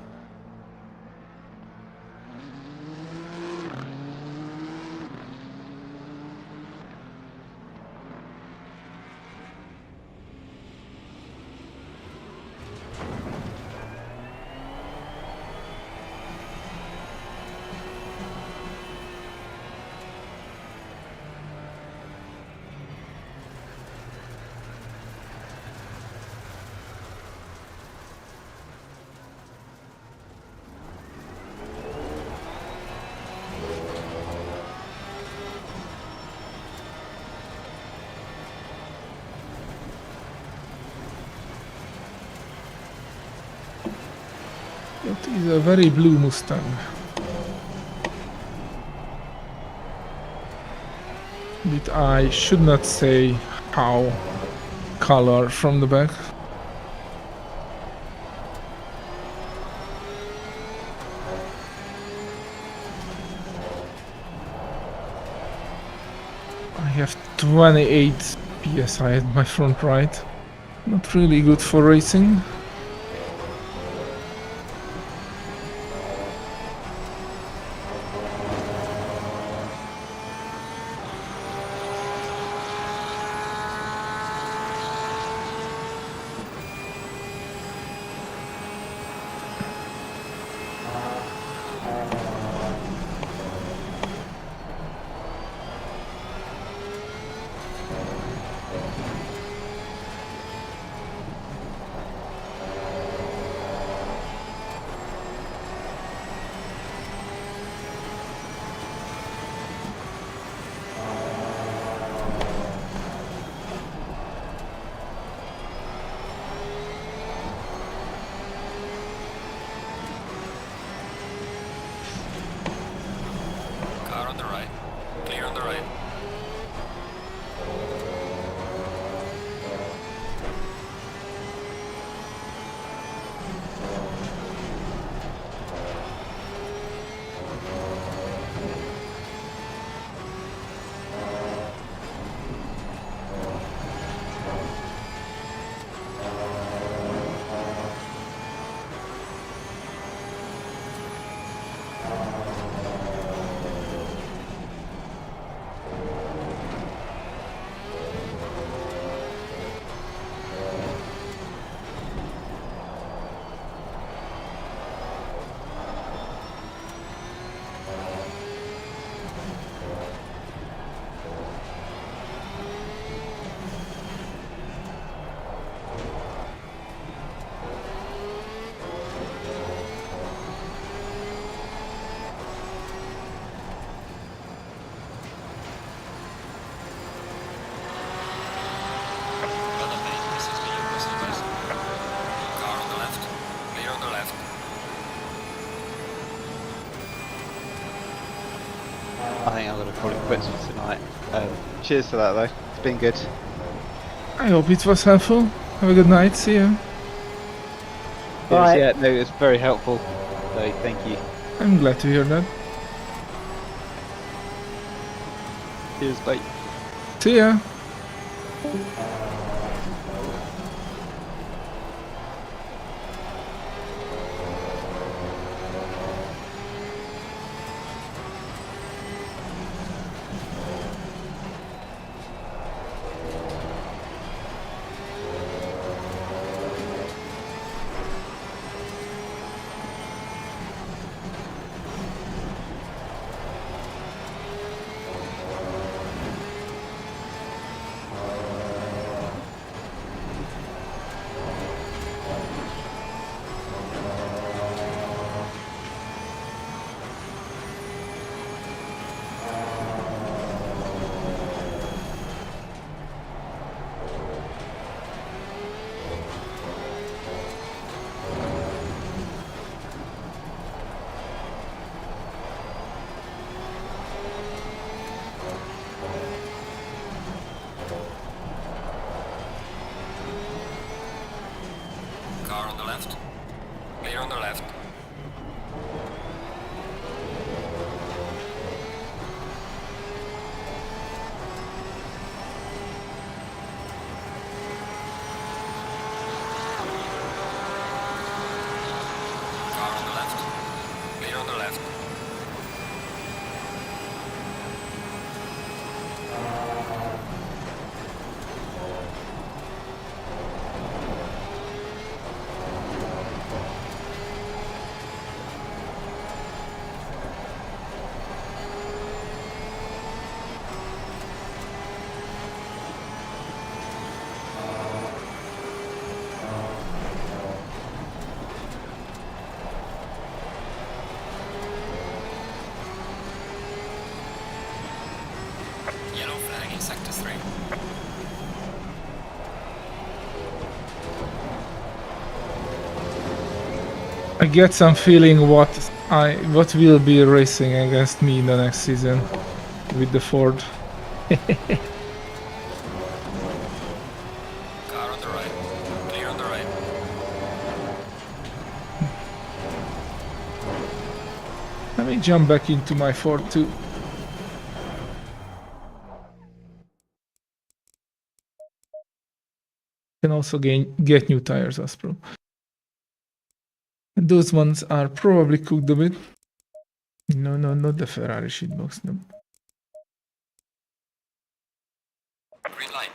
It is a very blue Mustang. But I should not say how color from the back. I have 28 PSI at my front right. Not really good for racing. I think I'm going to call it quits for tonight. Cheers to that though. It's been good. I hope it was helpful. Have a good night. See you. Yes, Alright. yeah, no, it's very helpful. So thank you. I'm glad to hear that. Cheers, bye. See ya. Car on the left. Clear on the left. Car on the left. Clear on the left. Yellow flag in sector 3. I get some feeling what will be racing against me in the next season with the Ford. Car on the right. Clear on the right. Let me jump back into my Ford too. Can also get new tires, Aspro. And those ones are probably cooked a bit. No, not the Ferrari shitbox. No. Green light.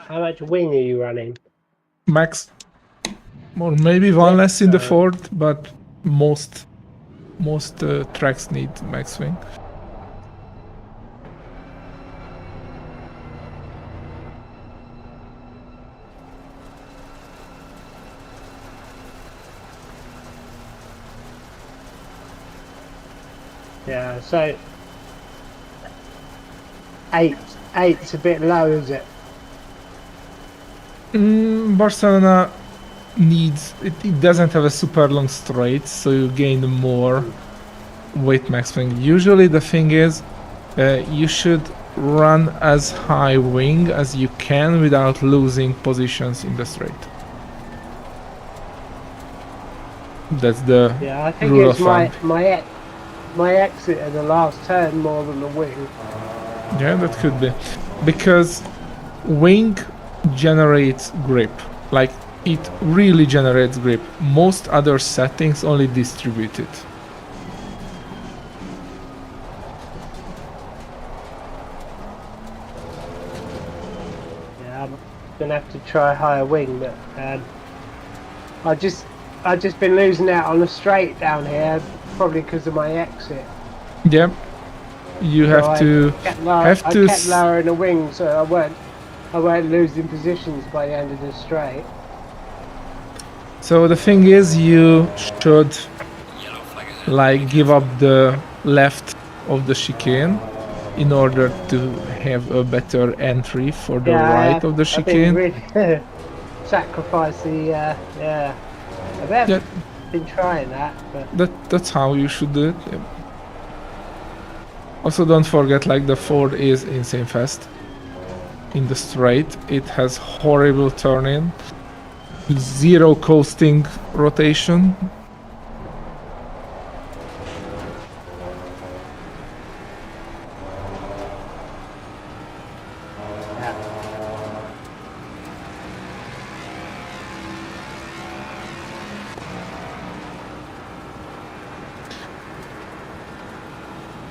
How much wing are you running? Max, or maybe one Yeah, less in the Ford, but most tracks need max wing. Yeah, so eight's a bit low, is it? Barcelona needs it doesn't have a super long straight, so you gain more weight max wing. Usually the thing is you should run as high wing as you can without losing positions in the straight. That's the Yeah, I think rule it's of thumb. my exit at the last turn more than the wing. Yeah, that could be. Because wing generates grip. Like, it really generates grip. Most other settings only distribute it. Yeah, I'm gonna have to try higher wing, but I've just been losing out on a straight down here, probably because of my exit. Yep. You So have to I kept lowering the wing so I weren't losing positions by the end of the straight. So the thing is, you should Yellow flag ahead. like give up the left of the chicane in order to have a better entry for the right of the I've been chicane. really sacrifice the yeah. I've Yeah. been trying that, but That's how you should do it. Yeah. Also, don't forget, like, the Ford is insane fast. In the straight, it has horrible turn-in, zero coasting rotation. yeah.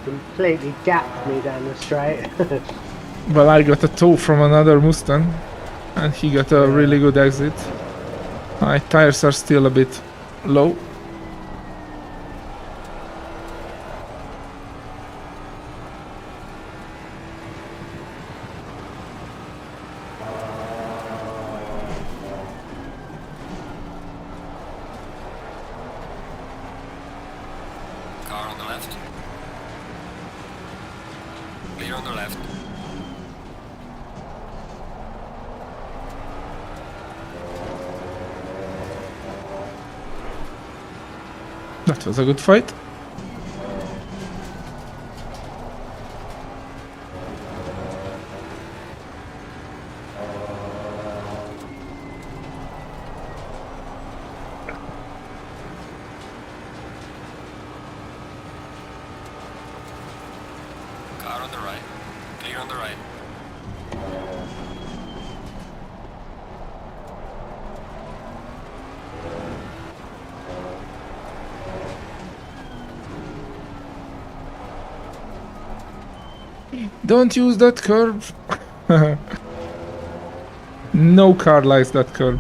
Completely gapped me down the straight. Well, I got a tow from another Mustang, and he got a really good exit. My tires are still a bit low. Car on the left. Clear on the left. That was a good fight. Car on the right. Clear on the right. Don't use that curve. No car likes that curve.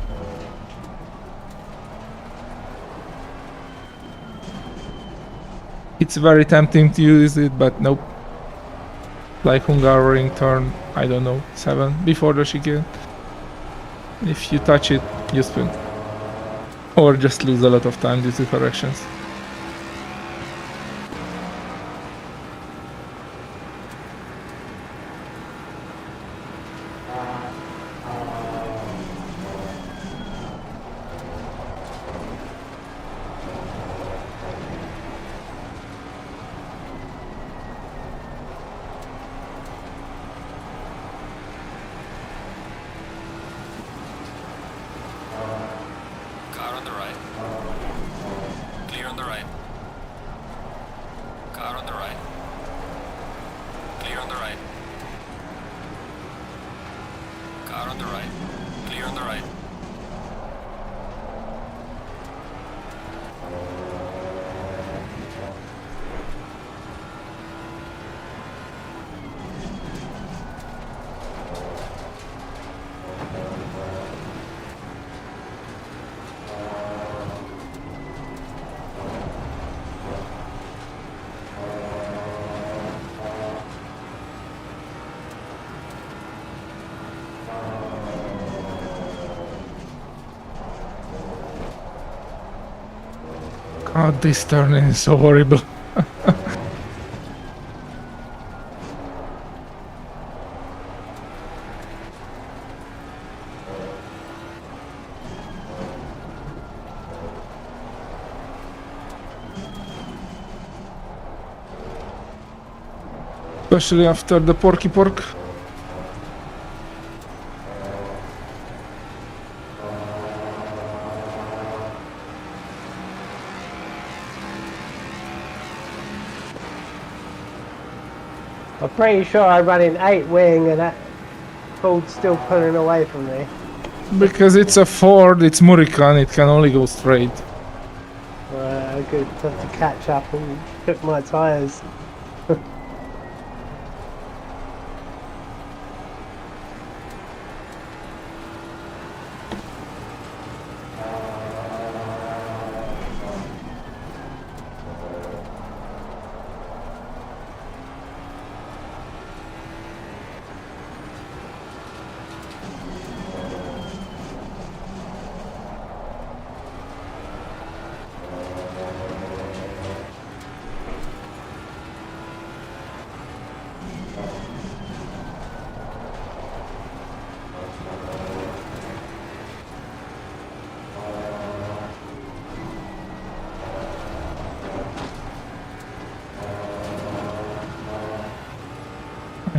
It's very tempting to use it, but nope. Like Hungaroring turn, I don't know, 7 before the chicane. If you touch it, you spin. Or just lose a lot of time due to corrections. Car on the right. Clear on the right. Car on the right. Clear on the right. Car on the right. Clear on the right. God, this turn is so horrible. Especially after the porky pork. I'm pretty sure I ran in 8 wing and that Ford's still pulling away from me. Because it's a Ford, it's Murican, it can only go straight. I'm going to have to catch up and cook my tyres.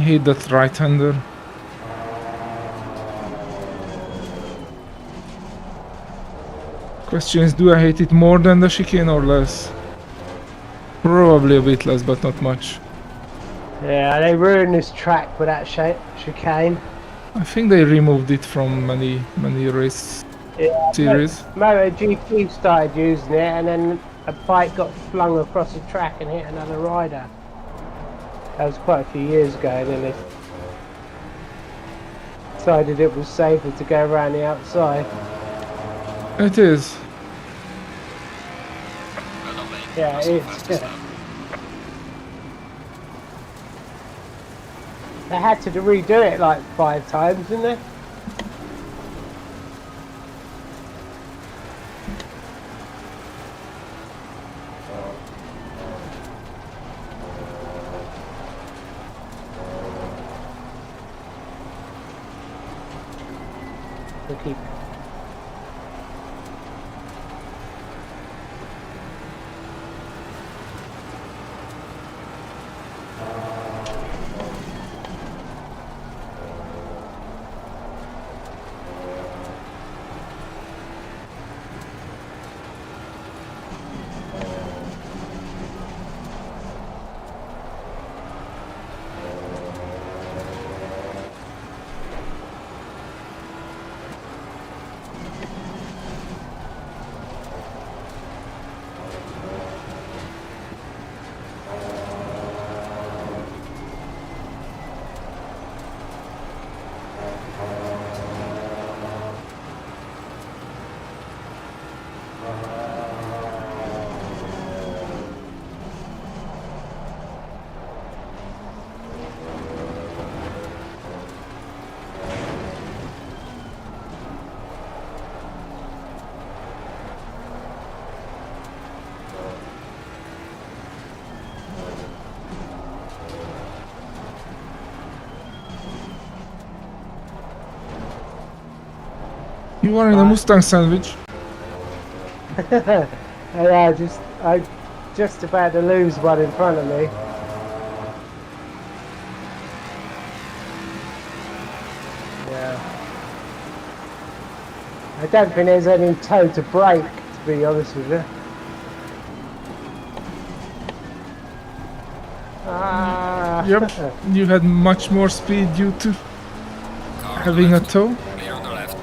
hate that right-hander. Question is, do I hate it more than the chicane or less? Probably a bit less, but not much. Yeah, they ruined this track with that chicane. I think they removed it from many race Yeah, series. MotoGP started using it, and then a bike got flung across the track and hit another rider. That was quite a few years ago, and then they decided it was safer to go around the outside. It is. Well done, mate. Yeah, That's it's all fast yeah. stuff. They had to redo it like 5 times, didn't they? We'll keep. You are in a Mustang sandwich. Yeah, I just about to lose one in front of me. Yeah. I don't think there's any toe to brake, to be honest with you. Ah. Yep, you had much more speed due to Car on the having a left. toe. Clear on the left.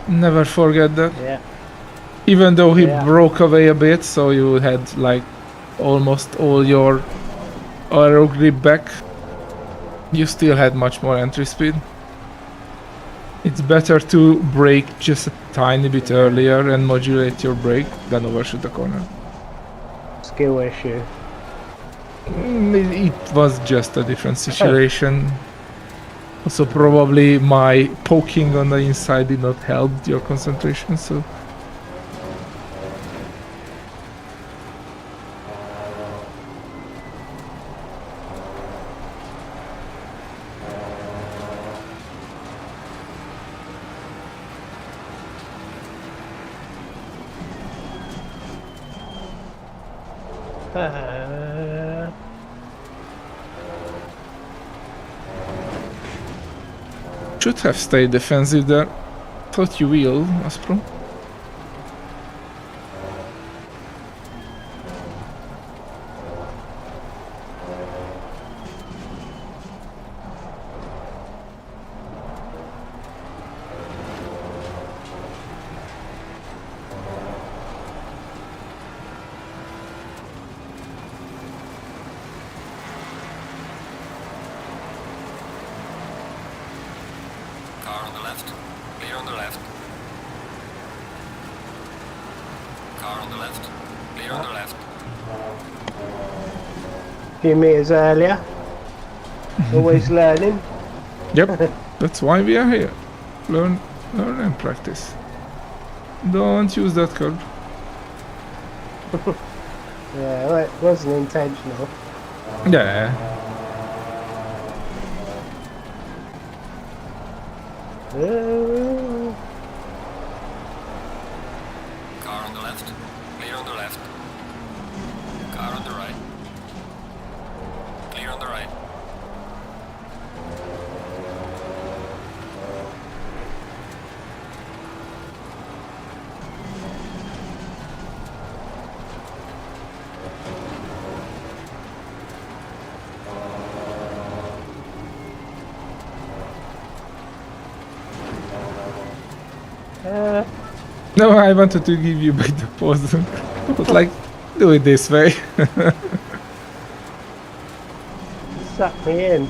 Never forget that. Yeah. Even though he Yeah. broke away a bit, so you had like almost all your aero grip back, you still had much more entry speed. It's better to brake just a tiny bit earlier and modulate your brake than overshoot the corner. Skill issue. It was just a different situation. Also, probably my poking on the inside did not help your concentration, so... Should have stayed defensive there. Thought you will, Aspro. Car on the left. Clear on the left. Car on the left. Clear on the left. Few meters earlier. Always learning. Yep, that's why we are here. Learn and practice. Don't use that card. Yeah, well, it wasn't intentional. Yeah. Car on the left. Clear on the left. Car on the right. No, I wanted to give you back the pause. But like, do it this way. Suck me in.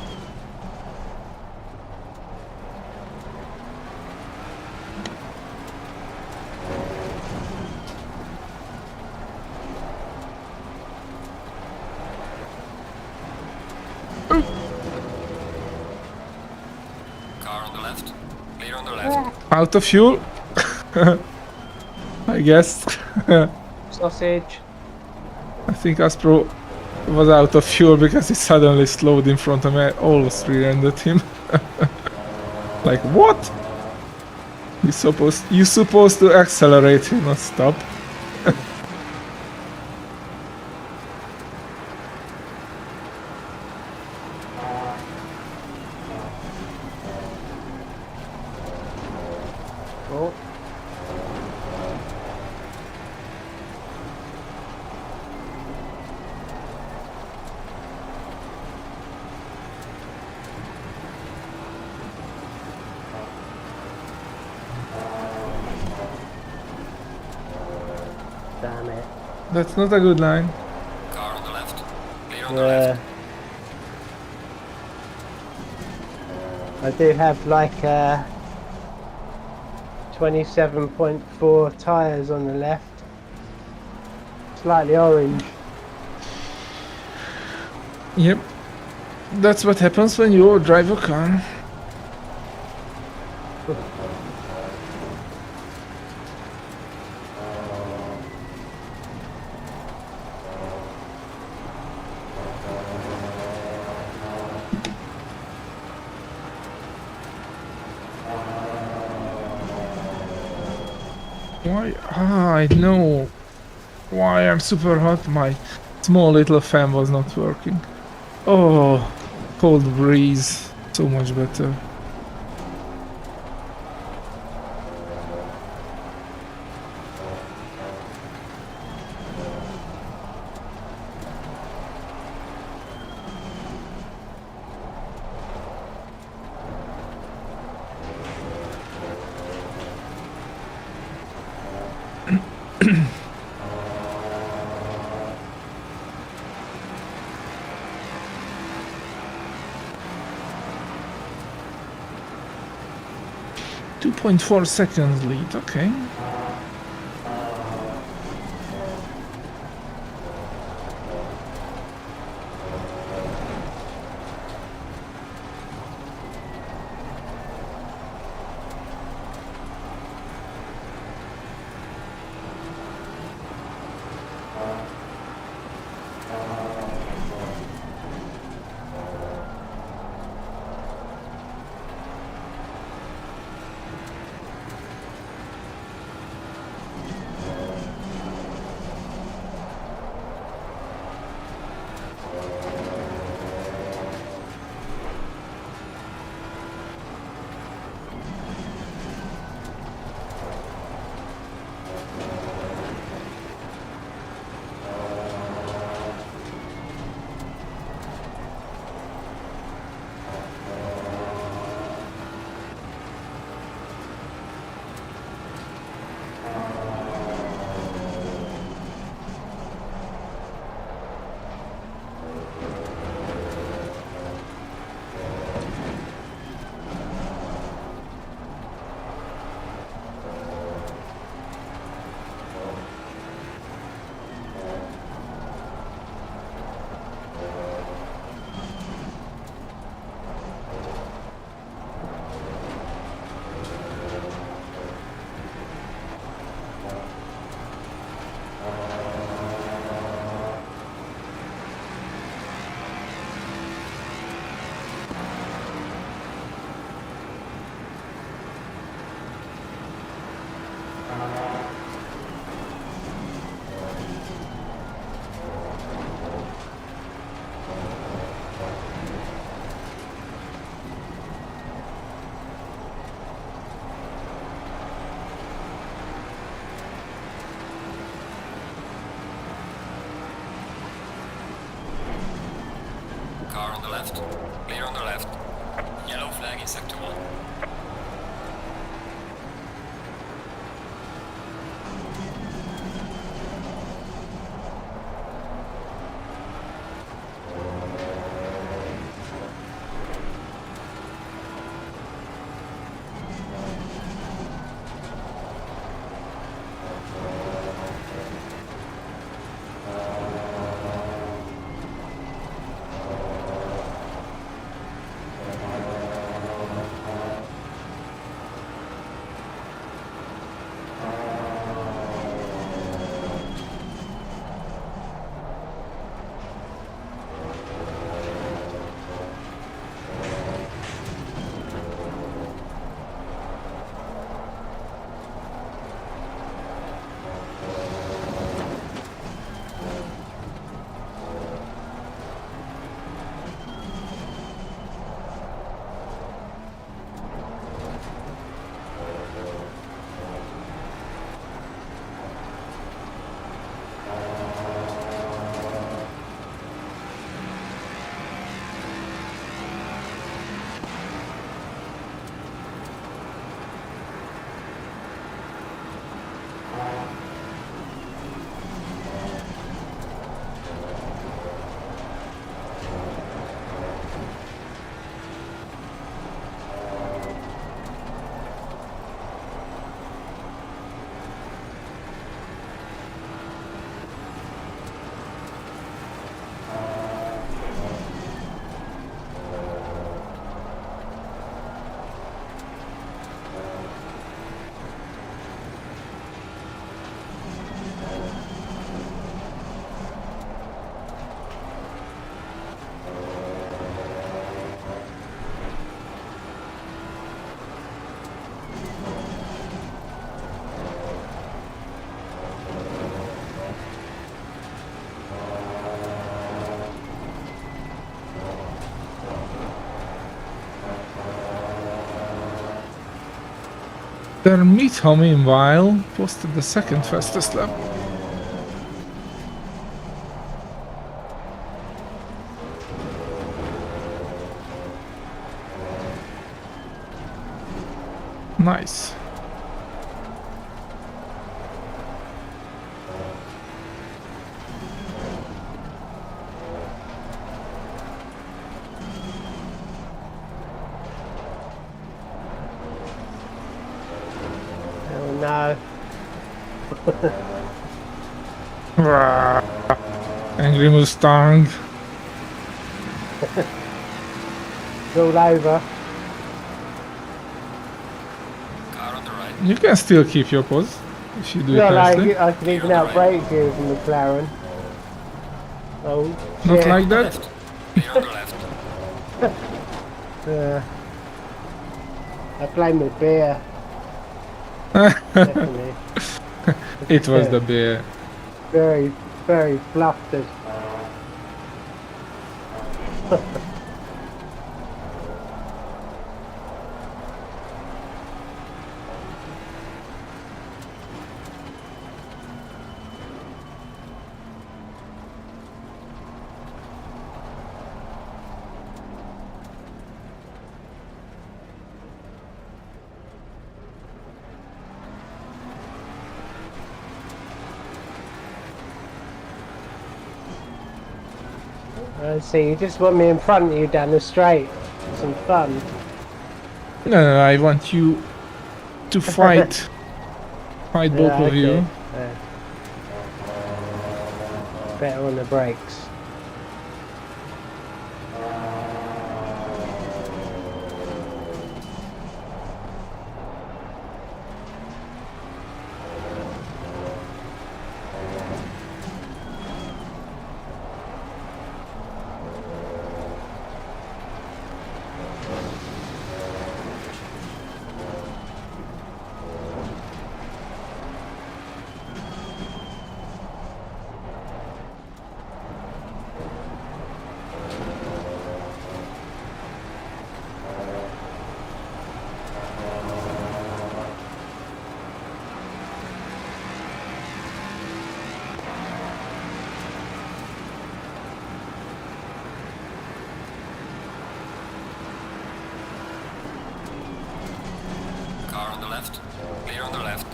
Car on the left. Clear on the left. Out of fuel? I guess. Sausage. I think Aspro was out of fuel because he suddenly slowed in front of me. I almost rear-ended him. Like, what? You're supposed to accelerate, not stop. Oh. Damn it. That's not a good line. Car on the left. Clear on the left. I do have like 27.4 tyres on the left. Slightly orange. Yep. That's what happens when you drive a car. Why? I know why I'm super hot. My small little fan was not working. Oh, cold breeze. So much better. .4 seconds lead, okay. Car on the left. Clear on the left. Yellow flag in sector 1. Their Mito, meanwhile, posted the second fastest lap. Nice. Oh no. Angry Mustang. It's all over. Car on the right. You can still keep your pose if you do it Not like nicely. I can even outbrake you with the McLaren. Oh Not shit. like that. Left. Clear on the left. I blame the beer. Definitely. It was the beer. Very, very flustered. See, you just want me in front of you down the straight. Some fun. No, I want you to fight. Fight both of you. Yeah. Better on the brakes. Car on the left. Clear on the left.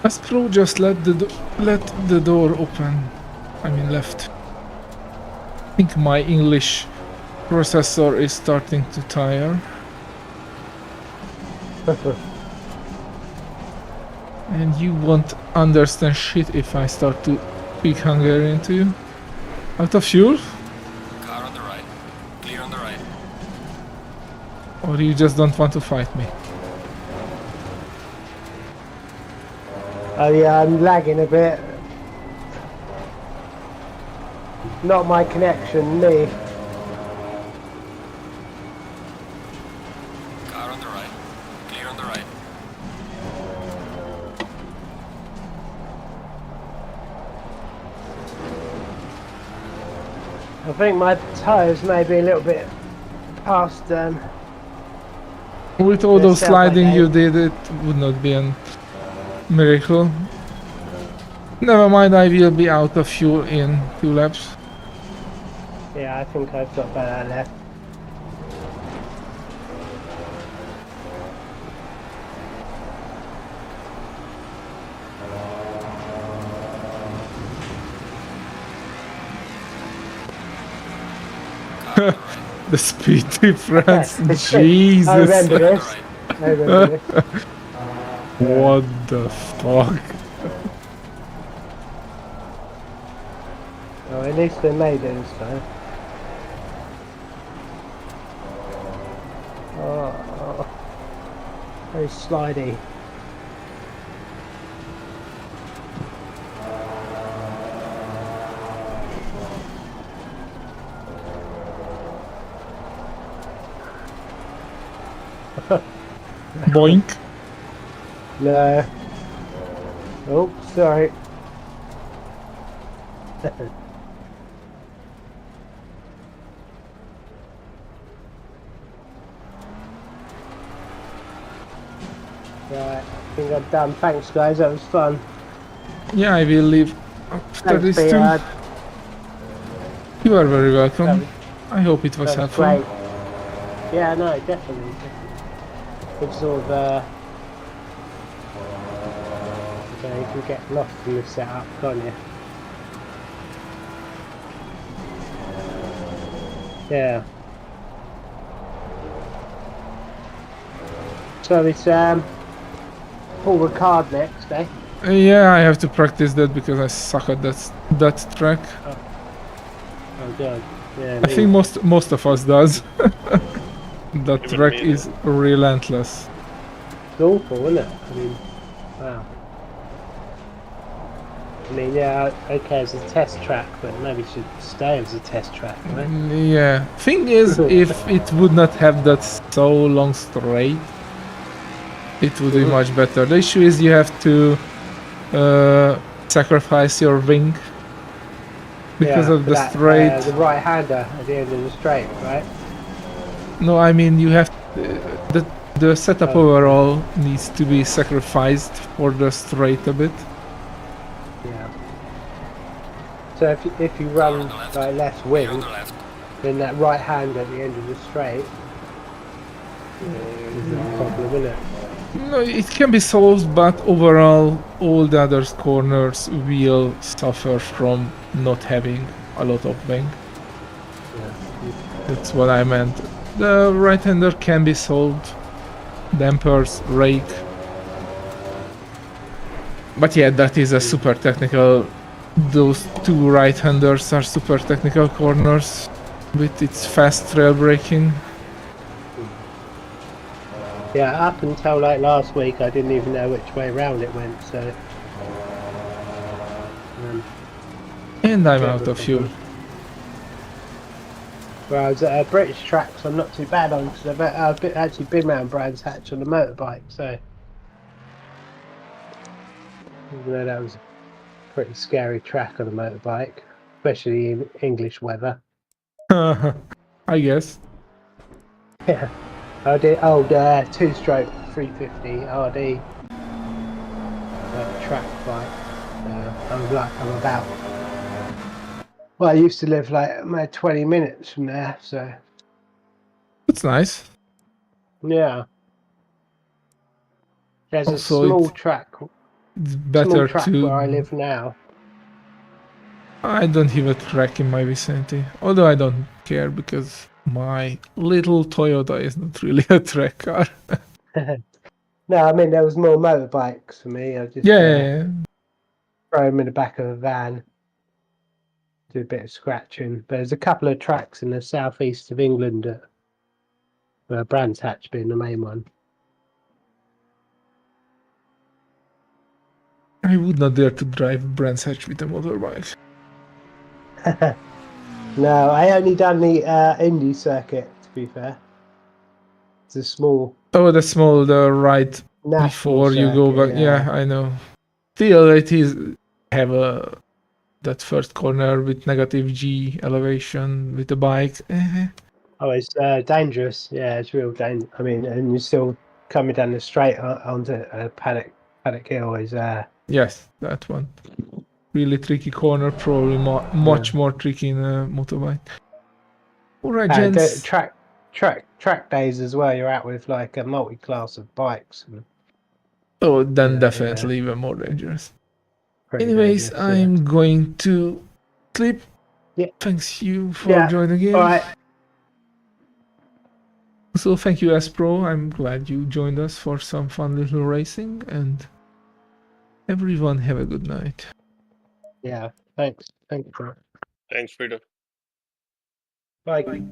Astro just let the door open. I mean left. I think my English processor is starting to tire. And you won't understand shit if I start to speak Hungarian to you. Out of fuel? Car on the right. Clear on the right. Or you just don't want to fight me? Oh yeah, I'm lagging a bit. Not my connection, me. Car on the right. Clear on the right. I think my tyres may be a little bit past With all It those sounds like sliding you I- did, it would not be a miracle. Never mind, I will be out of fuel in 2 laps. yeah, I think I've got about that left. The speed difference, I Jesus! remember this. I remember this. What the fuck? Oh, at least they made it this time. Oh, very slidey. Boink. No, Oh, sorry. Right, I think I'm done. Thanks, guys. That was fun. Yeah, I will leave after Thanks, this too. VR. You are very welcome. That I hope it was was helpful. great. Yeah, no, definitely. Good sort of, you know, you can get lost in this setup, can't you? Yeah. So it's Paul Ricard next, eh? Yeah, I have to practice that because I suck at that track. Oh god. Yeah. I think most of us does. That Even track me, is relentless. It's awful, isn't it? I mean, wow. I mean, yeah, okay, it's a test track, but maybe it should stay as a test track, right? Yeah. Thing is, if it would not have that so long straight, it would be much better. The issue is you have to sacrifice your wing because Yeah, of for the that, straight. the right-hander at the end of the straight, right? No, I mean you have the setup Oh, overall needs to be sacrificed for the straight a bit. yeah. So if you Car run on the left. like left Clear on wing, the left. then that right hand at the end of the straight is a problem, isn't it? No, it can be solved, but overall, all the other corners will suffer from not having a lot of wing. Yeah. That's what I meant. The right-hander can be solved. Dampers, rake. But yeah, that is a super technical. Those two right-handers are super technical corners with its fast trail braking. Yeah, up until like last week, I didn't even know which way round it went, so. And I'm bit out a of fuel. problem. Whereas British tracks, I'm not too bad on because I've actually been around Brands Hatch on a motorbike, so. Even though that was a pretty scary track on a motorbike, especially in English weather. I guess. Yeah, I did old two-stroke 350 RD track bike. I'm about. Well, I used to live like 20 minutes from there, so That's nice. yeah. There's a Also, small track, it's better where I to. live now. I don't have a track in my vicinity, although I don't care because my little Toyota is not really a track car. No, I mean there was more motorbikes for me. I just Yeah. throw them in the back of a van, do a bit of scratching. But there's a couple of tracks in the southeast of England, Brands Hatch being the main one. I would not dare to drive Brands Hatch with a motorbike. No, I only done the Indy circuit. To be fair, it's a small Oh, the small, the right national before you go circuit, back. Yeah, I know. Still, it is have that first corner with negative G elevation with the bike. Oh, it's dangerous. Yeah, it's real dangerous. I mean, and you're still coming down the straight onto Paddock Hill is Yes, that one. Really tricky corner, probably much more tricky in a motorbike. Alright, gents. track days as well. You're out with like a multi-class of bikes. Oh, then Yeah, definitely even more dangerous. pretty Anyways, dangerous, I'm going to sleep. Yeah. Thanks you for joining in. All right. So thank you, S-Pro. I'm glad you joined us for some fun little racing, and everyone have a good night. Yeah. Thanks. Thanks, Peter. Bye.